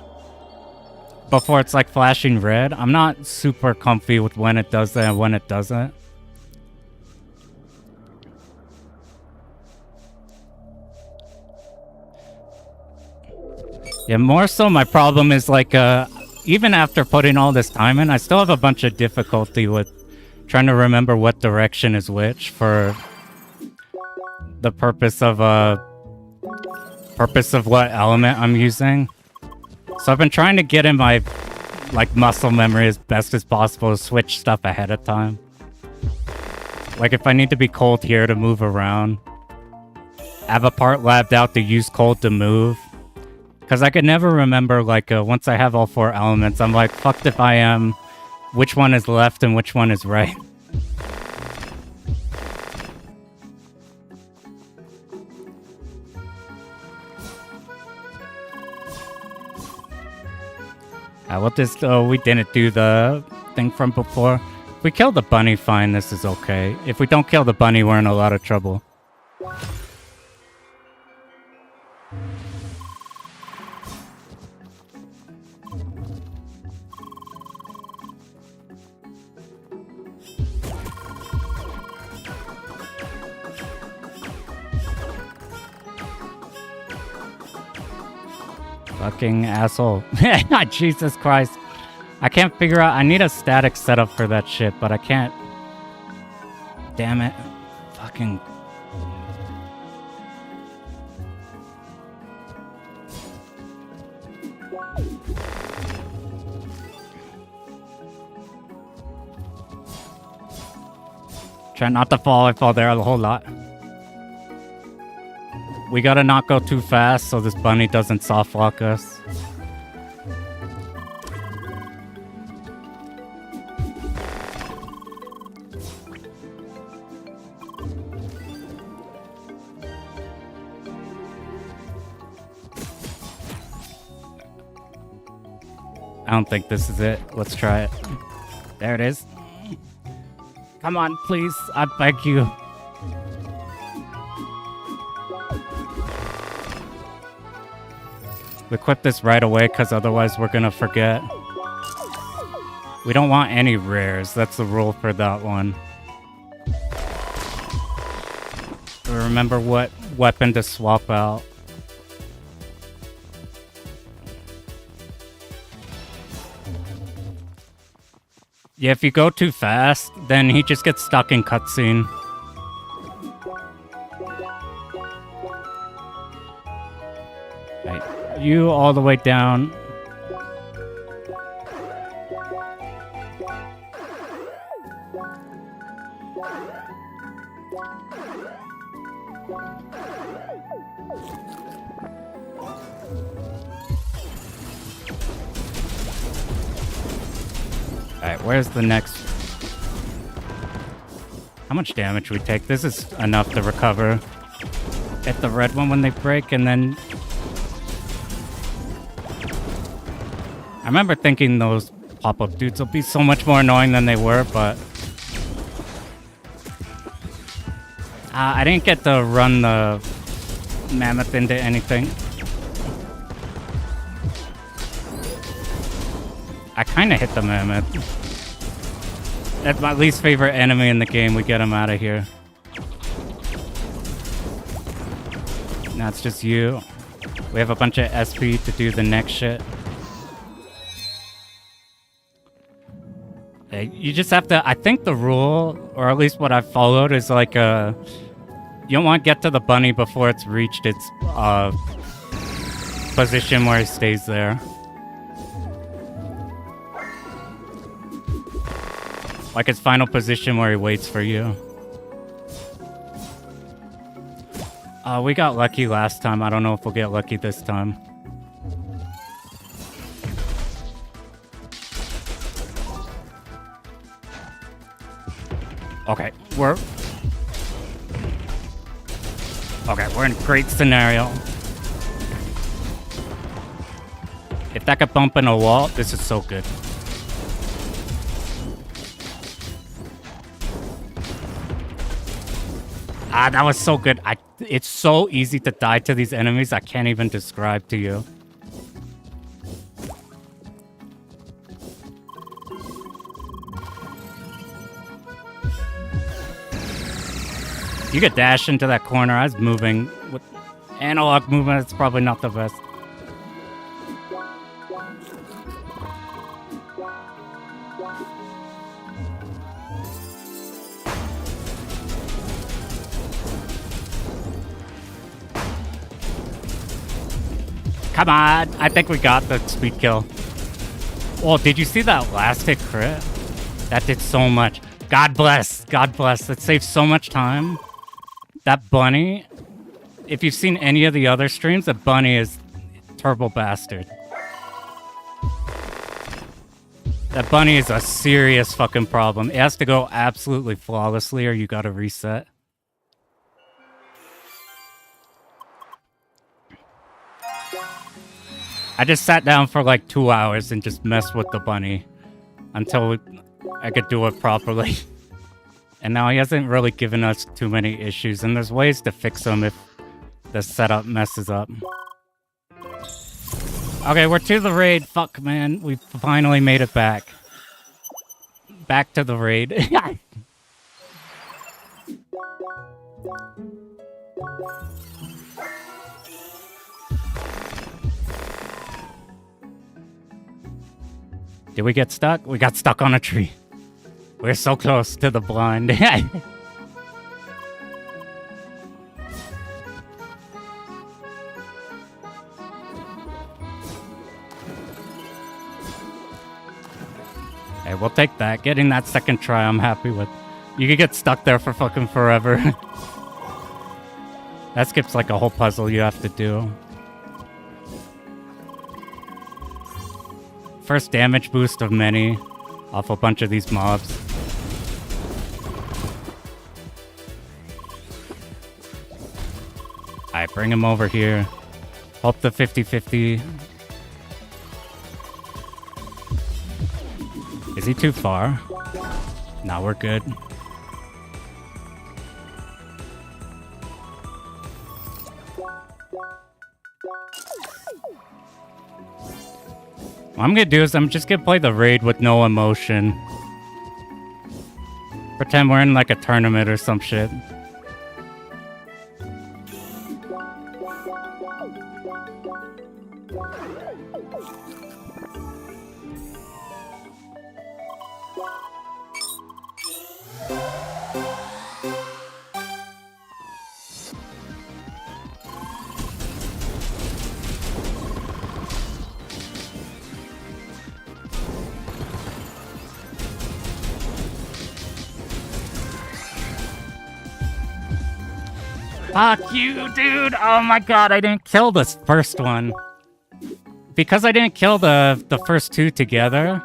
Before it's like flashing red. I'm not super comfy with when it does that and when it doesn't. Yeah, more so my problem is like, even after putting all this time in, I still have a bunch of difficulty with trying to remember what direction is which for the purpose of what element I'm using. So I've been trying to get in my like muscle memory as best as possible to switch stuff ahead of time. Like if I need to be cold here to move around, have a part labbed out to use cold to move. Because I could never remember, like, once I have all 4 elements, I'm like, fucked if I am, which one is left and which one is right. We'll just... Oh, we didn't do the thing from before. If we kill the bunny, fine, this is okay. If we don't kill the bunny, we're in a lot of trouble. Fucking asshole. Jesus Christ. I can't figure out... I need a static setup for that shit, but I can't... Damn it. Fucking... Try not to fall. I fall there a whole lot. We gotta not go too fast so this bunny doesn't soft lock us. I don't think this is it. Let's try it. There it is. Come on, please. I beg you. Equip this right away, because otherwise we're gonna forget. We don't want any rares. That's the rule for that one. Remember what weapon to swap out. Yeah, if you go too fast, then he just gets stuck in cutscene. You all the way down. Alright, where's the next? How much damage we take? This is enough to recover. Hit the red one when they break, and then... I remember thinking those pop-up dudes will be so much more annoying than they were, but... I didn't get to run the mammoth into anything. I kind of hit the mammoth. That's my least favorite enemy in the game. We get him out of here. Now it's just you. We have a bunch of SP to do the next shit. You just have to... I think the rule, or at least what I've followed, is like you don't want to get to the bunny before it's reached its position where it stays there. Like its final position where he waits for you. We got lucky last time. I don't know if we'll get lucky this time. Okay, we're in a great scenario. If that could bump in a wall, this is so good. That was so good. It's so easy to die to these enemies, I can't even describe to you. You could dash into that corner. I was moving. With analog movement, it's probably not the best. Come on! I think we got the speed kill. Oh, did you see that last hit crit? That did so much. God bless. God bless. That saved so much time. That bunny, if you've seen any of the other streams, the bunny is turbo bastard. That bunny is a serious fucking problem. It has to go absolutely flawlessly or you gotta reset. I just sat down for like 2 hours and just messed with the bunny until I could do it properly. And now he hasn't really given us too many issues, and there's ways to fix them if the setup messes up. Okay, we're to the raid. Fuck, man. We finally made it back. Back to the raid. Did we get stuck? We got stuck on a tree. We're so close to the blind. Hey, we'll take that. Getting that second try, I'm happy with. You could get stuck there for fucking forever. That skips like a whole puzzle you have to do. First damage boost of many off a bunch of these mobs. Alright, bring him over here. Hope the 50-50. Is he too far? No, we're good. What I'm gonna do is I'm just gonna play the raid with no emotion. Pretend we're in like a tournament or some shit. Fuck you, dude! Oh my god, I didn't kill this first one. Because I didn't kill the first two together,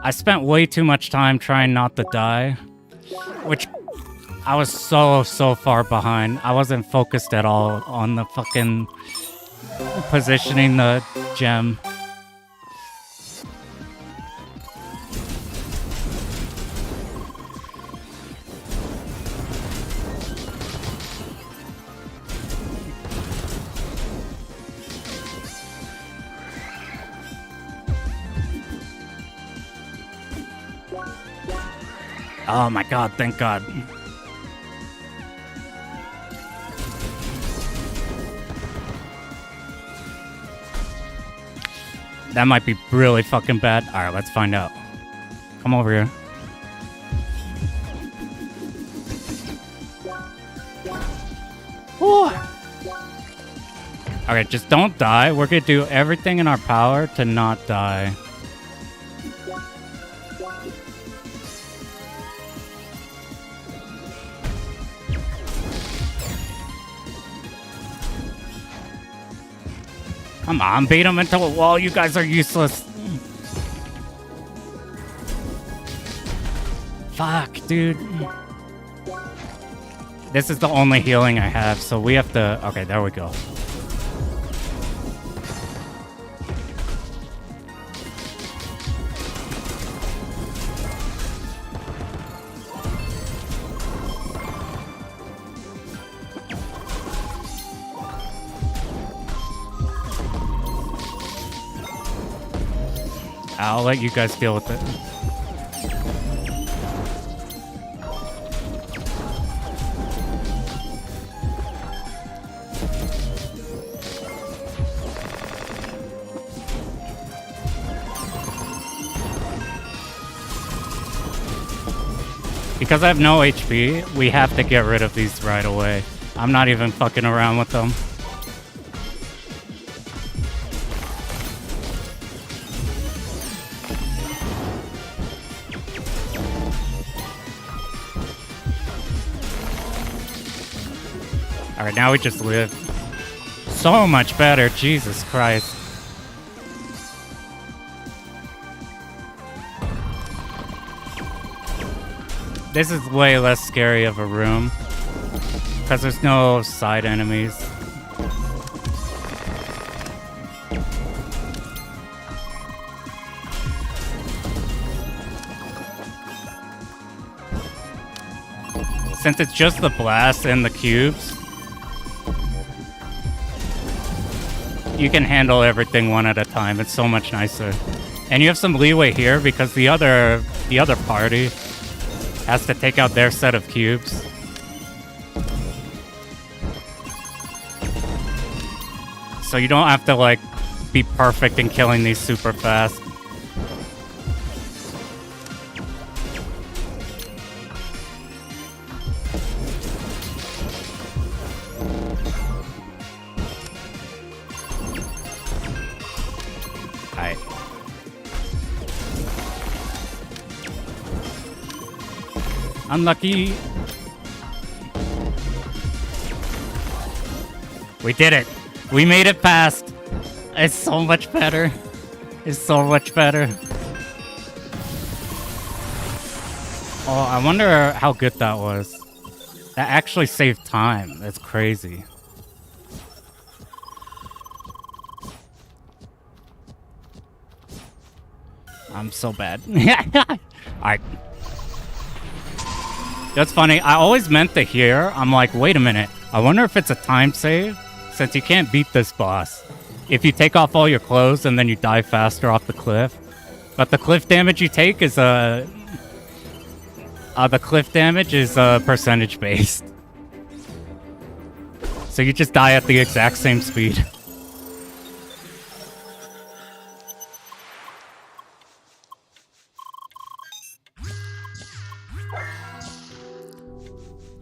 I spent way too much time trying not to die. Which, I was so far behind. I wasn't focused at all on the fucking positioning the gem. Oh my god, thank god. That might be really fucking bad. Alright, let's find out. Come over here. Whew. Alright, just don't die. We're gonna do everything in our power to not die. Come on, beat him into a wall. You guys are useless. Fuck, dude. This is the only healing I have, so we have to... Okay, there we go. I'll let you guys deal with it. Because I have no HP, we have to get rid of these right away. I'm not even fucking around with them. Alright, now we just live. So much better, Jesus Christ. This is way less scary of a room. Because there's no side enemies. Since it's just the blast and the cubes, you can handle everything one at a time. It's so much nicer. And you have some leeway here because the other party has to take out their set of cubes. So you don't have to, like, be perfect in killing these super fast. Alright. Unlucky. We did it. We made it past. It's so much better. It's so much better. Oh, I wonder how good that was. That actually saved time. That's crazy. I'm so bad. Alright. That's funny. I always meant to hear. I'm like, wait a minute. I wonder if it's a time save, since you can't beat this boss. If you take off all your clothes and then you die faster off the cliff. But the cliff damage you take is percentage based. So you just die at the exact same speed.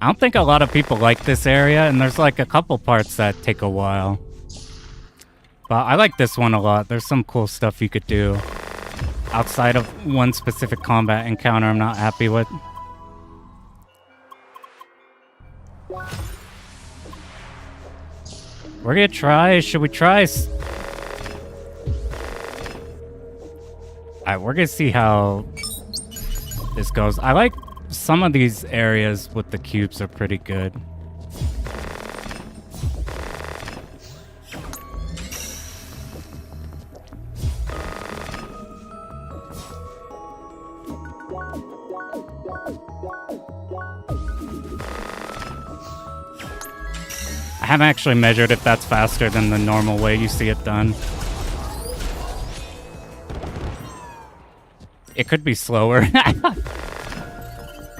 I don't think a lot of people like this area, and there's like a couple parts that take a while. But I like this one a lot. There's some cool stuff you could do outside of one specific combat encounter I'm not happy with. We're gonna try. Should we try? Alright, we're gonna see how this goes. I like some of these areas with the cubes are pretty good. I haven't actually measured if that's faster than the normal way you see it done. It could be slower.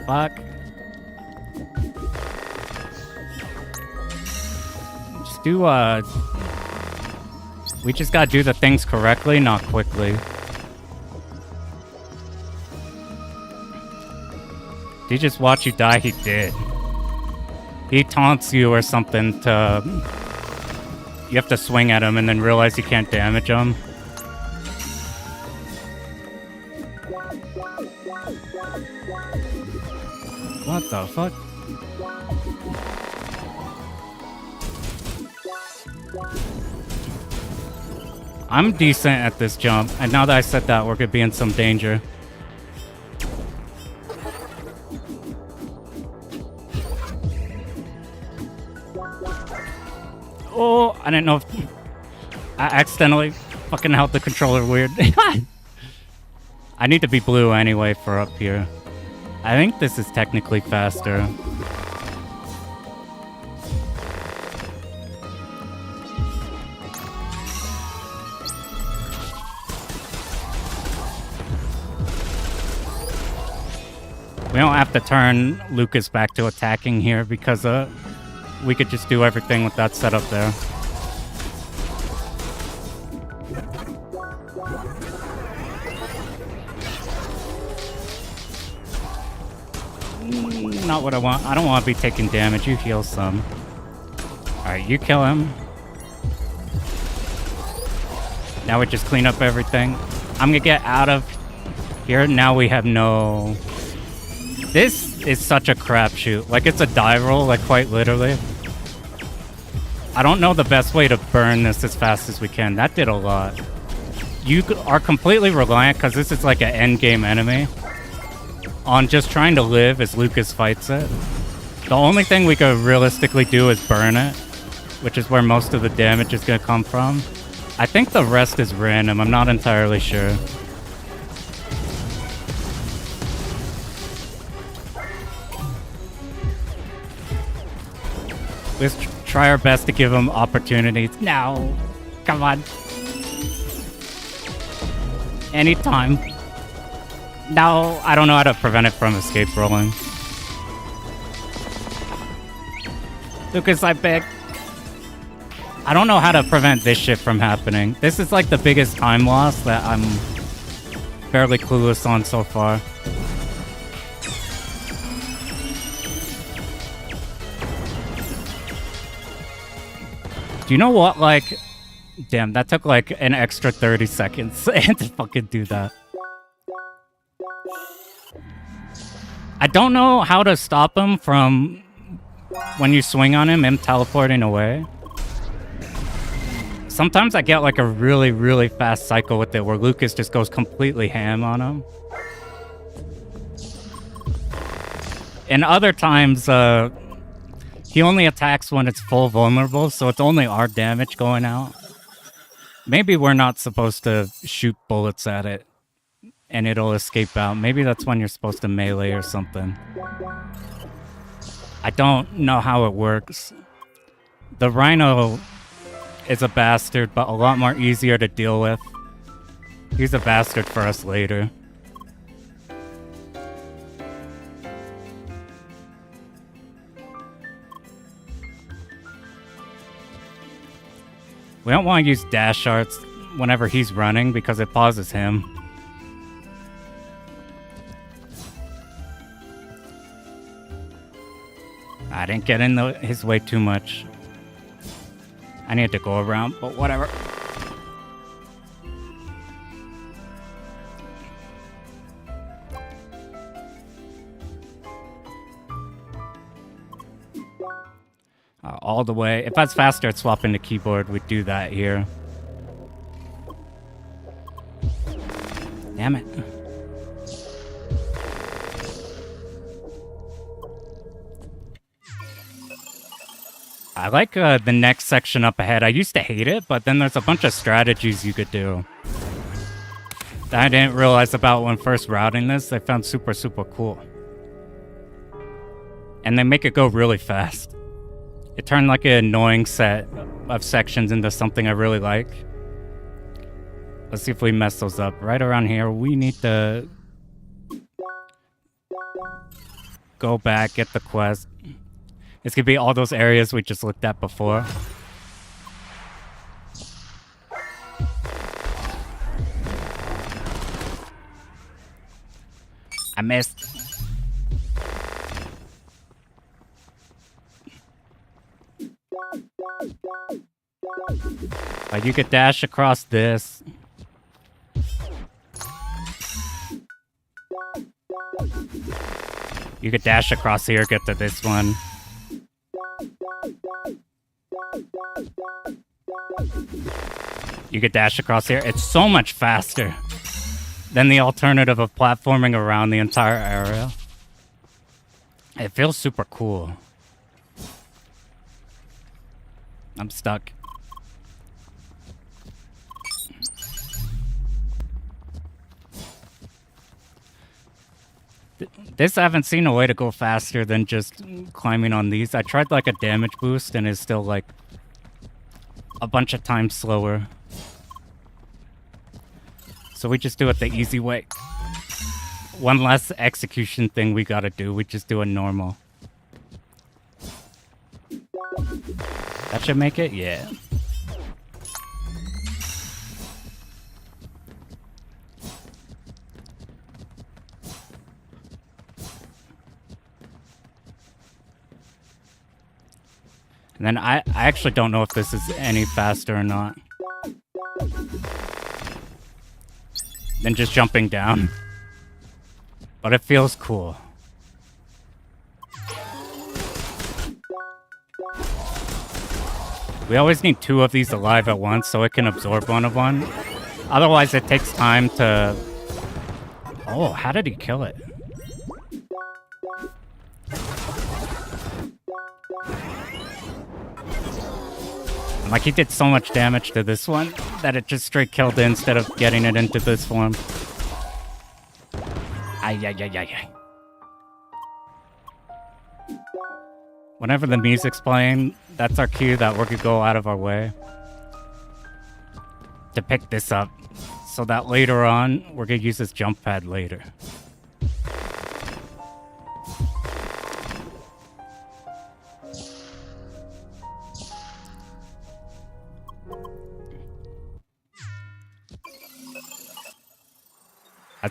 Fuck. Just do, we just gotta do the things correctly, not quickly. Did he just watch you die? He did. He taunts you or something to... You have to swing at him and then realize you can't damage him. What the fuck? I'm decent at this jump, and now that I said that, we're gonna be in some danger. Oh, I didn't know if... I accidentally fucking held the controller weird. I need to be blue anyway for up here. I think this is technically faster. We don't have to turn Lucas back to attacking here because we could just do everything with that setup there. Not what I want. I don't want to be taking damage. You heal some. Alright, you kill him. Now we just clean up everything. I'm gonna get out of here. Now we have no... This is such a crapshoot. Like, it's a die roll, like, quite literally. I don't know the best way to burn this as fast as we can. That did a lot. You are completely reliant, because this is like an endgame enemy, on just trying to live as Lucas fights it. The only thing we could realistically do is burn it, which is where most of the damage is going to come from. I think the rest is random. I'm not entirely sure. Let's try our best to give him opportunities. No. Come on. Anytime. No, I don't know how to prevent it from escape rolling. Lucas, I beg. I don't know how to prevent this shit from happening. This is like the biggest time loss that I'm fairly clueless on so far. Do you know what, like... Damn, that took like an extra 30 seconds to fucking do that. I don't know how to stop him from... When you swing on him teleporting away. Sometimes I get like a really, really fast cycle with it where Lucas just goes completely ham on him. And other times, he only attacks when it's full vulnerable, so it's only our damage going out. Maybe we're not supposed to shoot bullets at it and it'll escape out. Maybe that's when you're supposed to melee or something. I don't know how it works. The Rhino is a bastard, but a lot more easier to deal with. He's a bastard for us later. We don't want to use dash arts whenever he's running because it pauses him. I didn't get in his way too much. I need to go around, but whatever. All the way. If I was faster at swapping the keyboard, we'd do that here. Damn it. I like the next section up ahead. I used to hate it, but then there's a bunch of strategies you could do that I didn't realize about when first routing this. I found super, super cool. And they make it go really fast. It turned like an annoying set of sections into something I really like. Let's see if we mess those up. Right around here, we need to go back, get the quest. It's gonna be all those areas we just looked at before. I missed. You could dash across this. You could dash across here, get to this one. You could dash across here. It's so much faster than the alternative of platforming around the entire area. It feels super cool. I'm stuck. This, I haven't seen a way to go faster than just climbing on these. I tried like a damage boost and it's still like a bunch of times slower. So we just do it the easy way. One less execution thing we gotta do. We just do a normal. That should make it? Yeah. And then I actually don't know if this is any faster or not than just jumping down. But it feels cool. We always need 2 of these alive at once so it can absorb one of one. Otherwise it takes time to... Oh, how did he kill it? Like, he did so much damage to this one that it just straight killed it instead of getting it into this form. Ay, ay, ay, ay, ay. Whenever the music's playing, that's our cue that we're gonna go out of our way to pick this up, so that later on, we're gonna use this jump pad later.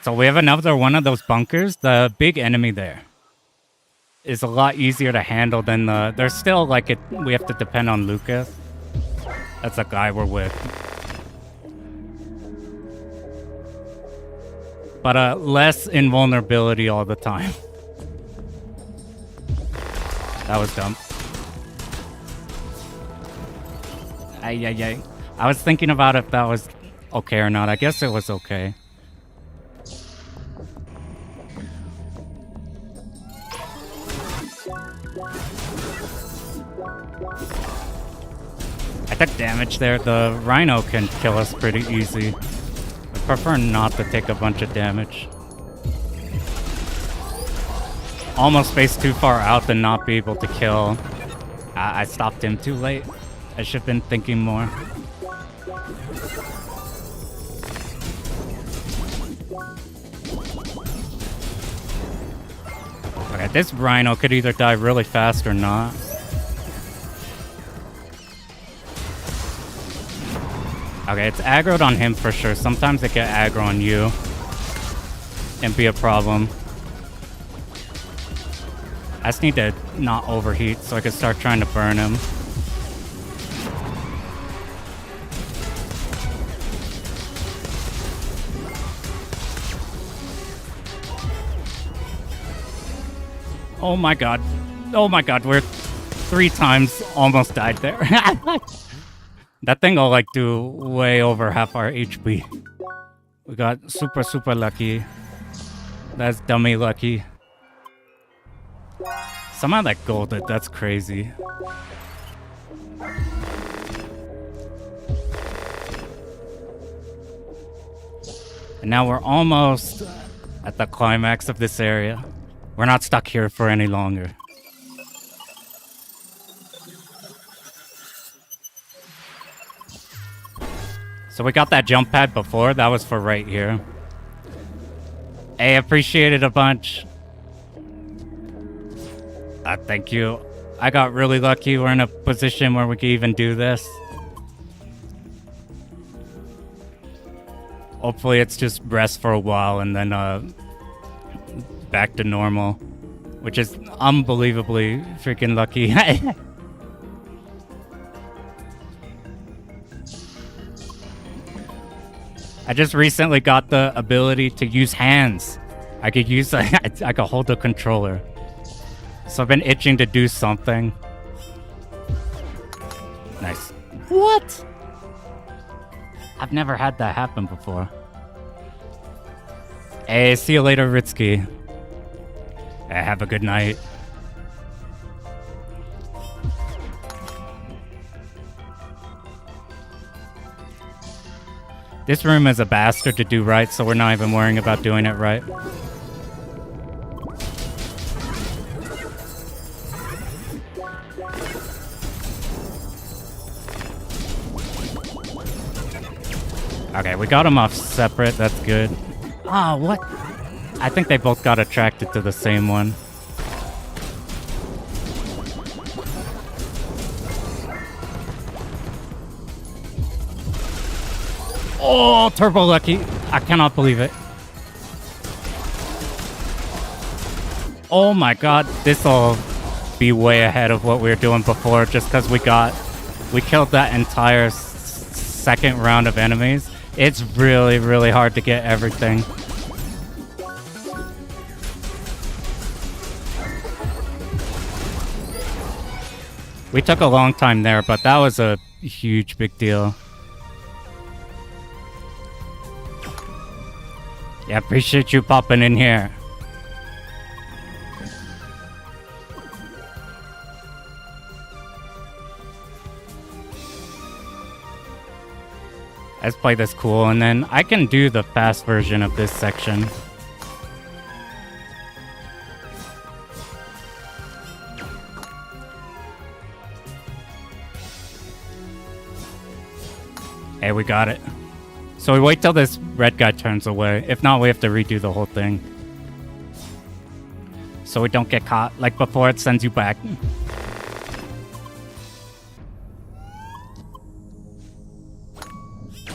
So we have another one of those bunkers. The big enemy there is a lot easier to handle than the... There's still like it. We have to depend on Lucas. That's the guy we're with. But less invulnerability all the time. That was dumb. Ay. I was thinking about if that was okay or not. I guess it was okay. I took damage there. The Rhino can kill us pretty easy. I prefer not to take a bunch of damage. Almost spaced too far out to not be able to kill. I stopped him too late. I should have been thinking more. Okay, this Rhino could either die really fast or not. Okay, it's aggroed on him for sure. Sometimes it can aggro on you and be a problem. I just need to not overheat so I can start trying to burn him. Oh my god. Oh my god, we're 3 times almost died there. That thing will like do way over half our HP. We got super lucky. That's dummy lucky. Somehow that golded, that's crazy. And now we're almost at the climax of this area. We're not stuck here for any longer. So we got that jump pad before. That was for right here. Hey, appreciate it a bunch. Thank you. I got really lucky. We're in a position where we can even do this. Hopefully it's just rest for a while and then back to normal. Which is unbelievably freaking lucky. I just recently got the ability to use hands. I could use I could hold the controller. So I've been itching to do something. Nice. What? I've never had that happen before. Hey, see you later, Ritsky. Hey, have a good night. This room is a bastard to do right, so we're not even worrying about doing it right. Okay, we got them off separate. That's good. Ah, what? I think they both got attracted to the same one. Oh, turbo lucky. I cannot believe it. Oh my god, this'll be way ahead of what we were doing before just because we killed that entire second round of enemies. It's really, really hard to get everything. We took a long time there, but that was a huge big deal. Yeah, appreciate you popping in here. Let's play this cool, and then I can do the fast version of this section. Hey, we got it. So we wait till this red guy turns away. If not, we have to redo the whole thing. So we don't get caught. Like before, it sends you back.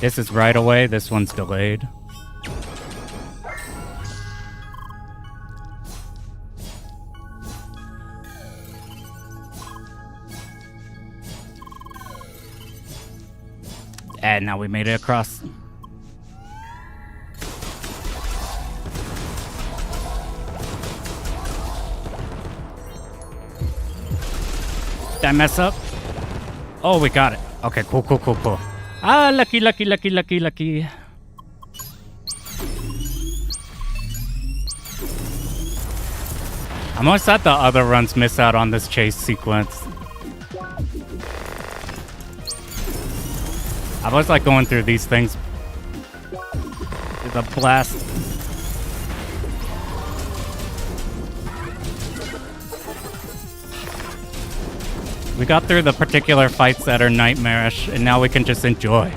This is right away. This one's delayed. And now we made it across. Did I mess up? Oh, we got it. Okay, cool, cool, cool, cool. Ah, lucky, lucky, lucky, lucky, lucky. I'm almost sad the other runs miss out on this chase sequence. I was like going through these things with a blast. We got through the particular fights that are nightmarish, and now we can just enjoy.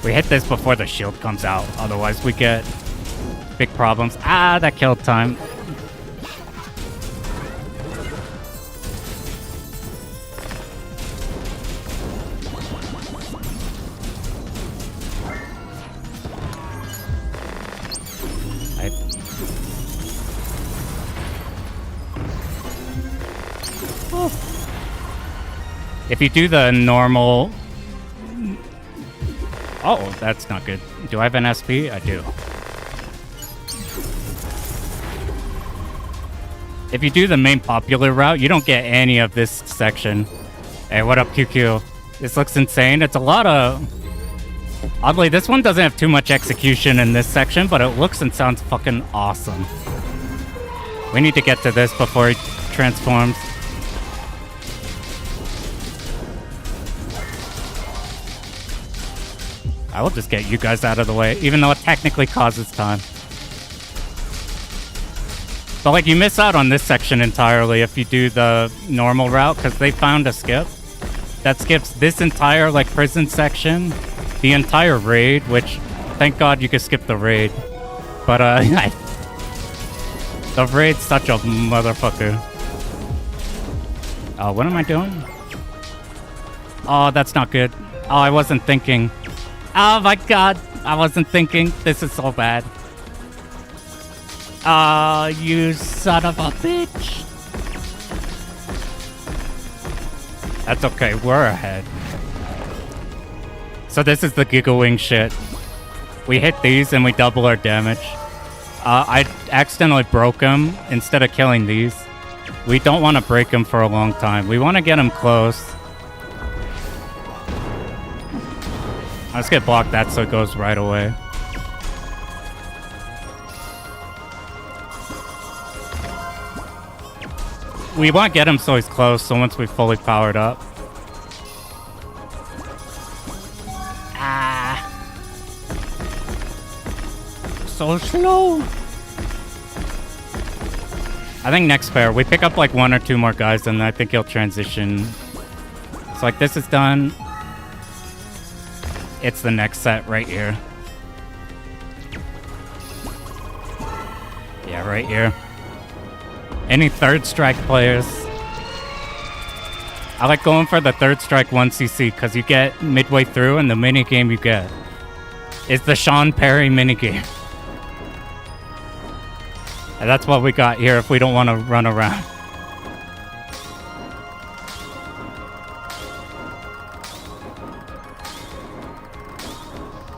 We hit this before the shield comes out, otherwise we get big problems. Ah, that killed time. If you do the normal... Oh, that's not good. Do I have an SP? I do. If you do the main popular route, you don't get any of this section. Hey, what up, QQ? This looks insane. It's a lot of... Oddly, this one doesn't have too much execution in this section, but it looks and sounds fucking awesome. We need to get to this before he transforms. I will just get you guys out of the way, even though it technically causes time. But like, you miss out on this section entirely if you do the normal route, because they found a skip that skips this entire like prison section, the entire raid, which thank God you could skip the raid. But the raid's such a motherfucker. Oh, what am I doing? Oh, that's not good. Oh, I wasn't thinking. Oh my God, I wasn't thinking. This is so bad. Oh, you son of a bitch. That's okay, we're ahead. So this is the Giga Wing shit. We hit these and we double our damage. I accidentally broke him instead of killing these. We don't want to break him for a long time. We want to get him close. Let's get blocked that so it goes right away. We want to get him so he's close, so once we've fully powered up. Ah. So slow. I think next pair, we pick up like 1 or 2 more guys and I think he'll transition. So like this is done. It's the next set right here. Yeah, right here. Any third strike players? I like going for the third strike 1cc because you get midway through and the minigame you get is the Sean Perry minigame. And that's what we got here if we don't want to run around.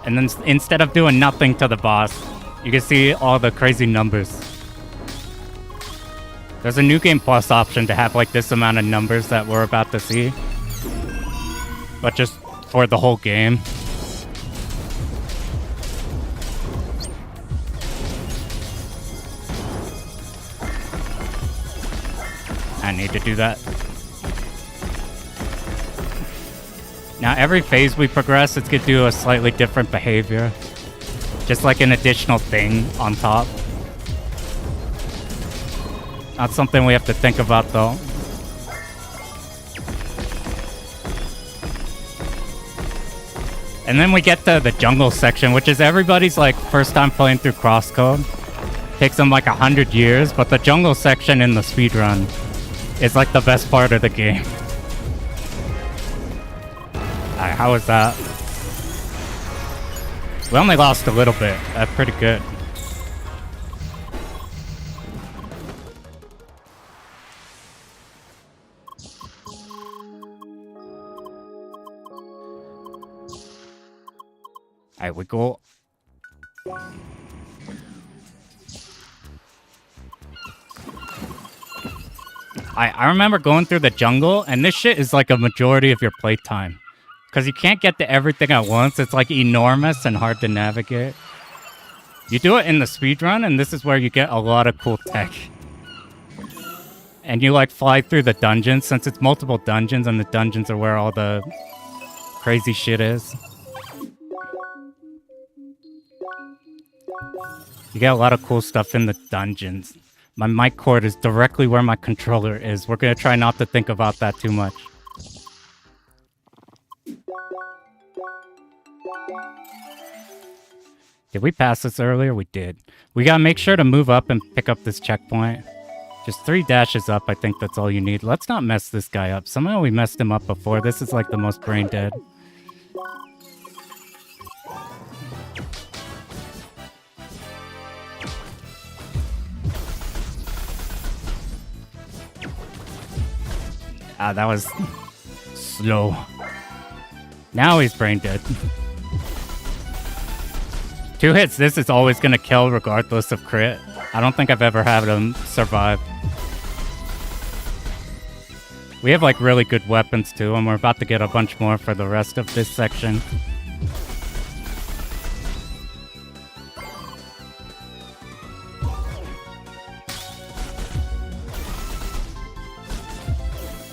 And then instead of doing nothing to the boss, you can see all the crazy numbers. There's a New Game Plus option to have like this amount of numbers that we're about to see. But just for the whole game. I need to do that. Now every phase we progress, it's gonna do a slightly different behavior. Just like an additional thing on top. Not something we have to think about though. And then we get to the jungle section, which is everybody's like first time playing through Crosscode. Takes them like 100 years, but the jungle section in the speedrun is like the best part of the game. Alright, how was that? We only lost a little bit. That's pretty good. Alright, we go. I remember going through the jungle, and this shit is like a majority of your playtime. Because you can't get to everything at once. It's like enormous and hard to navigate. You do it in the speedrun, and this is where you get a lot of cool tech. And you like fly through the dungeons, since it's multiple dungeons, and the dungeons are where all the crazy shit is. You get a lot of cool stuff in the dungeons. My mic cord is directly where my controller is. We're gonna try not to think about that too much. Did we pass this earlier? We did. We gotta make sure to move up and pick up this checkpoint. Just 3 dashes up, I think that's all you need. Let's not mess this guy up. Somehow we messed him up before. This is like the most brain dead. Ah, that was slow. Now he's brain dead. 2 hits, this is always gonna kill regardless of crit. I don't think I've ever had him survive. We have like really good weapons too, and we're about to get a bunch more for the rest of this section.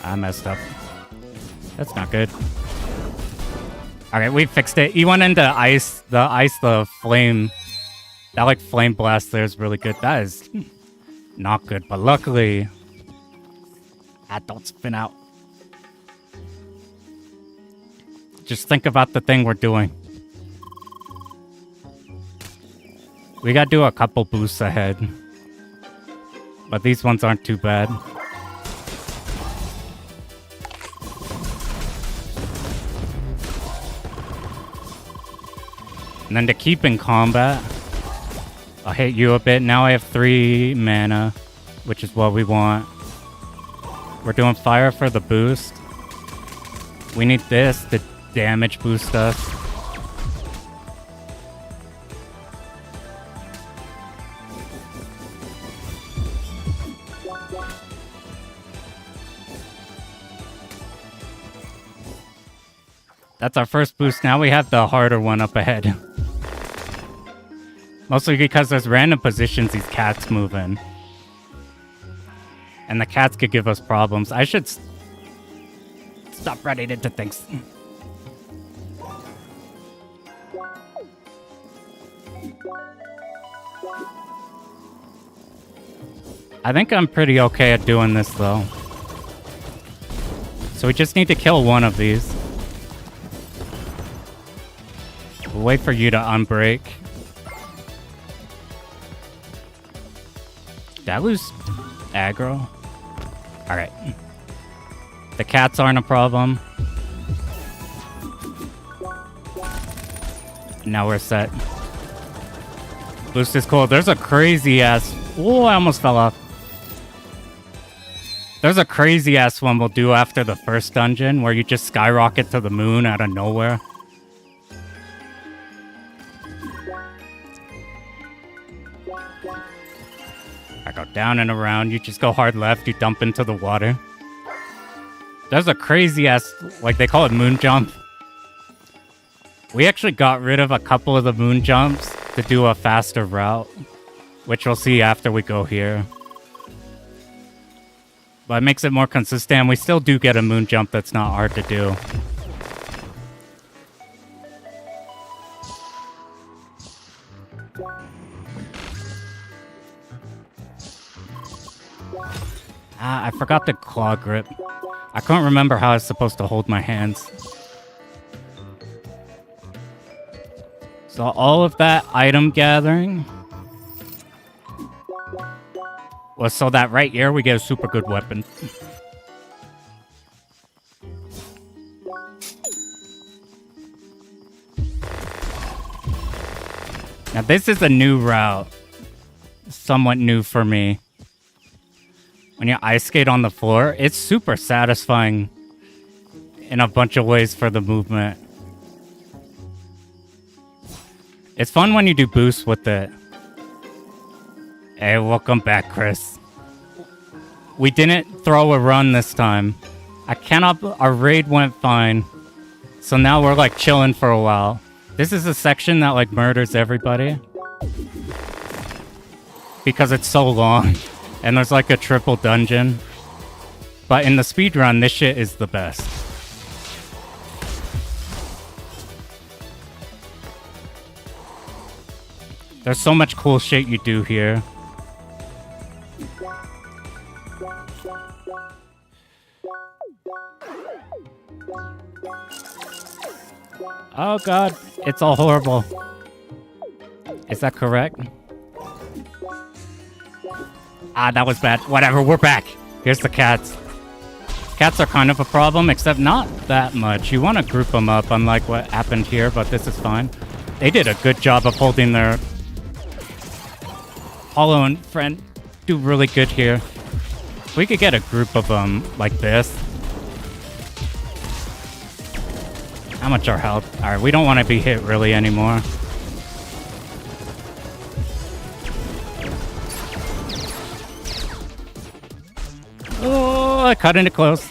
I messed up. That's not good. Okay, we fixed it. He went into ice. The flame. That like flame blast there is really good. That is not good, but luckily... don't spin out. Just think about the thing we're doing. We gotta do a couple boosts ahead. But these ones aren't too bad. And then to keep in combat, I'll hit you a bit. Now I have 3 mana, which is what we want. We're doing fire for the boost. We need this to damage boost us. That's our first boost. Now we have the harder one up ahead. Mostly because there's random positions these cats move in. And the cats could give us problems. I should stop running into things. I think I'm pretty okay at doing this though. So we just need to kill one of these. We'll wait for you to unbreak. Did I lose aggro? Alright. The cats aren't a problem. Now we're set. Boost is cool. There's a crazy ass... Oh, I almost fell off. There's a crazy ass one we'll do after the first dungeon where you just skyrocket to the moon out of nowhere. I go down and around. You just go hard left. You dump into the water. There's a crazy ass, like they call it moon jump. We actually got rid of a couple of the moon jumps to do a faster route, which we'll see after we go here. But it makes it more consistent. We still do get a moon jump that's not hard to do. I forgot the claw grip. I couldn't remember how I was supposed to hold my hands. So all of that item gathering was so that right here we get a super good weapon. Now this is a new route. Somewhat new for me. When you ice skate on the floor, it's super satisfying in a bunch of ways for the movement. It's fun when you do boosts with it. Hey, welcome back, Chris. We didn't throw a run this time. Our raid went fine. So now we're like chilling for a while. This is a section that like murders everybody. Because it's so long. And there's like a triple dungeon. But in the speedrun, this shit is the best. There's so much cool shit you do here. Oh god, it's all horrible. Is that correct? Ah, that was bad. Whatever, we're back. Here's the cats. Cats are kind of a problem, except not that much. You want to group them up, unlike what happened here, but this is fine. They did a good job of holding their... Hollow and Friend do really good here. We could get a group of them like this. How much our health? Alright, we don't want to be hit really anymore. Oh, I cut into close.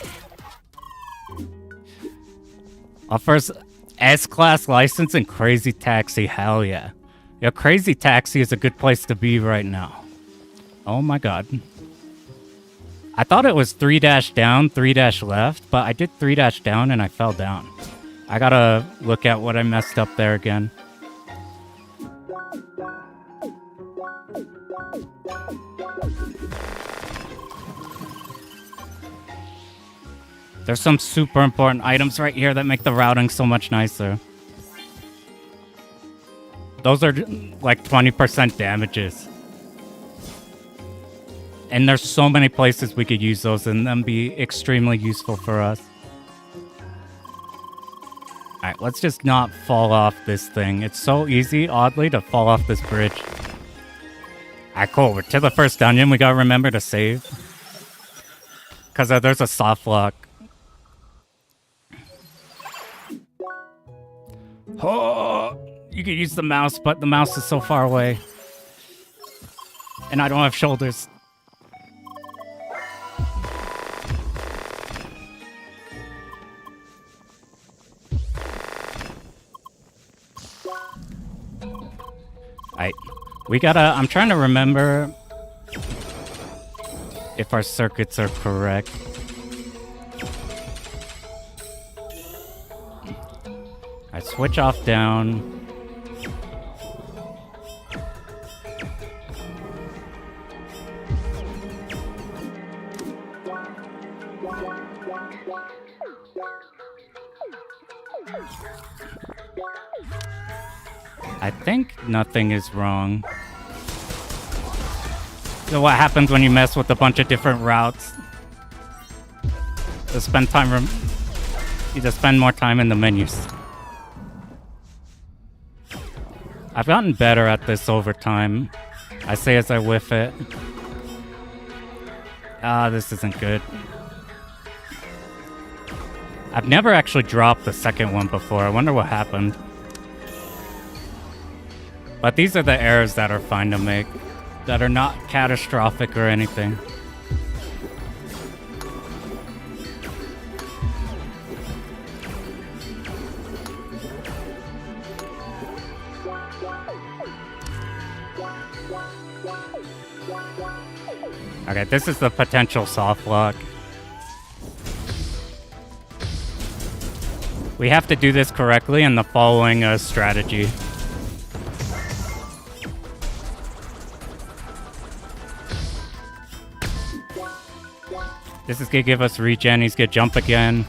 Offers S-Class license and Crazy Taxi. Hell yeah. Yeah, Crazy Taxi is a good place to be right now. Oh my god. I thought it was 3- down, 3- left, but I did 3- down and I fell down. I gotta look at what I messed up there again. There's some super important items right here that make the routing so much nicer. Those are like 20% damages. And there's so many places we could use those and them be extremely useful for us. Alright, let's just not fall off this thing. It's so easy, oddly, to fall off this bridge. Alright, cool. We're to the first dungeon. We gotta remember to save. Because there's a soft lock. Oh, you can use the mouse, but the mouse is so far away. And I don't have shoulders. Alright, we gotta... I'm trying to remember if our circuits are correct. I switch off down. I think nothing is wrong. So what happens when you mess with a bunch of different routes? You just spend more time in the menus. I've gotten better at this over time. I say as I whiff it. Ah, this isn't good. I've never actually dropped the second one before. I wonder what happened. But these are the errors that are fine to make. That are not catastrophic or anything. Okay, this is the potential soft lock. We have to do this correctly in the following strategy. This is gonna give us regen. He's gonna jump again.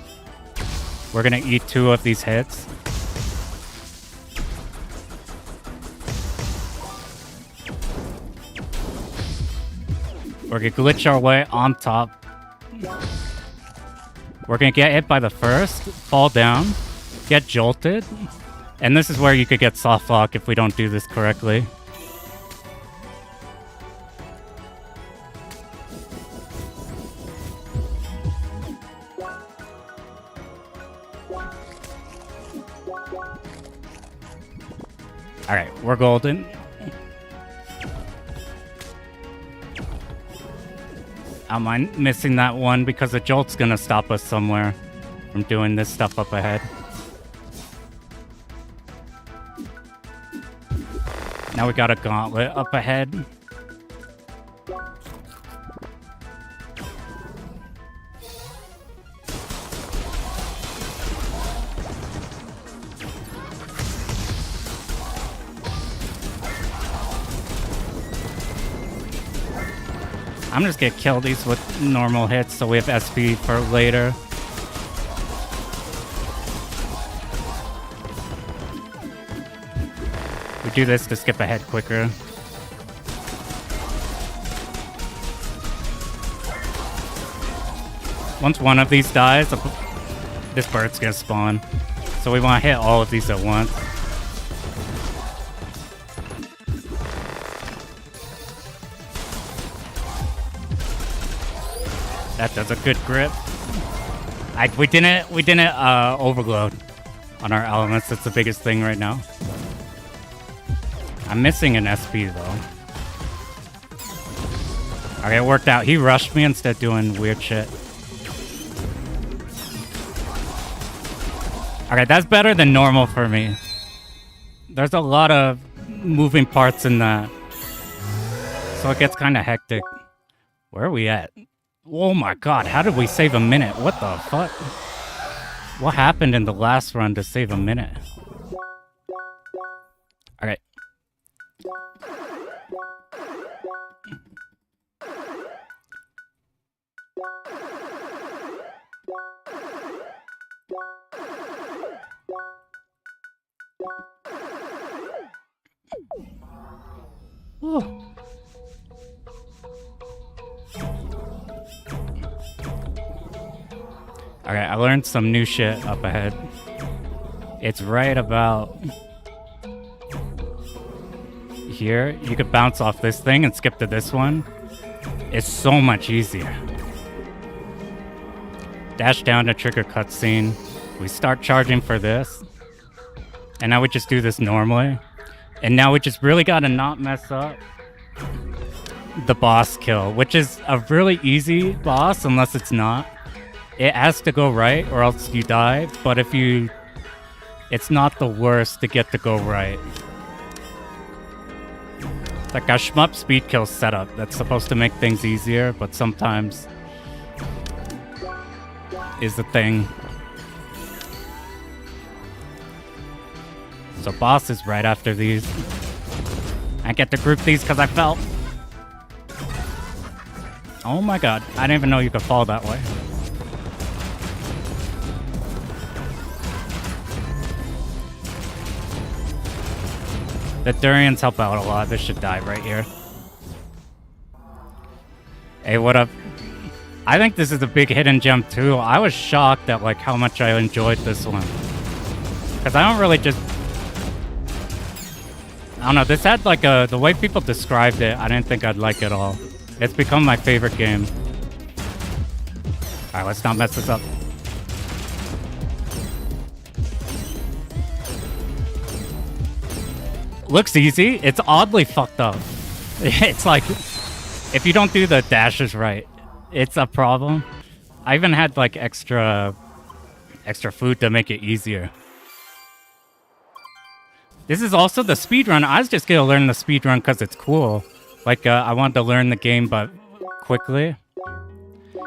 We're gonna eat 2 of these hits. We're gonna glitch our way on top. We're gonna get hit by the first, fall down, get jolted, and this is where you could get soft lock if we don't do this correctly. Alright, we're golden. I don't mind missing that one because the jolt's gonna stop us somewhere from doing this stuff up ahead. Now we got a gauntlet up ahead. I'm just gonna kill these with normal hits so we have SP for later. We do this to skip ahead quicker. Once one of these dies, this bird's gonna spawn. So we want to hit all of these at once. That does a good grip. We didn't overload on our elements. That's the biggest thing right now. I'm missing an SP though. Okay, it worked out. He rushed me instead of doing weird shit. Okay, that's better than normal for me. There's a lot of moving parts in that, so it gets kind of hectic. Where are we at? Oh my god, how did we save a minute? What the fuck? What happened in the last run to save a minute? Alright. Ooh. Okay, I learned some new shit up ahead. It's right about here. You could bounce off this thing and skip to this one. It's so much easier. Dash down to trigger cutscene. We start charging for this. And now we just do this normally. And now we just really gotta not mess up the boss kill, which is a really easy boss unless it's not. It has to go right or else you die, but if you... It's not the worst to get to go right. It's like a shmup speed kill setup that's supposed to make things easier, but sometimes is the thing. So boss is right after these. I get to group these because I fell. Oh my god, I didn't even know you could fall that way. The durians help out a lot. This should die right here. Hey, what up? I think this is a big hidden gem too. I was shocked at like how much I enjoyed this one. Because I don't really just... I don't know, this had like a... The way people described it, I didn't think I'd like it all. It's become my favorite game. Alright, let's not mess this up. Looks easy. It's oddly fucked up. It's like, if you don't do the dashes right, it's a problem. I even had like extra food to make it easier. This is also the speedrun. I was just gonna learn the speedrun because it's cool. Like, I wanted to learn the game, but quickly.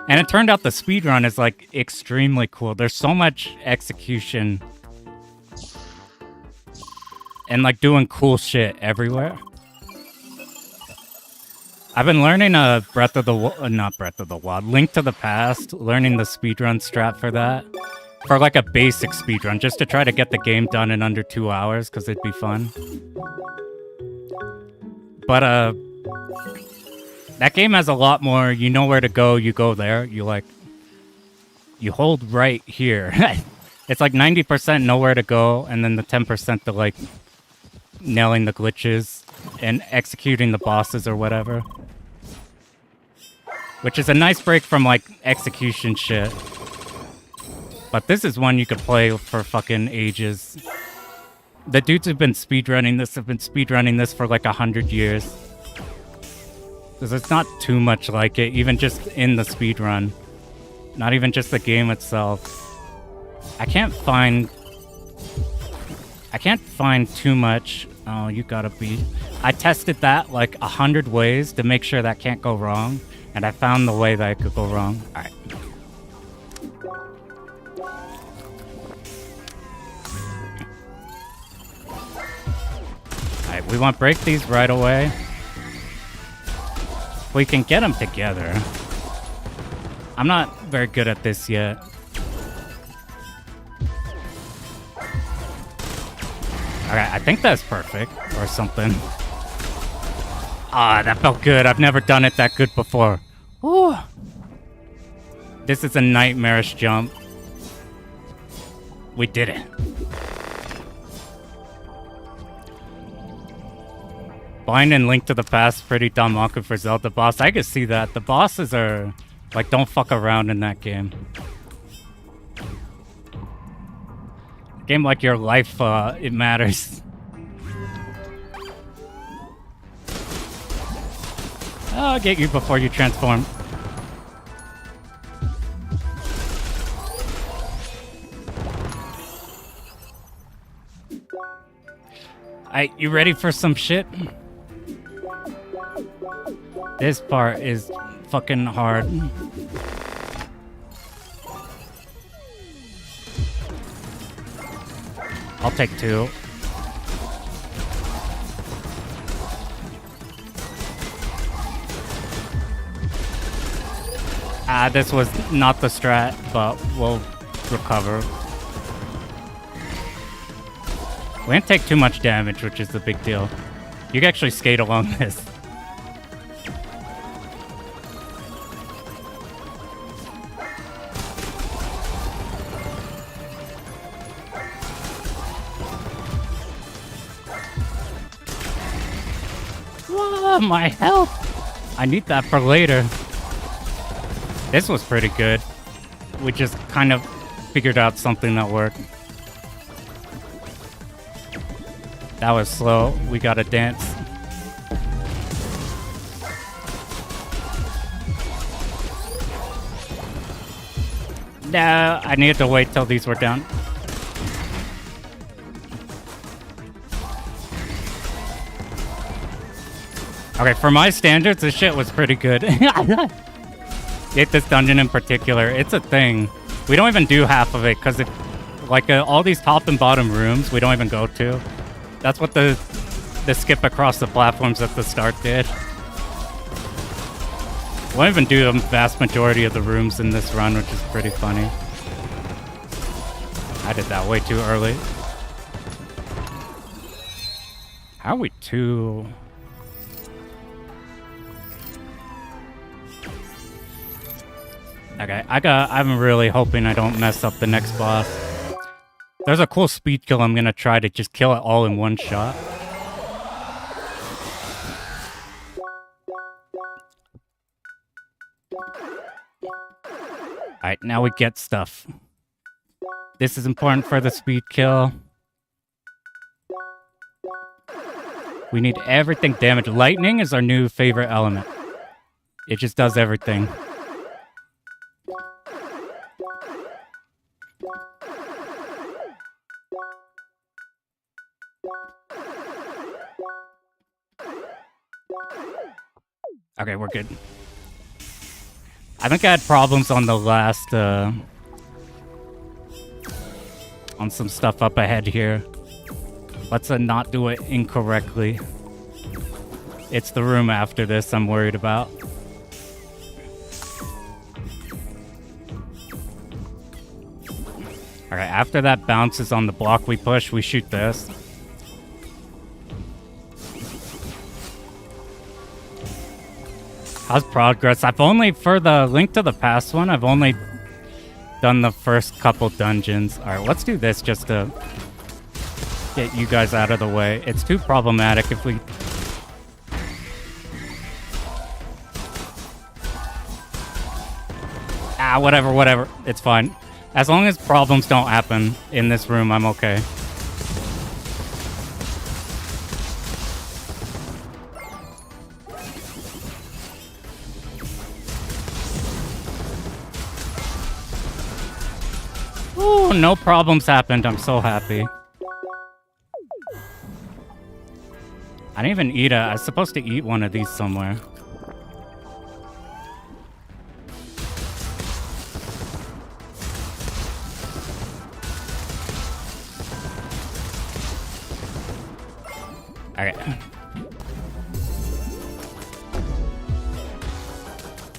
And it turned out the speedrun is like extremely cool. There's so much execution. And like doing cool shit everywhere. I've been learning not Breath of the Wild, Link to the Past, learning the speedrun strat for that. For like a basic speedrun, just to try to get the game done in under 2 hours, because it'd be fun. But That game has a lot more, you know where to go, you go there. You hold right here. It's like 90% know where to go, and then the 10% to like nailing the glitches and executing the bosses or whatever. Which is a nice break from like execution shit. But this is one you could play for fucking ages. The dudes who've been speedrunning this have been speedrunning this for like 100 years. Because it's not too much like it, even just in the speedrun. Not even just the game itself. I can't find too much. Oh, you gotta be... I tested that like 100 ways to make sure that can't go wrong. And I found the way that it could go wrong. Alright. Alright, we want to break these right away. We can get them together. I'm not very good at this yet. Alright, I think that's perfect. Or something. Ah, that felt good. I've never done it that good before. Whew. This is a nightmarish jump. We did it. Bind and Link to the Past, pretty dumb awkward for Zelda boss. I can see that. The bosses are... like, don't fuck around in that game. A game like your life, it matters. I'll get you before you transform. You ready for some shit? This part is fucking hard. I'll take 2. This was not the strat, but we'll recover. We didn't take too much damage, which is the big deal. You can actually skate along this. Whoa, my health! I need that for later. This was pretty good. We just kind of figured out something that worked. That was slow. We gotta dance. No, I needed to wait till these were down. Okay, for my standards, this shit was pretty good. This dungeon in particular, it's a thing. We don't even do half of it, because all these top and bottom rooms, we don't even go to. That's what the skip across the platforms at the start did. We don't even do the vast majority of the rooms in this run, which is pretty funny. I did that way too early. How are we too... Okay, I'm really hoping I don't mess up the next boss. There's a cool speed kill I'm gonna try to just kill it all in one shot. Alright, now we get stuff. This is important for the speed kill. We need everything damaged. Lightning is our new favorite element. It just does everything. Okay, we're good. I think I had problems on the last, on some stuff up ahead here. Let's not do it incorrectly. It's the room after this I'm worried about. Alright, after that bounces on the block we push, we shoot this. How's progress? I've only, for the Link to the Past one, I've only done the first couple dungeons. Alright, let's do this just to get you guys out of the way. It's too problematic if we... Ah, whatever. It's fine. As long as problems don't happen in this room, I'm okay. Ooh, no problems happened. I'm so happy. I didn't even eat I was supposed to eat one of these somewhere. Okay.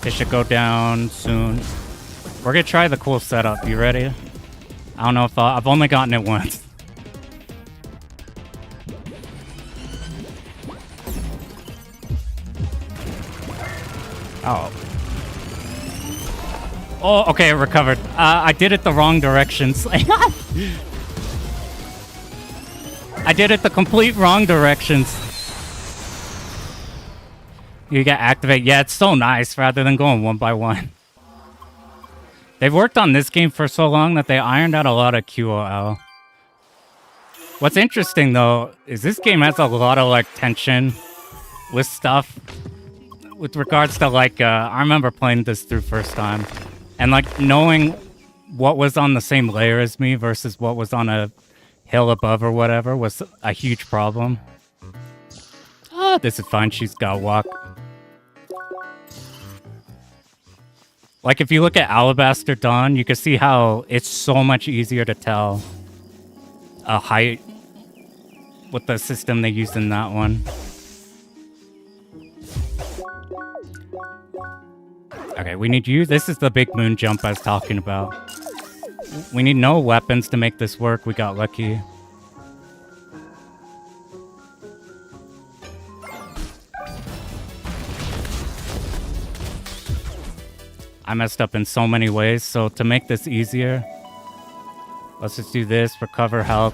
This should go down soon. We're gonna try the cool setup. You ready? I don't know if I've only gotten it once. Oh. Oh, okay, it recovered. I did it the wrong directions. I did it the complete wrong directions. You get activate. Yeah, it's so nice rather than going one by one. They've worked on this game for so long that they ironed out a lot of QOL. What's interesting, though, is this game has a lot of, like, tension with stuff. With regards to, like, I remember playing this through first time. And, like, knowing what was on the same layer as me versus what was on a hill above or whatever was a huge problem. Oh, this is fine. She's got walk. Like, if you look at Alabaster Dawn, you can see how it's so much easier to tell a height with the system they used in that one. Okay, we need you. This is the big moon jump I was talking about. We need no weapons to make this work. We got lucky. I messed up in so many ways, so to make this easier, let's just do this, recover health.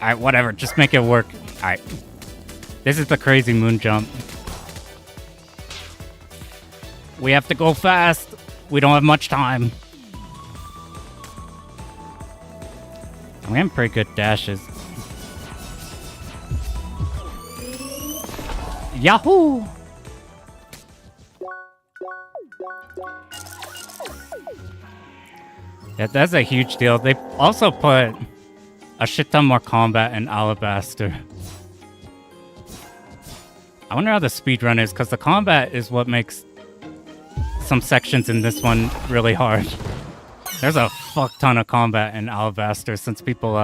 Alright, whatever, just make it work. Alright. This is the crazy moon jump. We have to go fast. We don't have much time. I'm getting pretty good dashes. Yahoo! Yeah, that's a huge deal. They also put a shit ton more combat in Alabaster. I wonder how the speedrun is, because the combat is what makes some sections in this one really hard. There's a fuck ton of combat in Alabaster since people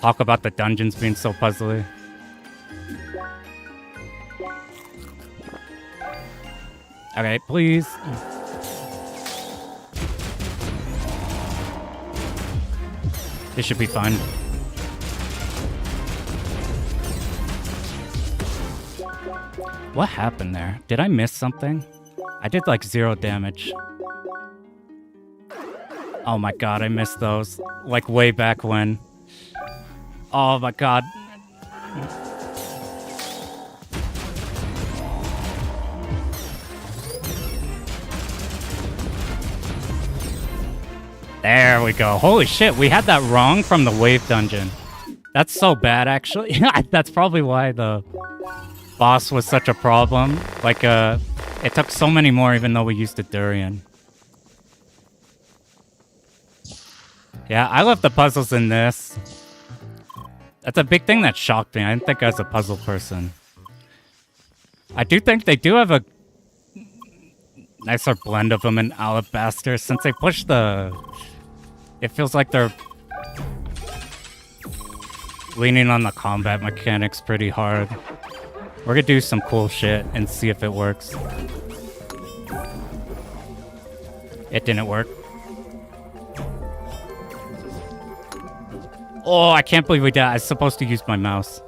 talk about the dungeons being so puzzly. Okay, please. This should be fun. What happened there? Did I miss something? I did like 0 damage. Oh my god, I missed those. Like way back when. Oh my god. There we go. Holy shit, we had that wrong from the wave dungeon. That's so bad, actually. That's probably why the boss was such a problem. Like, it took so many more even though we used a durian. Yeah, I love the puzzles in this. That's a big thing that shocked me. I didn't think I was a puzzle person. I do think they do have a nicer blend of them in Alabaster since they push the... It feels like they're leaning on the combat mechanics pretty hard. We're gonna do some cool shit and see if it works. It didn't work. Oh, I can't believe we did. I was supposed to use my mouse.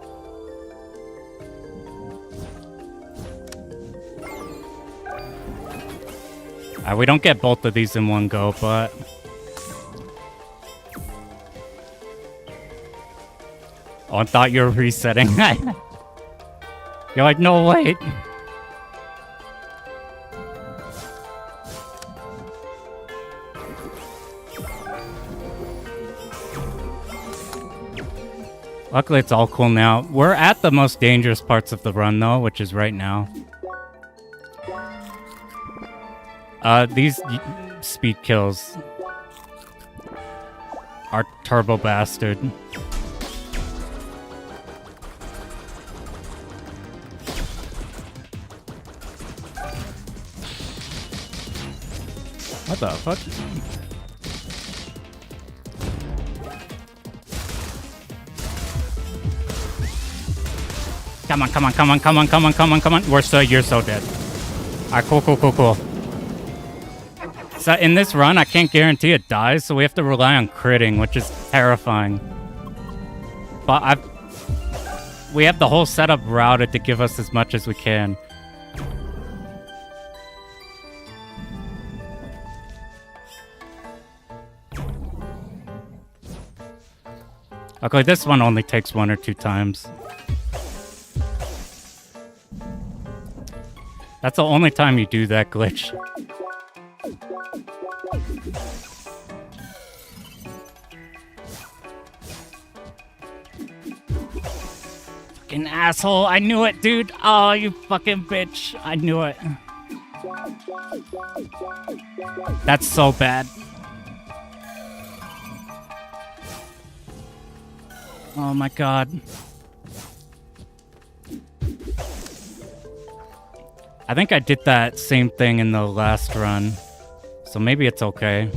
We don't get both of these in one go, but... Oh, I thought you were resetting. You're like, no, wait. Luckily, it's all cool now. We're at the most dangerous parts of the run, though, which is right now. These speed kills are turbo bastard. What the fuck? Come on, come on, come on, come on, come on, come on, come on. You're so dead. Alright, cool. So in this run, I can't guarantee it dies, so we have to rely on critting, which is terrifying. But we have the whole setup routed to give us as much as we can. Okay, this one only takes 1 or 2 times. That's the only time you do that glitch. Fucking asshole, I knew it, dude. Oh, you fucking bitch. I knew it. That's so bad. Oh my god. I think I did that same thing in the last run, so maybe it's okay.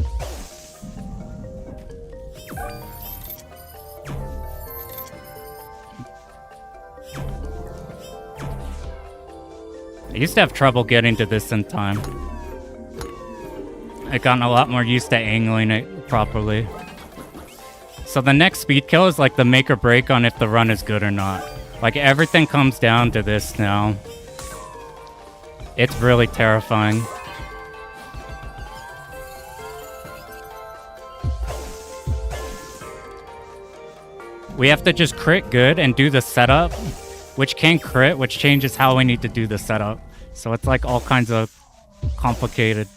I used to have trouble getting to this in time. I've gotten a lot more used to angling it properly. So the next speed kill is like the make or break on if the run is good or not. Like everything comes down to this now. It's really terrifying. We have to just crit good and do the setup, which can crit, which changes how we need to do the setup. So it's like all kinds of complicated.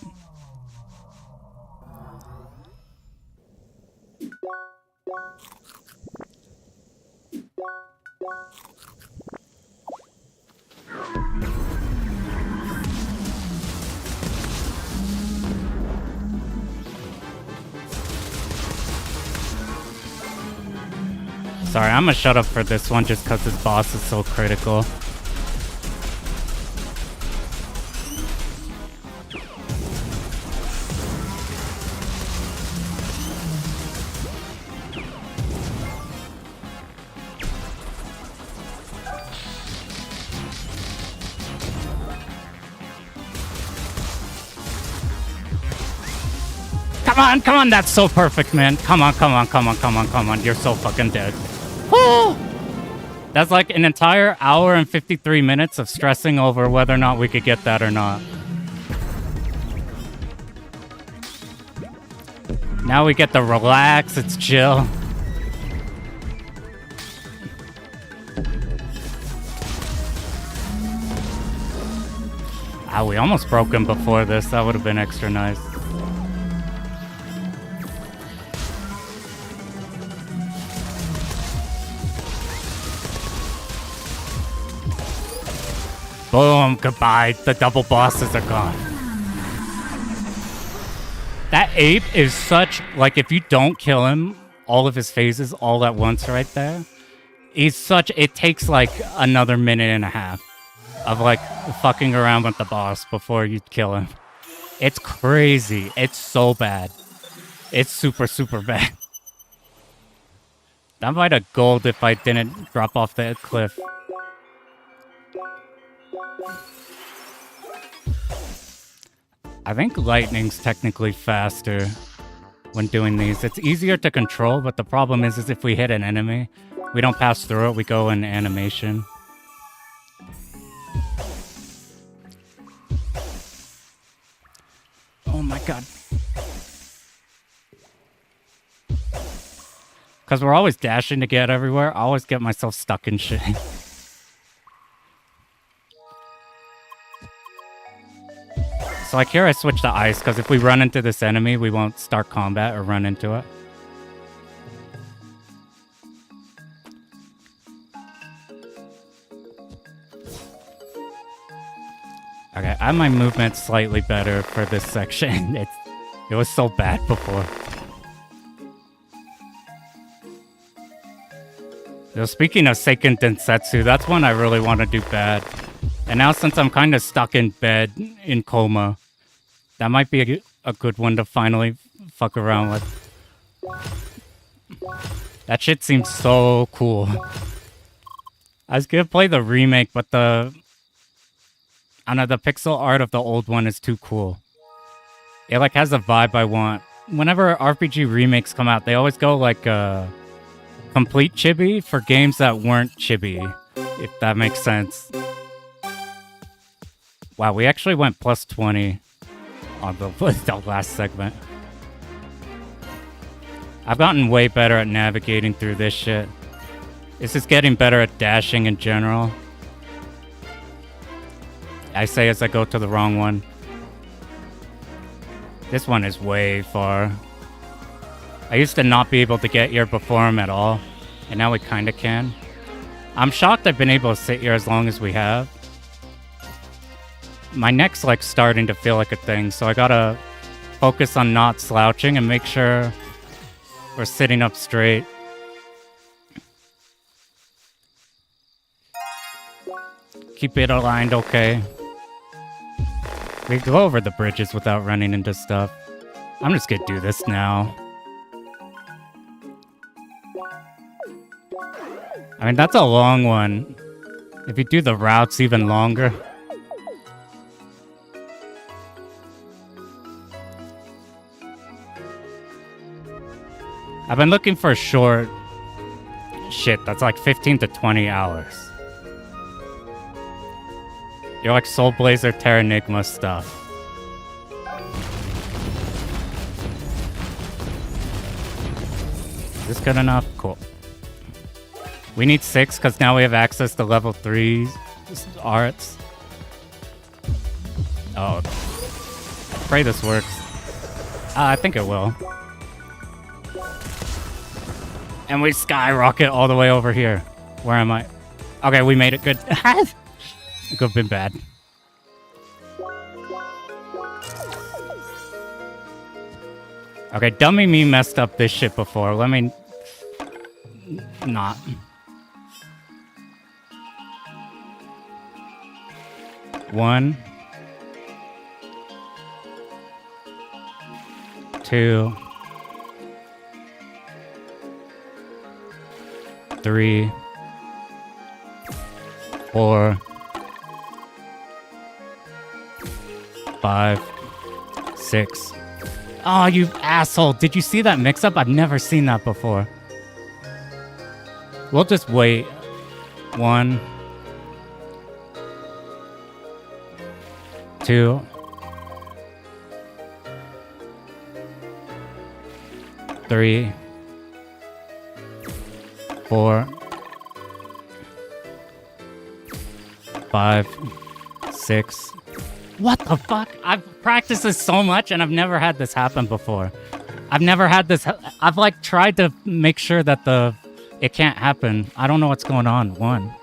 Sorry, I'm gonna shut up for this one just because this boss is so critical. Come on, that's so perfect, man. Come on. You're so fucking dead. That's like an entire hour and 53 minutes of stressing over whether or not we could get that or not. Now we get to relax, it's chill. Ah, we almost broke him before this. That would have been extra nice. Boom, goodbye. The double bosses are gone. That ape is such, like, if you don't kill him, all of his phases all at once right there, he's such, it takes like another minute and a half of like fucking around with the boss before you kill him. It's crazy. It's so bad. It's super, super bad. That might have gold if I didn't drop off the cliff. I think lightning's technically faster when doing these. It's easier to control, but the problem is if we hit an enemy, we don't pass through it, we go in animation. my god. Because we're always dashing to get everywhere, I always get myself stuck in shit. So like here I switch to ice, because if we run into this enemy, we won't start combat or run into it. Okay, I have my movement slightly better for this section. It was so bad before. So speaking of Seiken Densetsu, that's one I really want to do bad. And now since I'm kind of stuck in bed, in coma, that might be a good one to finally fuck around with. That shit seems so cool. I was gonna play the remake, but I don't know, the pixel art of the old one is too cool. It like has a vibe I want. Whenever RPG remakes come out, they always go like complete chibi for games that weren't chibi, if that makes sense. Wow, we actually went plus 20 on the last segment. I've gotten way better at navigating through this shit. This is getting better at dashing in general. I say as I go to the wrong one. This one is way far. I used to not be able to get here before him at all, and now we kinda can. I'm shocked I've been able to sit here as long as we have. My neck's like starting to feel like a thing, so I gotta focus on not slouching and make sure we're sitting up straight. Keep it aligned okay. We can go over the bridges without running into stuff. I'm just gonna do this now. I mean, that's a long one. If you do the routes even longer. I've been looking for short shit that's like 15 to 20 hours. You're like Soul Blazer Terranigma stuff. Is this good enough? Cool. We need 6 because now we have access to level 3 arts. Oh. I pray this works. I think it will. And we skyrocket all the way over here. Where am I? Okay, we made it. Good. It could have been bad. Okay, dummy me messed up this shit before. Let me... not. One. 2. 3. 4. 5. 6. Oh, you asshole. Did you see that mix-up? I've never seen that before. We'll just wait. 1. 2. 3. 4. 5. 6. What the fuck? I've practiced this so much and I've never had this happen before. I've never had this. I've like tried to make sure that it can't happen. I don't know what's going on. 1.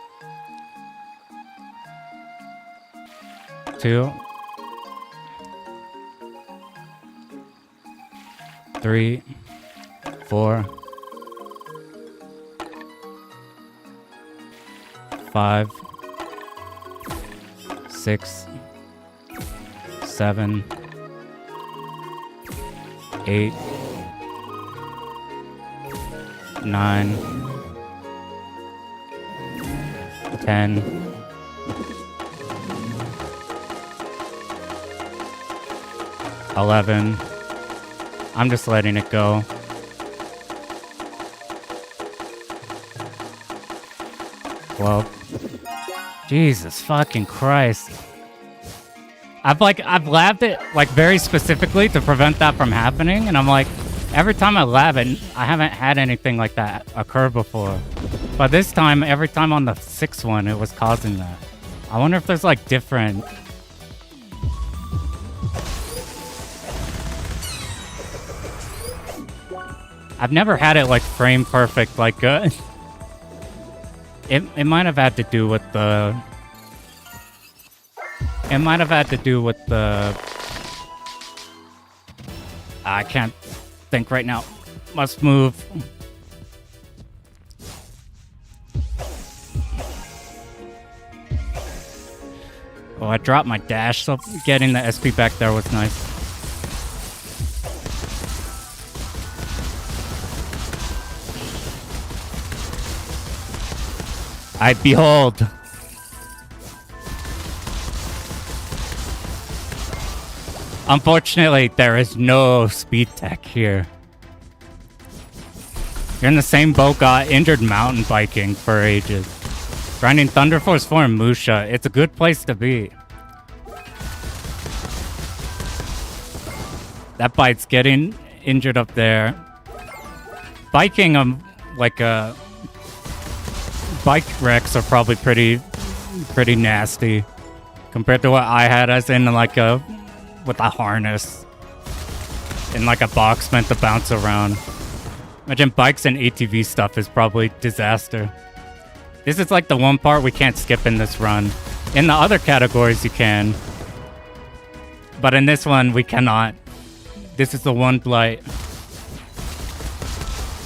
2. 3. 4. 5. 6. 7. 8. 9. 10. 11. I'm just letting it go. 12. Jesus fucking Christ. I've labbed it like very specifically to prevent that from happening, and I'm like, every time I lab it, I haven't had anything like that occur before. But this time, every time on the 6th one, it was causing that. I wonder if there's like different... I've never had it like frame perfect, like it might have had to do with the... It might have had to do with the... I can't think right now. Must move. Oh, I dropped my dash, so getting the SP back there was nice. I behold. Unfortunately, there is no speed tech here. You're in the same boat, got injured mountain biking for ages. Grinding Thunder Force 4 and Musha. It's a good place to be. That bite's getting injured up there. Biking, like bike wrecks are probably pretty nasty compared to what I had, as in like with a harness and like a box meant to bounce around. Imagine bikes and ATV stuff is probably disaster. This is like the one part we can't skip in this run. In the other categories you can, but in this one we cannot. This is the one blight.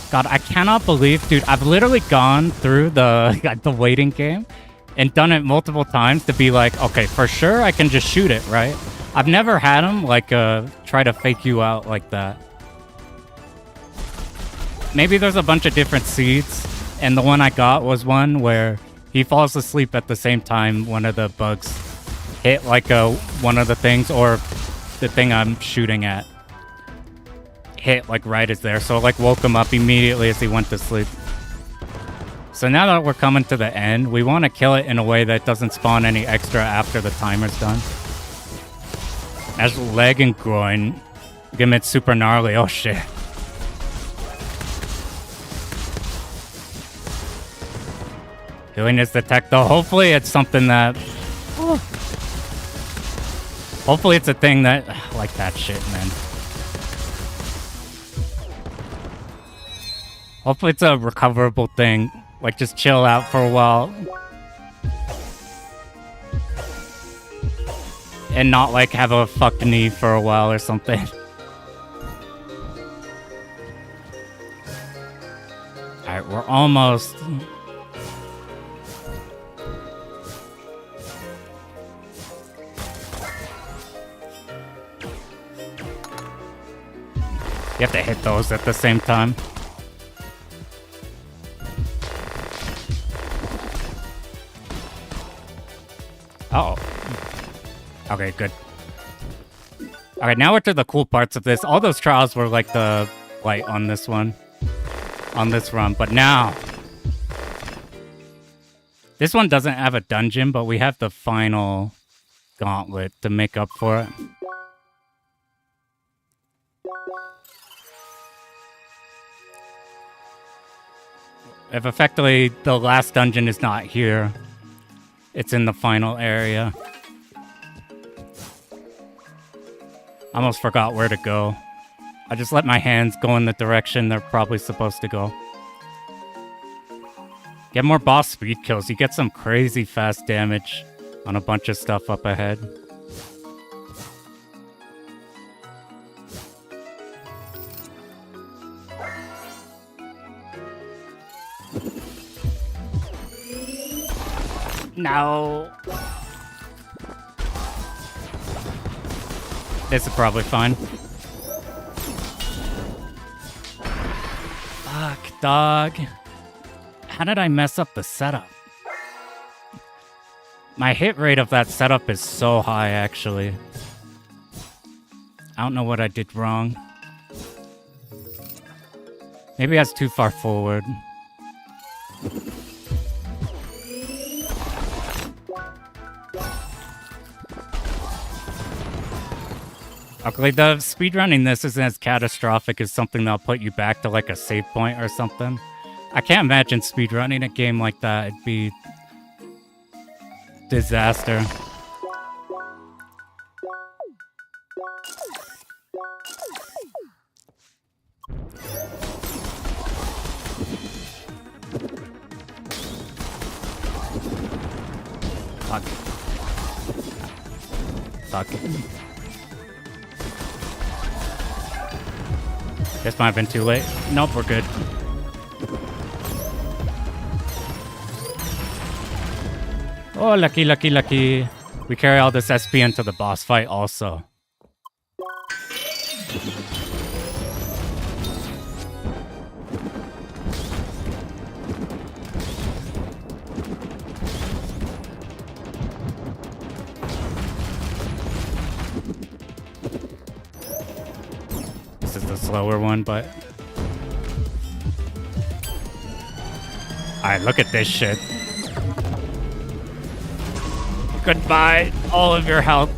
God, I cannot believe, dude, I've literally gone through the waiting game and done it multiple times to be like, okay, for sure I can just shoot it, right? I've never had him like try to fake you out like that. Maybe there's a bunch of different seeds, and the one I got was one where he falls asleep at the same time one of the bugs hit like one of the things, or the thing I'm shooting at hit like right as there, so it like woke him up immediately as he went to sleep. So now that we're coming to the end, we want to kill it in a way that doesn't spawn any extra after the timer's done. As leg and groin, Gimit's super gnarly. Oh shit. Healing is the tech though. Hopefully it's something that... Hopefully it's a thing that... like that shit, man. Hopefully it's a recoverable thing. Like, just chill out for a while. And not, like, have a fucked knee for a while or something. Alright, we're almost... You have to hit those at the same time. Uh-oh. Okay, good. Alright, now we're to the cool parts of this. All those trials were like the light on this one. On this run. But now... This one doesn't have a dungeon, but we have the final gauntlet to make up for it. If effectively the last dungeon is not here, it's in the final area. I almost forgot where to go. I just let my hands go in the direction they're probably supposed to go. Get more boss speed kills. You get some crazy fast damage on a bunch of stuff up ahead. No. This is probably fine. Fuck, dog. How did I mess up the setup? My hit rate of that setup is so high, actually. I don't know what I did wrong. Maybe I was too far forward. Luckily, the speedrunning this isn't as catastrophic as something that'll put you back to like a save point or something. I can't imagine speedrunning a game like that. It'd be disaster. Fuck. Fuck. This might have been too late. Nope, we're good. Oh, lucky, lucky, lucky. We carry all this SP into the boss fight also. This is the slower one, but... Alright, look at this shit. Goodbye, all of your health.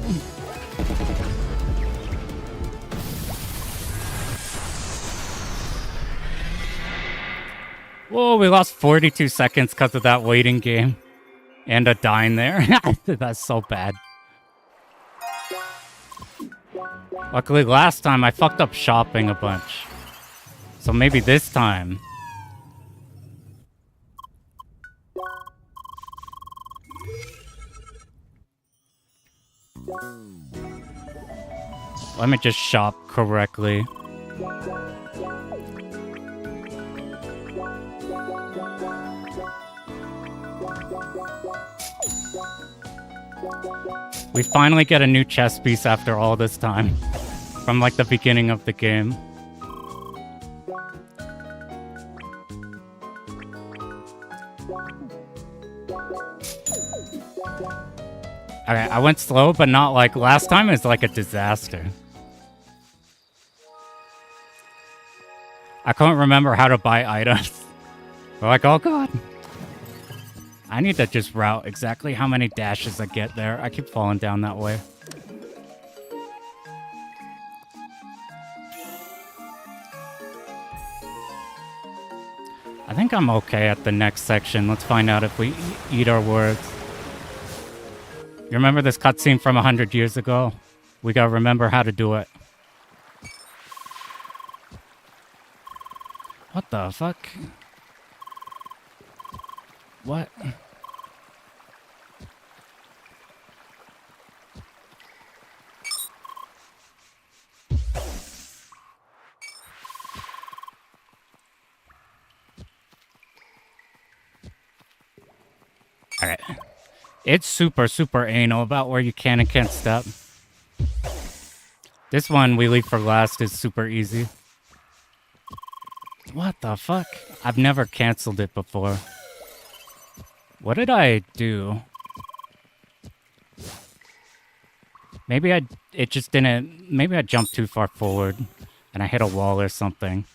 Whoa, we lost 42 seconds because of that waiting game. And a dying there. That's so bad. Luckily, last time I fucked up shopping a bunch. So maybe this time... Let me just shop correctly. We finally get a new chess piece after all this time. From like the beginning of the game. Okay, I went slow, but not like last time. It's like a disaster. I couldn't remember how to buy items. We're like, oh god. I need to just route exactly how many dashes I get there. I keep falling down that way. I think I'm okay at the next section. Let's find out if we eat our words. You remember this cutscene from 100 years ago? We gotta remember how to do it. What the fuck? What? Alright. It's super, super anal about where you can and can't step. This one we leave for last is super easy. What the fuck? I've never canceled it before. What did I do? Maybe it just didn't... Maybe I jumped too far forward and I hit a wall or something.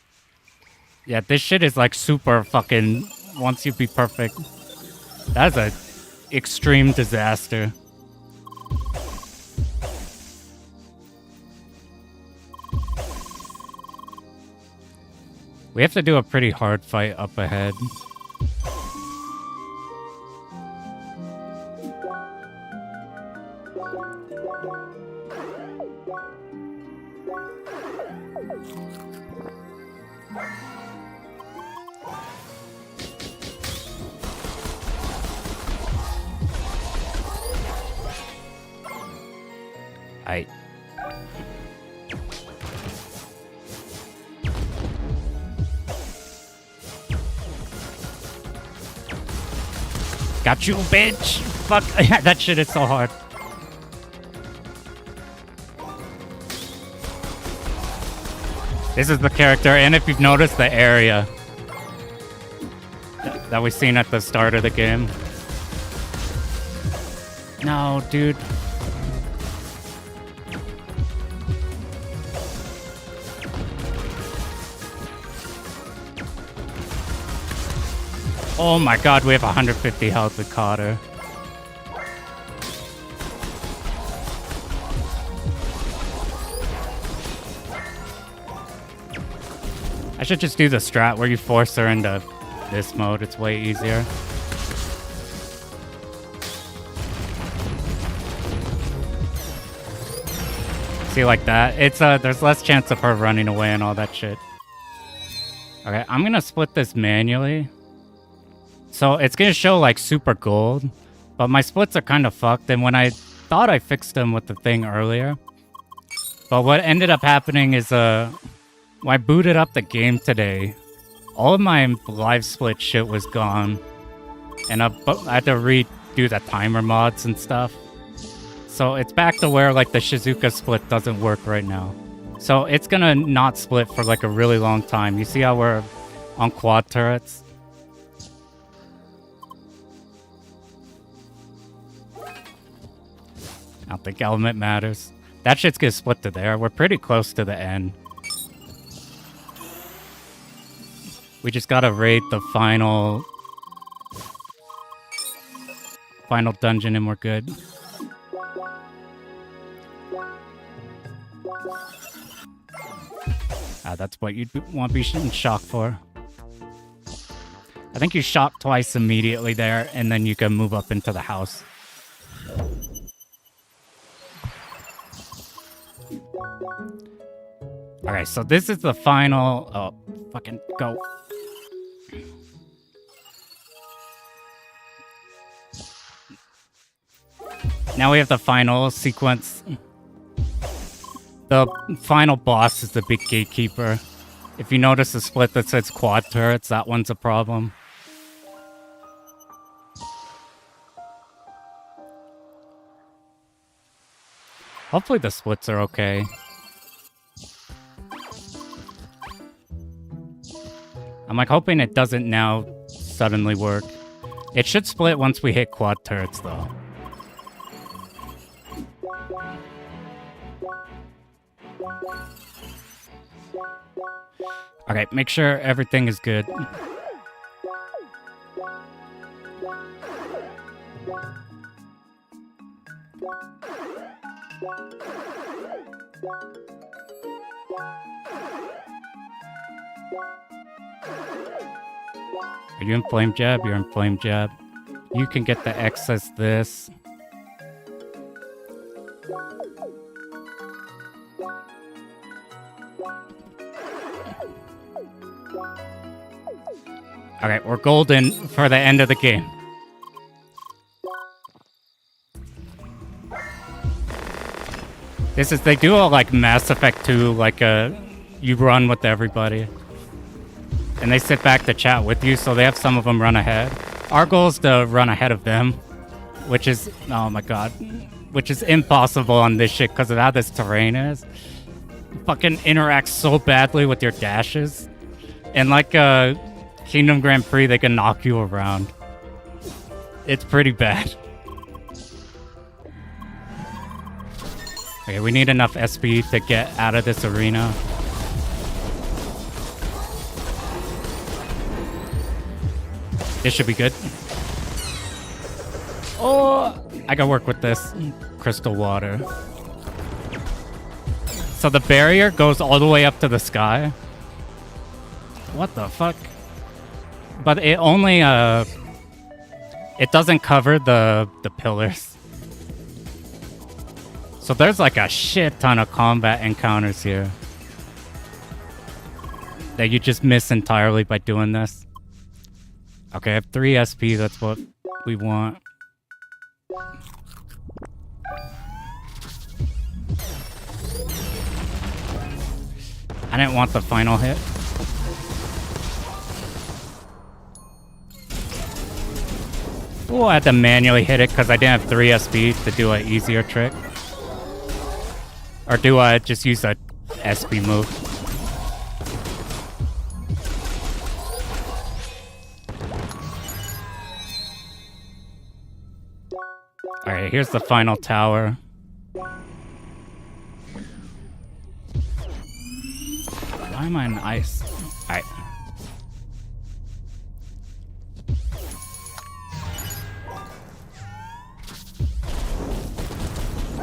Yeah, this shit is like super fucking... Once you be perfect. That's a extreme disaster. We have to do a pretty hard fight up ahead. I... Got you, bitch! Fuck, that shit is so hard. This is the character, and if you've noticed the area that we've seen at the start of the game. No, dude. Oh my god, we have 150 health with Carter. I should just do the strat where you force her into this mode. It's way easier. See, like that? It's there's less chance of her running away and all that shit. Okay, I'm gonna split this manually. So it's gonna show like super gold, but my splits are kind of fucked. And when I thought I fixed them with the thing earlier, but what ended up happening is when I booted up the game today, all of my live split shit was gone, and I had to redo the timer mods and stuff. So it's back to where like the Shizuka split doesn't work right now. So it's gonna not split for like a really long time. You see how we're on quad turrets? I don't think element matters. That shit's gonna split to there. We're pretty close to the end. We just gotta raid the final dungeon and we're good. That's what you'd want to be in shock for. I think you shock twice immediately there, and then you can move up into the house. Okay, so this is the final... Oh, fucking go. Now we have the final sequence. The final boss is the big gatekeeper. If you notice the split that says quad turrets, that one's a problem. Hopefully the splits are okay. I'm like hoping it doesn't now suddenly work. It should split once we hit quad turrets though. Okay, make sure everything is good. Are you in flame jab? You're in flame jab. You can get the excess this. Okay, we're golden for the end of the game. This is, they do a like Mass Effect 2, like you run with everybody. And they sit back to chat with you, so they have some of them run ahead. Our goal is to run ahead of them, which is, oh my god, which is impossible on this shit because of how this terrain is. It fucking interacts so badly with your dashes. And like Kingdom Grand Prix, they can knock you around. It's pretty bad. Okay, we need enough SP to get out of this arena. This should be good. Oh, I gotta work with this crystal water. So the barrier goes all the way up to the sky. What the fuck? But it only, it doesn't cover the pillars. So there's like a shit ton of combat encounters here that you just miss entirely by doing this. Okay, I have 3 SP, that's what we want. I didn't want the final hit. Oh, I had to manually hit it because I didn't have 3 SP to do an easier trick. Or do I just use a SP move? Alright, here's the final tower. Why am I in ice? Alright.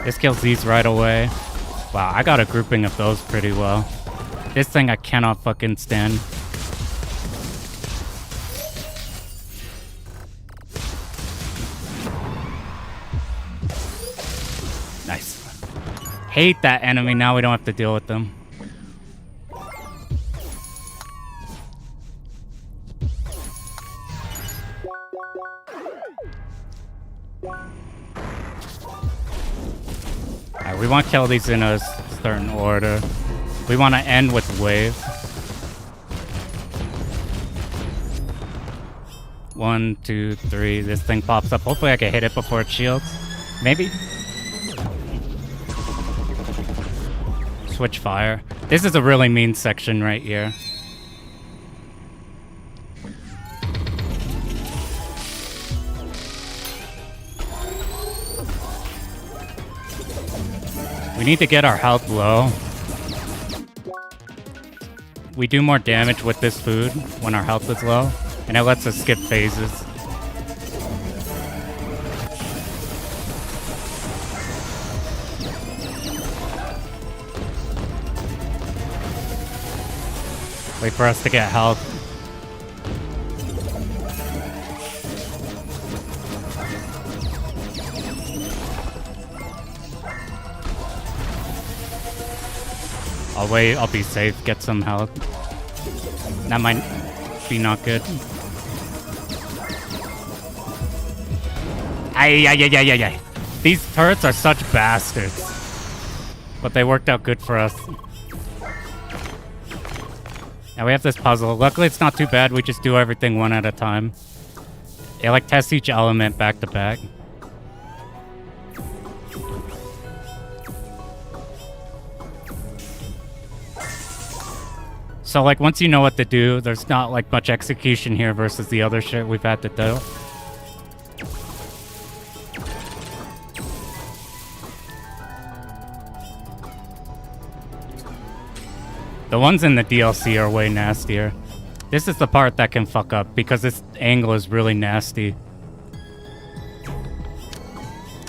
This kills these right away. Wow, I got a grouping of those pretty well. This thing I cannot fucking stand. Nice. Hate that enemy. Now we don't have to deal with them. Alright, we want to kill these in a certain order. We want to end with wave. 1, 2, 3. This thing pops up. Hopefully I can hit it before it shields. Maybe. Switch fire. This is a really mean section right here. We need to get our health low. We do more damage with this food when our health is low, and it lets us skip phases. Wait for us to get health. I'll wait, I'll be safe, get some health. That might be not good. Ay. These turrets are such bastards. But they worked out good for us. Now we have this puzzle. Luckily it's not too bad, we just do everything one at a time. It like tests each element back to back. So like once you know what to do, there's not like much execution here versus the other shit we've had to do. The ones in the DLC are way nastier. This is the part that can fuck up because this angle is really nasty.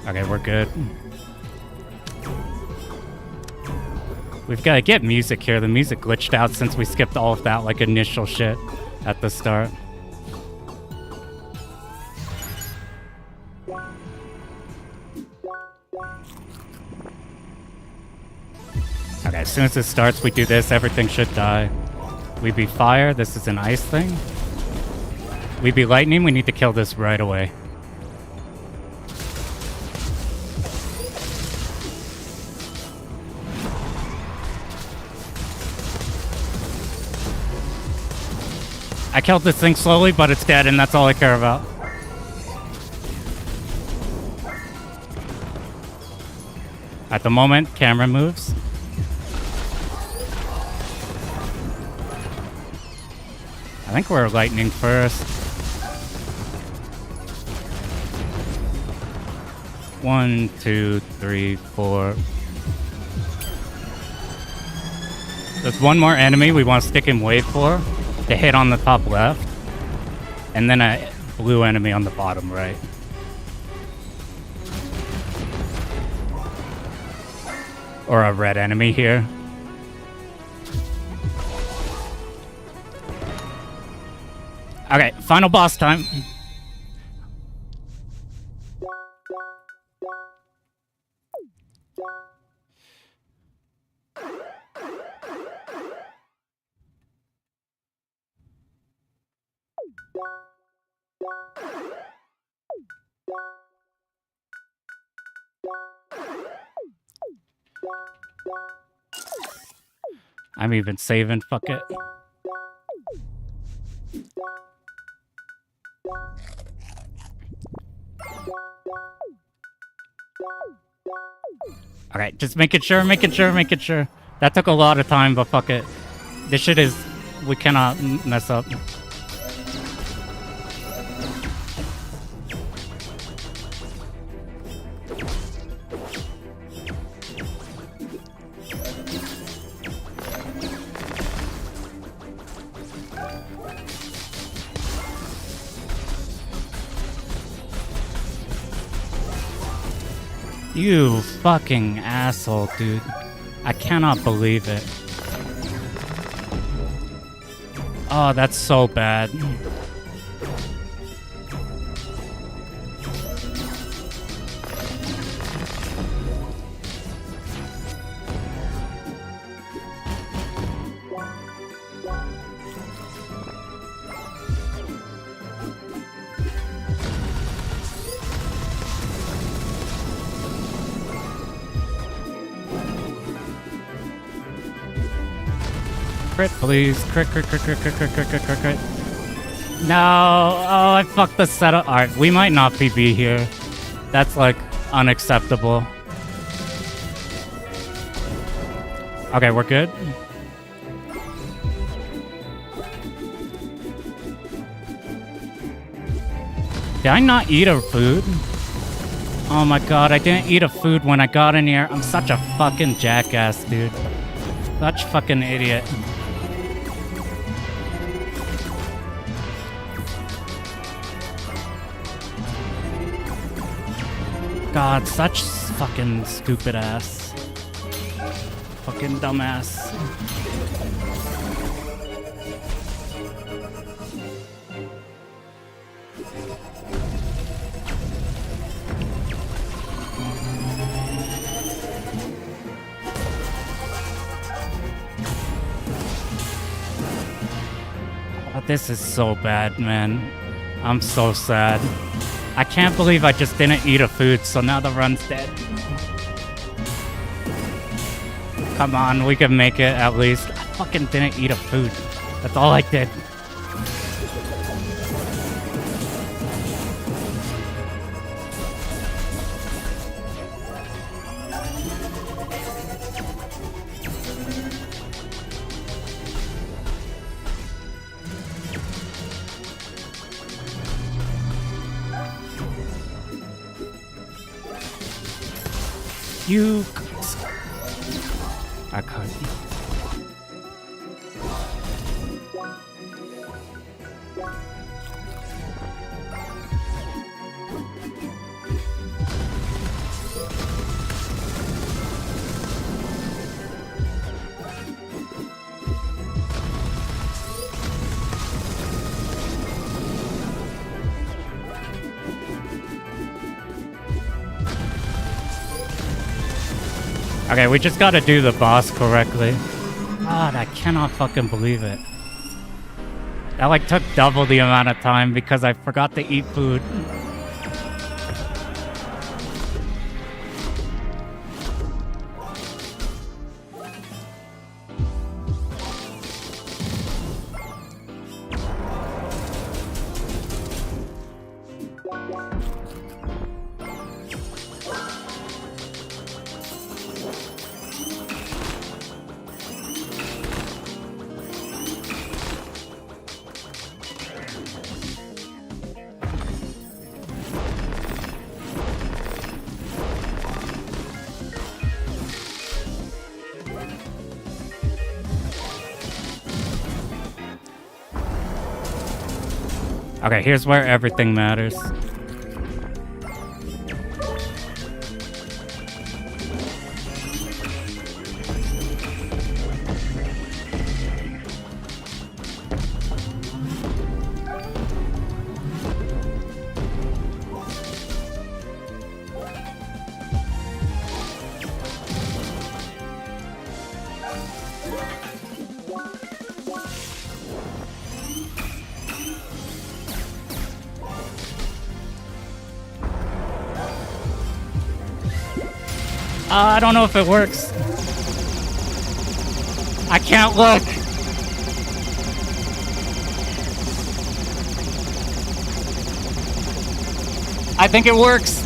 Okay, we're good. We've got to get music here. The music glitched out since we skipped all of that like initial shit at the start. Okay, as soon as it starts, we do this. Everything should die. We be fire. This is an ice thing. We be lightning. We need to kill this right away. I killed this thing slowly, but it's dead, and that's all I care about. At the moment, camera moves. I think we're lightning first. 1, 2, 3, 4. There's one more enemy we want to stick in wave for. To hit on the top left, and then a blue enemy on the bottom right. Or a red enemy here. Okay, final boss time. I'm even saving, fuck it. Alright, just making sure. That took a lot of time, but fuck it. This shit is... we cannot mess up. You fucking asshole, dude. I cannot believe it. Oh, that's so bad. Crit, please. Crit. No! Oh, I fucked the setup. Alright, we might not PB here. That's, like, unacceptable. Okay, we're good. Did I not eat a food? Oh my god, I didn't eat a food when I got in here. I'm such a fucking jackass, dude. Such fucking idiot. God, such fucking stupid ass. Fucking dumbass. Oh, this is so bad, man. I'm so sad. I can't believe I just didn't eat a food, so now the run's dead. Come on, we can make it at least. I fucking didn't eat a food. That's all I did. You... I can't. Okay, we just gotta do the boss correctly. God, I cannot fucking believe it. That like took double the amount of time because I forgot to eat food. Okay, here's where everything matters. I don't know if it works. I can't look. I think it works.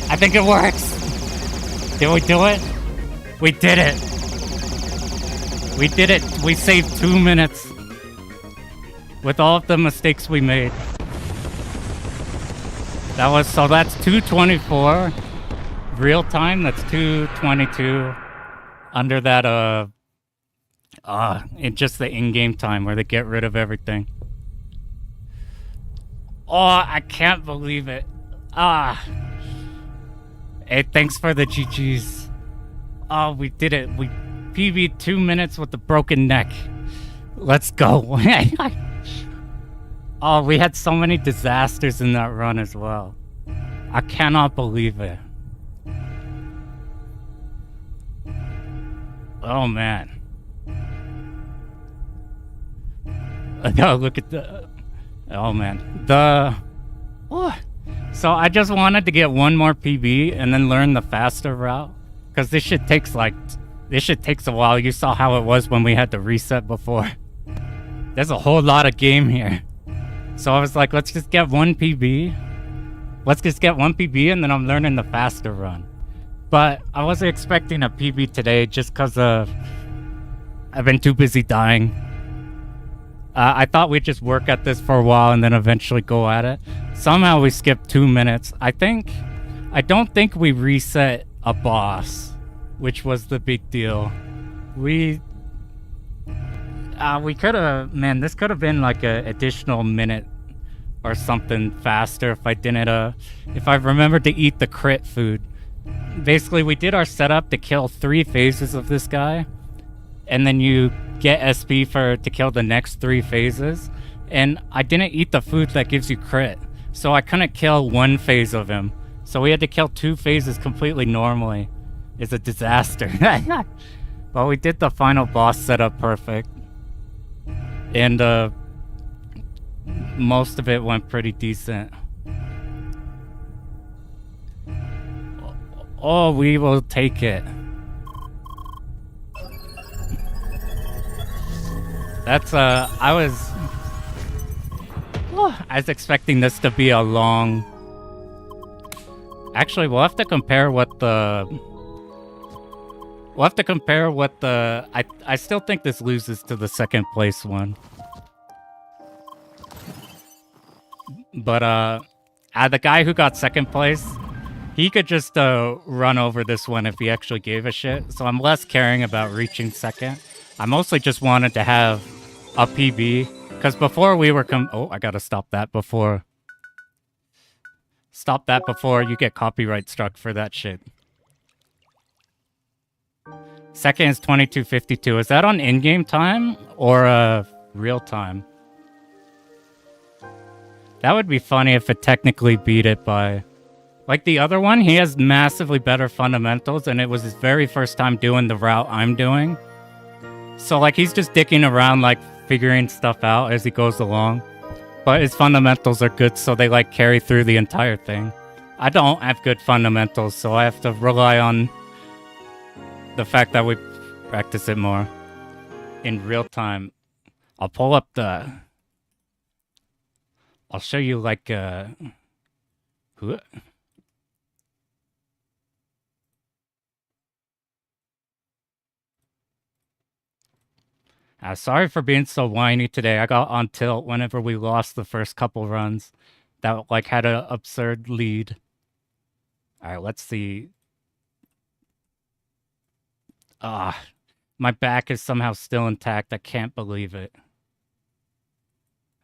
I think it works. Did we do it? We did it. We did it. We saved 2 minutes. With all of the mistakes we made. That was, so that's 2:24 real time. That's 2:22 under that, in just the in-game time where they get rid of everything. Oh, I can't believe it. Hey, thanks for the GGs. Oh, we did it. We PB'd 2 minutes with the broken neck. Let's go. Oh, we had so many disasters in that run as well. I cannot believe it. Oh, man. No, look at the... Oh, man. The... Oh, So I just wanted to get one more PB and then learn the faster route. Because this shit takes a while. You saw how it was when we had to reset before. There's a whole lot of game here. So I was like, let's just get one PB. Let's just get one PB and then I'm learning the faster run. But I wasn't expecting a PB today just because I've been too busy dying. I thought we'd just work at this for a while and then eventually go at it. Somehow we skipped 2 minutes. I don't think we reset a boss, which was the big deal. We could have, man, this could have been like an additional minute or something faster if I didn't, if I remembered to eat the crit food. Basically, we did our setup to kill 3 phases of this guy, and then you get SP to kill the next 3 phases, and I didn't eat the food that gives you crit, so I couldn't kill 1 phase of him. So we had to kill 2 phases completely normally. It's a disaster. But we did the final boss setup perfect. And most of it went pretty decent. Oh, we will take it. That's I was expecting this to be a long. Actually, we'll have to compare what the. I still think this loses to the second place one. But the guy who got second place, he could just run over this one if he actually gave a shit. So I'm less caring about reaching second. I mostly just wanted to have a PB. Because before we were oh, I gotta stop that before. Stop that before you get copyright struck for that shit. Second is 22:52. Is that on in-game time or real time? That would be funny if it technically beat it by... Like the other one, he has massively better fundamentals, and it was his very first time doing the route I'm doing. So, like, he's just dicking around, like, figuring stuff out as he goes along. But his fundamentals are good, so they, like, carry through the entire thing. I don't have good fundamentals, so I have to rely on the fact that we practice it more in real time. I'll pull up the... I'll show you, like, who... Sorry for being so whiny today. I got on tilt whenever we lost the first couple runs. That, like, had an absurd lead. Alright, let's see. My back is somehow still intact. I can't believe it.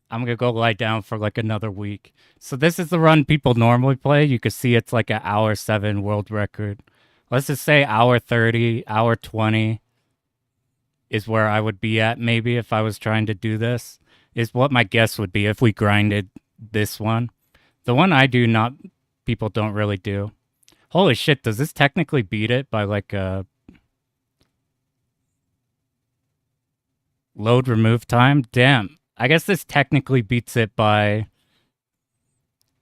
I'm gonna go lie down for, like, another week. So this is the run people normally play. You can see it's, like, an hour 7 world record. Let's just say hour 30, hour 20. Is where I would be at maybe if I was trying to do this, is what my guess would be if we grinded this one. The one I do, not people don't really do. Holy shit, does this technically beat it by like a load remove time? Damn, I guess this technically beats it by...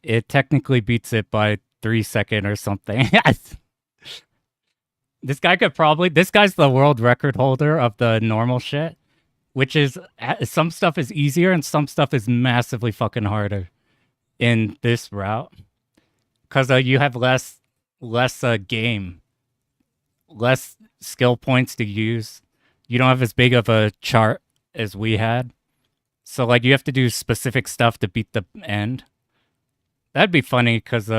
It technically beats it by 3 seconds or something. This guy could probably... This guy's the world record holder of the normal shit. Which is... Some stuff is easier and some stuff is massively fucking harder in this route. Because you have less game. Less skill points to use. You don't have as big of a chart as we had. So, like, you have to do specific stuff to beat the end. That'd be funny because...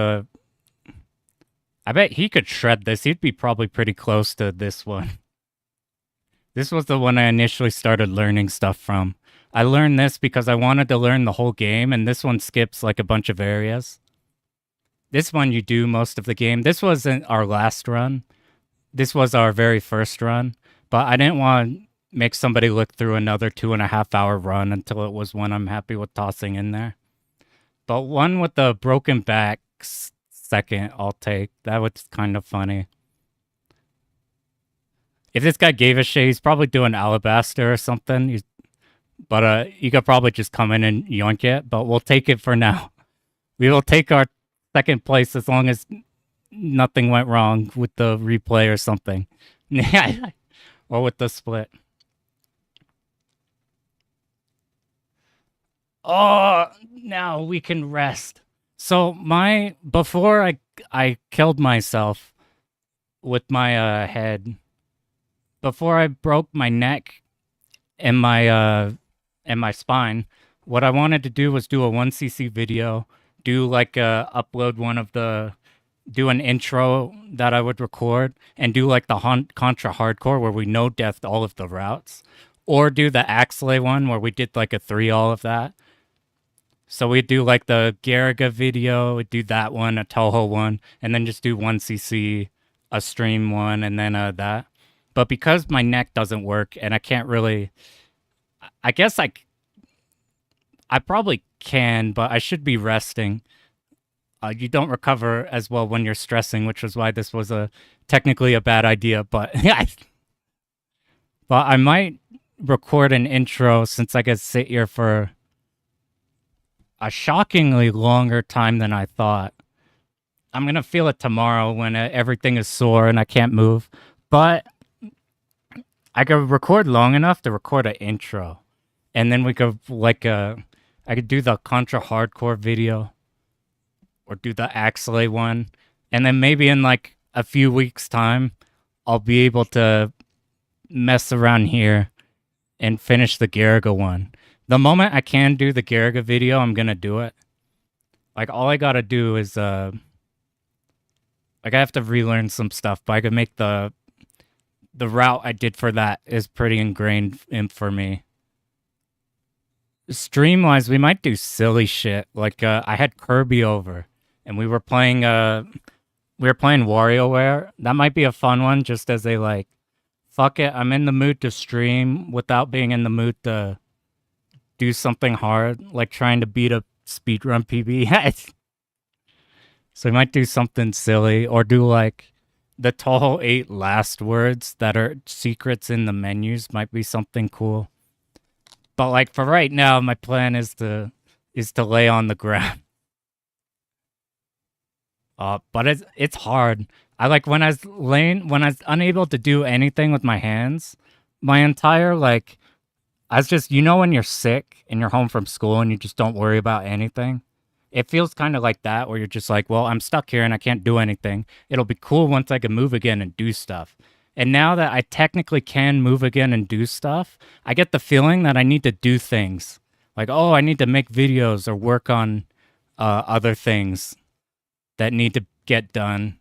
I bet he could shred this. He'd be probably pretty close to this one. This was the one I initially started learning stuff from. I learned this because I wanted to learn the whole game, and this one skips like a bunch of areas. This one you do most of the game. This wasn't our last run. This was our very first run. But I didn't want to make somebody look through another 2.5 hour run until it was one I'm happy with tossing in there. But one with the broken backs... Second, I'll take. That was kind of funny. If this guy gave a shit, he's probably doing Alabaster or something. But you could probably just come in and yoink it. But we'll take it for now. We will take our second place as long as nothing went wrong with the replay or something. Yeah, or with the split. Oh, now we can rest. So before I killed myself with my head, before I broke my neck and my spine, what I wanted to do was do a 1cc video, do like upload one of the do an intro that I would record and do like the Contra Hardcore where we no deathed all of the routes, or do the Axley one where we did like a 3 all of that. So we'd do like the Garaga video, we'd do that one, a Toho one, and then just do 1cc, a stream one, and then that. But because my neck doesn't work and I can't really, I guess I probably can, but I should be resting. You don't recover as well when you're stressing, which was why this was technically a bad idea. But but I might record an intro since I could sit here for a shockingly longer time than I thought. I'm gonna feel it tomorrow when everything is sore and I can't move. But I could record long enough to record an intro, and then we could I could do the Contra Hardcore video, or do the Axley one, and then maybe in like a few weeks' time, I'll be able to mess around here and finish the Garaga one. The moment I can do the Garaga video, I'm gonna do it. Like all I gotta do is like I have to relearn some stuff, but I could make the route I did for that is pretty ingrained in for me. Stream wise, we might do silly shit. Like I had Kirby over and we were playing WarioWare. That might be a fun one, just as a like, fuck it, I'm in the mood to stream without being in the mood to do something hard, like trying to beat a speedrun PB. So we might do something silly, or do like the Toho 8 last words that are secrets in the menus might be something cool. But like for right now, my plan is to lay on the ground. But it's hard. I like when I was unable to do anything with my hands, my entire like, I was just, when you're sick and you're home from school and you just don't worry about anything. It feels kind of like that, where you're just like, well, I'm stuck here and I can't do anything. It'll be cool once I can move again and do stuff. And now that I technically can move again and do stuff, I get the feeling that I need to do things. Like, oh, I need to make videos or work on other things that need to get done.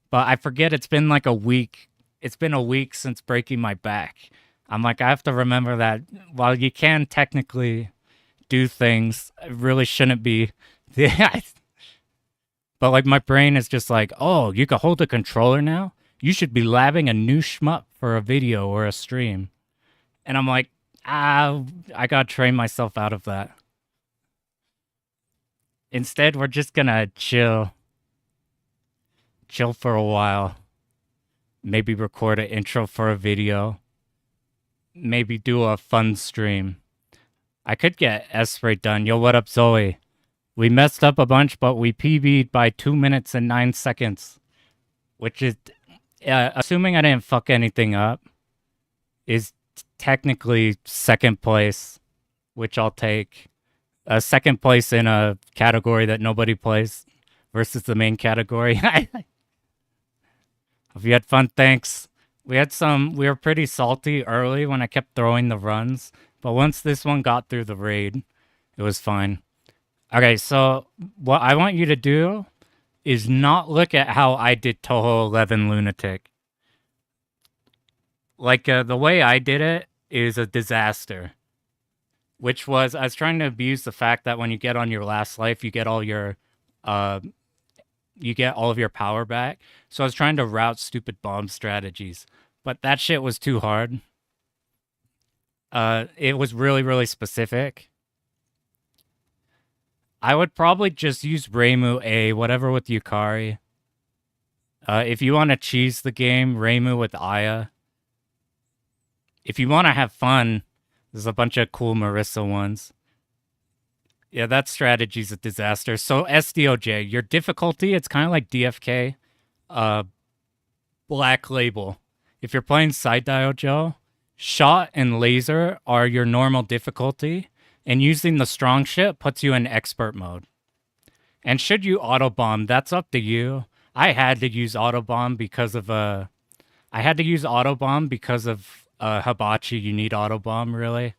But I forget it's been like a week. It's been a week since breaking my back. I'm like, I have to remember that while you can technically do things, it really shouldn't be. Yeah. But like my brain is just like, oh, you can hold a controller now? You should be labbing a new shmup for a video or a stream. And I'm like, I gotta train myself out of that. Instead, we're just gonna chill. Chill for a while. Maybe record an intro for a video. Maybe do a fun stream. I could get S-Ray done. Yo, what up, Zoe? We messed up a bunch, but we PB'd by 2 minutes and 9 seconds. Which is, assuming I didn't fuck anything up, is technically second place, which I'll take. Second place in a category that nobody plays versus the main category. If you had fun, thanks. We were pretty salty early when I kept throwing the runs, but once this one got through the raid, it was fine. Okay, so what I want you to do is not look at how I did Toho 11 Lunatic. Like, the way I did it is a disaster. Which was, I was trying to abuse the fact that when you get on your last life, you get all your, of your power back. So I was trying to route stupid bomb strategies. But that shit was too hard. It was really, really specific. I would probably just use Reimu A, whatever with Yukari. If you want to cheese the game, Reimu with Aya. If you want to have fun, there's a bunch of cool Marissa ones. Yeah, that strategy's a disaster. So SDOJ, your difficulty, it's kind of like DFK, uh, Black Label. If you're playing Side Dial Joe, shot and laser are your normal difficulty, and using the strong shit puts you in expert mode. And should you autobomb, that's up to you. I had to use autobomb because of Hibachi. You need autobomb really,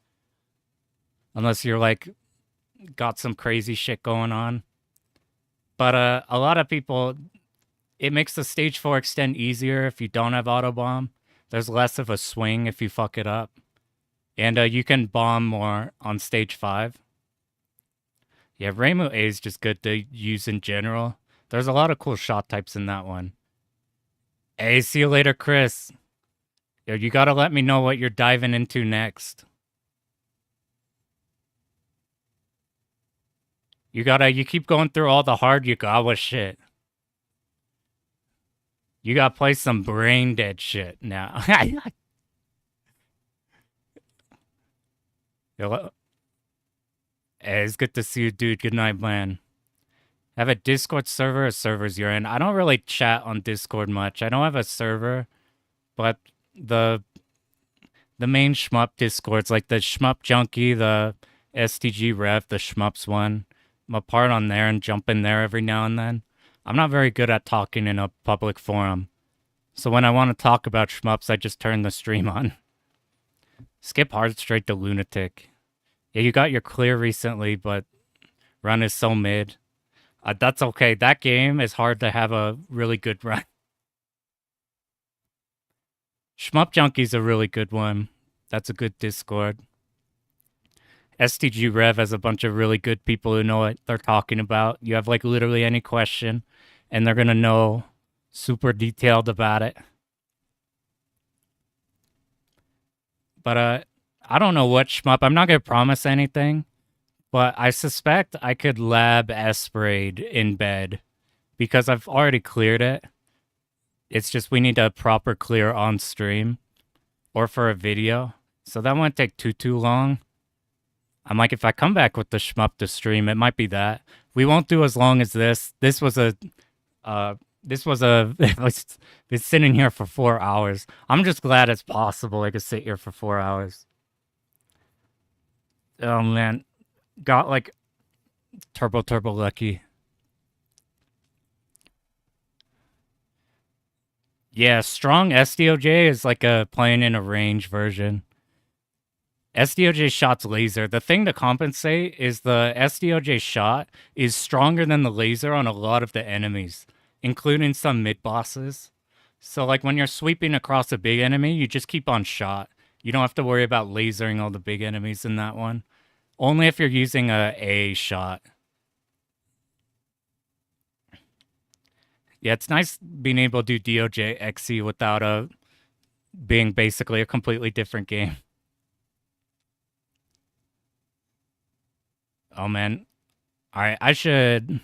unless you're like got some crazy shit going on. But a lot of people, it makes the stage 4 extend easier if you don't have autobomb. There's less of a swing if you fuck it up. And you can bomb more on stage 5. Yeah, Reimu A is just good to use in general. There's a lot of cool shot types in that one. Hey, see you later, Chris. Yo, you gotta let me know what you're diving into next. You keep going through all the hard Yugawa shit. You gotta play some brain dead shit now. Yo, hey, it's good to see you, dude. Good night, man. Have a Discord server or servers you're in? I don't really chat on Discord much. I don't have a server, but the main shmup Discords, like the Shmup Junkie, the STG Rev, the Shmups one, I'm a part on there and jump in there every now and then. I'm not very good at talking in a public forum. So when I want to talk about shmups, I just turn the stream on. Skip hard straight to Lunatic. Yeah, you got your clear recently, but run is so mid. That's okay. That game is hard to have a really good run. Shmup Junkie's a really good one. That's a good Discord. STG Rev has a bunch of really good people who know what they're talking about. You have like literally any question, and they're gonna know super detailed about it. But I don't know what shmup. I'm not gonna promise anything, but I suspect I could lab S-Braid in bed because I've already cleared it. It's just we need a proper clear on stream or for a video, so that won't take too long. I'm like, if I come back with the shmup to stream, it might be that. We won't do as long as this. This was a it's been sitting here for 4 hours. I'm just glad it's possible I could sit here for 4 hours. Oh man, got like turbo lucky. Yeah, strong SDOJ is like a playing in a range version. SDOJ shot's laser. The thing to compensate is the SDOJ shot is stronger than the laser on a lot of the enemies, including some mid bosses. So like when you're sweeping across a big enemy, you just keep on shot. You don't have to worry about lasering all the big enemies in that one. Only if you're using a shot. Yeah, it's nice being able to do DOJ XE without being basically a completely different game. Oh man. Alright, I should.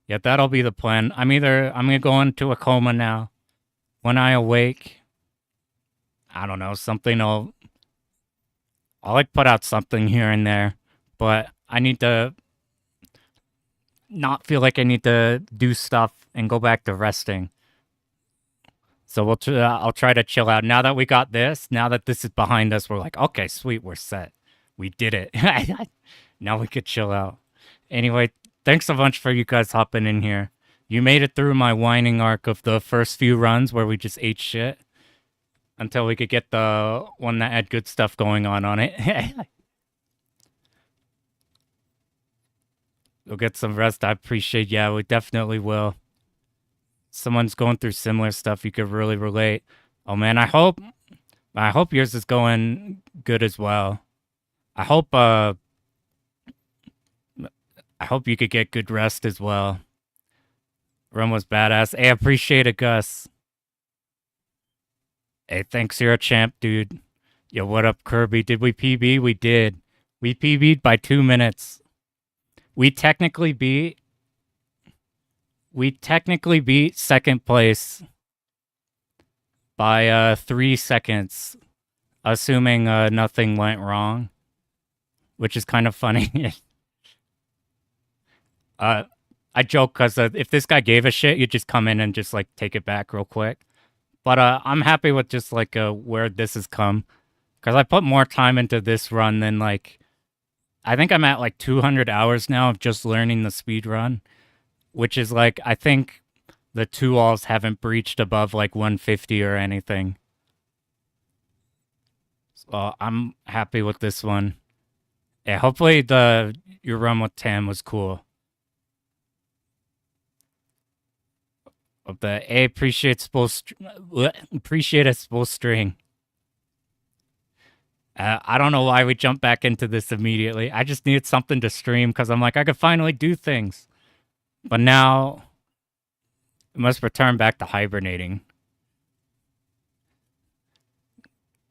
Yeah, that'll be the plan. I'm gonna go into a coma now. When I awake, I don't know, I'll like put out something here and there, but I need to not feel like I need to do stuff and go back to resting. So I'll try to chill out. Now that we got this, now that this is behind us, we're like, okay, sweet, we're set. We did it. Now we could chill out. Anyway, thanks a bunch for you guys hopping in here. You made it through my whining arc of the first few runs where we just ate shit until we could get the one that had good stuff going on it. We'll get some rest. I appreciate. Yeah, we definitely will. Someone's going through similar stuff. You could really relate. Oh man, I hope yours is going good as well. I hope you could get good rest as well. Run was badass. Hey, I appreciate it, Gus. Hey, thanks, you're a champ, dude. Yo, what up, Kirby? Did we PB? We did. We PB'd by 2 minutes. We technically beat second place by 3 seconds, assuming nothing went wrong, which is kind of funny. Uh, I joke because if this guy gave a shit, you just come in and just like take it back real quick. But I'm happy with just like where this has come because I put more time into this run than like I think I'm at like 200 hours now of just learning the speed run, which is like I think the two alls haven't breached above like 150 or anything. So I'm happy with this one. Yeah, hopefully the your run with Tam was cool. Of the A appreciates both string. I don't know why we jumped back into this immediately. I just needed something to stream because I'm like I could finally do things. But now it must return back to hibernating.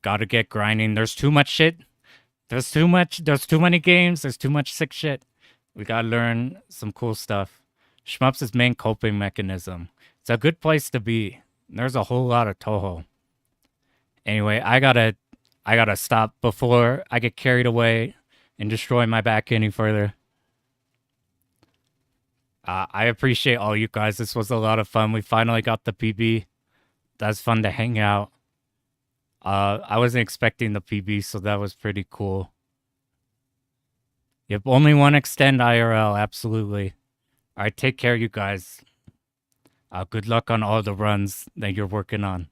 Gotta get grinding. There's too much shit. There's too much. There's too many games. There's too much sick shit. We gotta learn some cool stuff. Shmups' main coping mechanism. It's a good place to be. There's a whole lot of Toho. Anyway, I gotta stop before I get carried away and destroy my back any further. I appreciate all you guys. This was a lot of fun. We finally got the PB. That's fun to hang out. I wasn't expecting the PB, so that was pretty cool. Yep, only one extend IRL, absolutely. All right, take care, you guys. Good luck on all the runs that you're working on.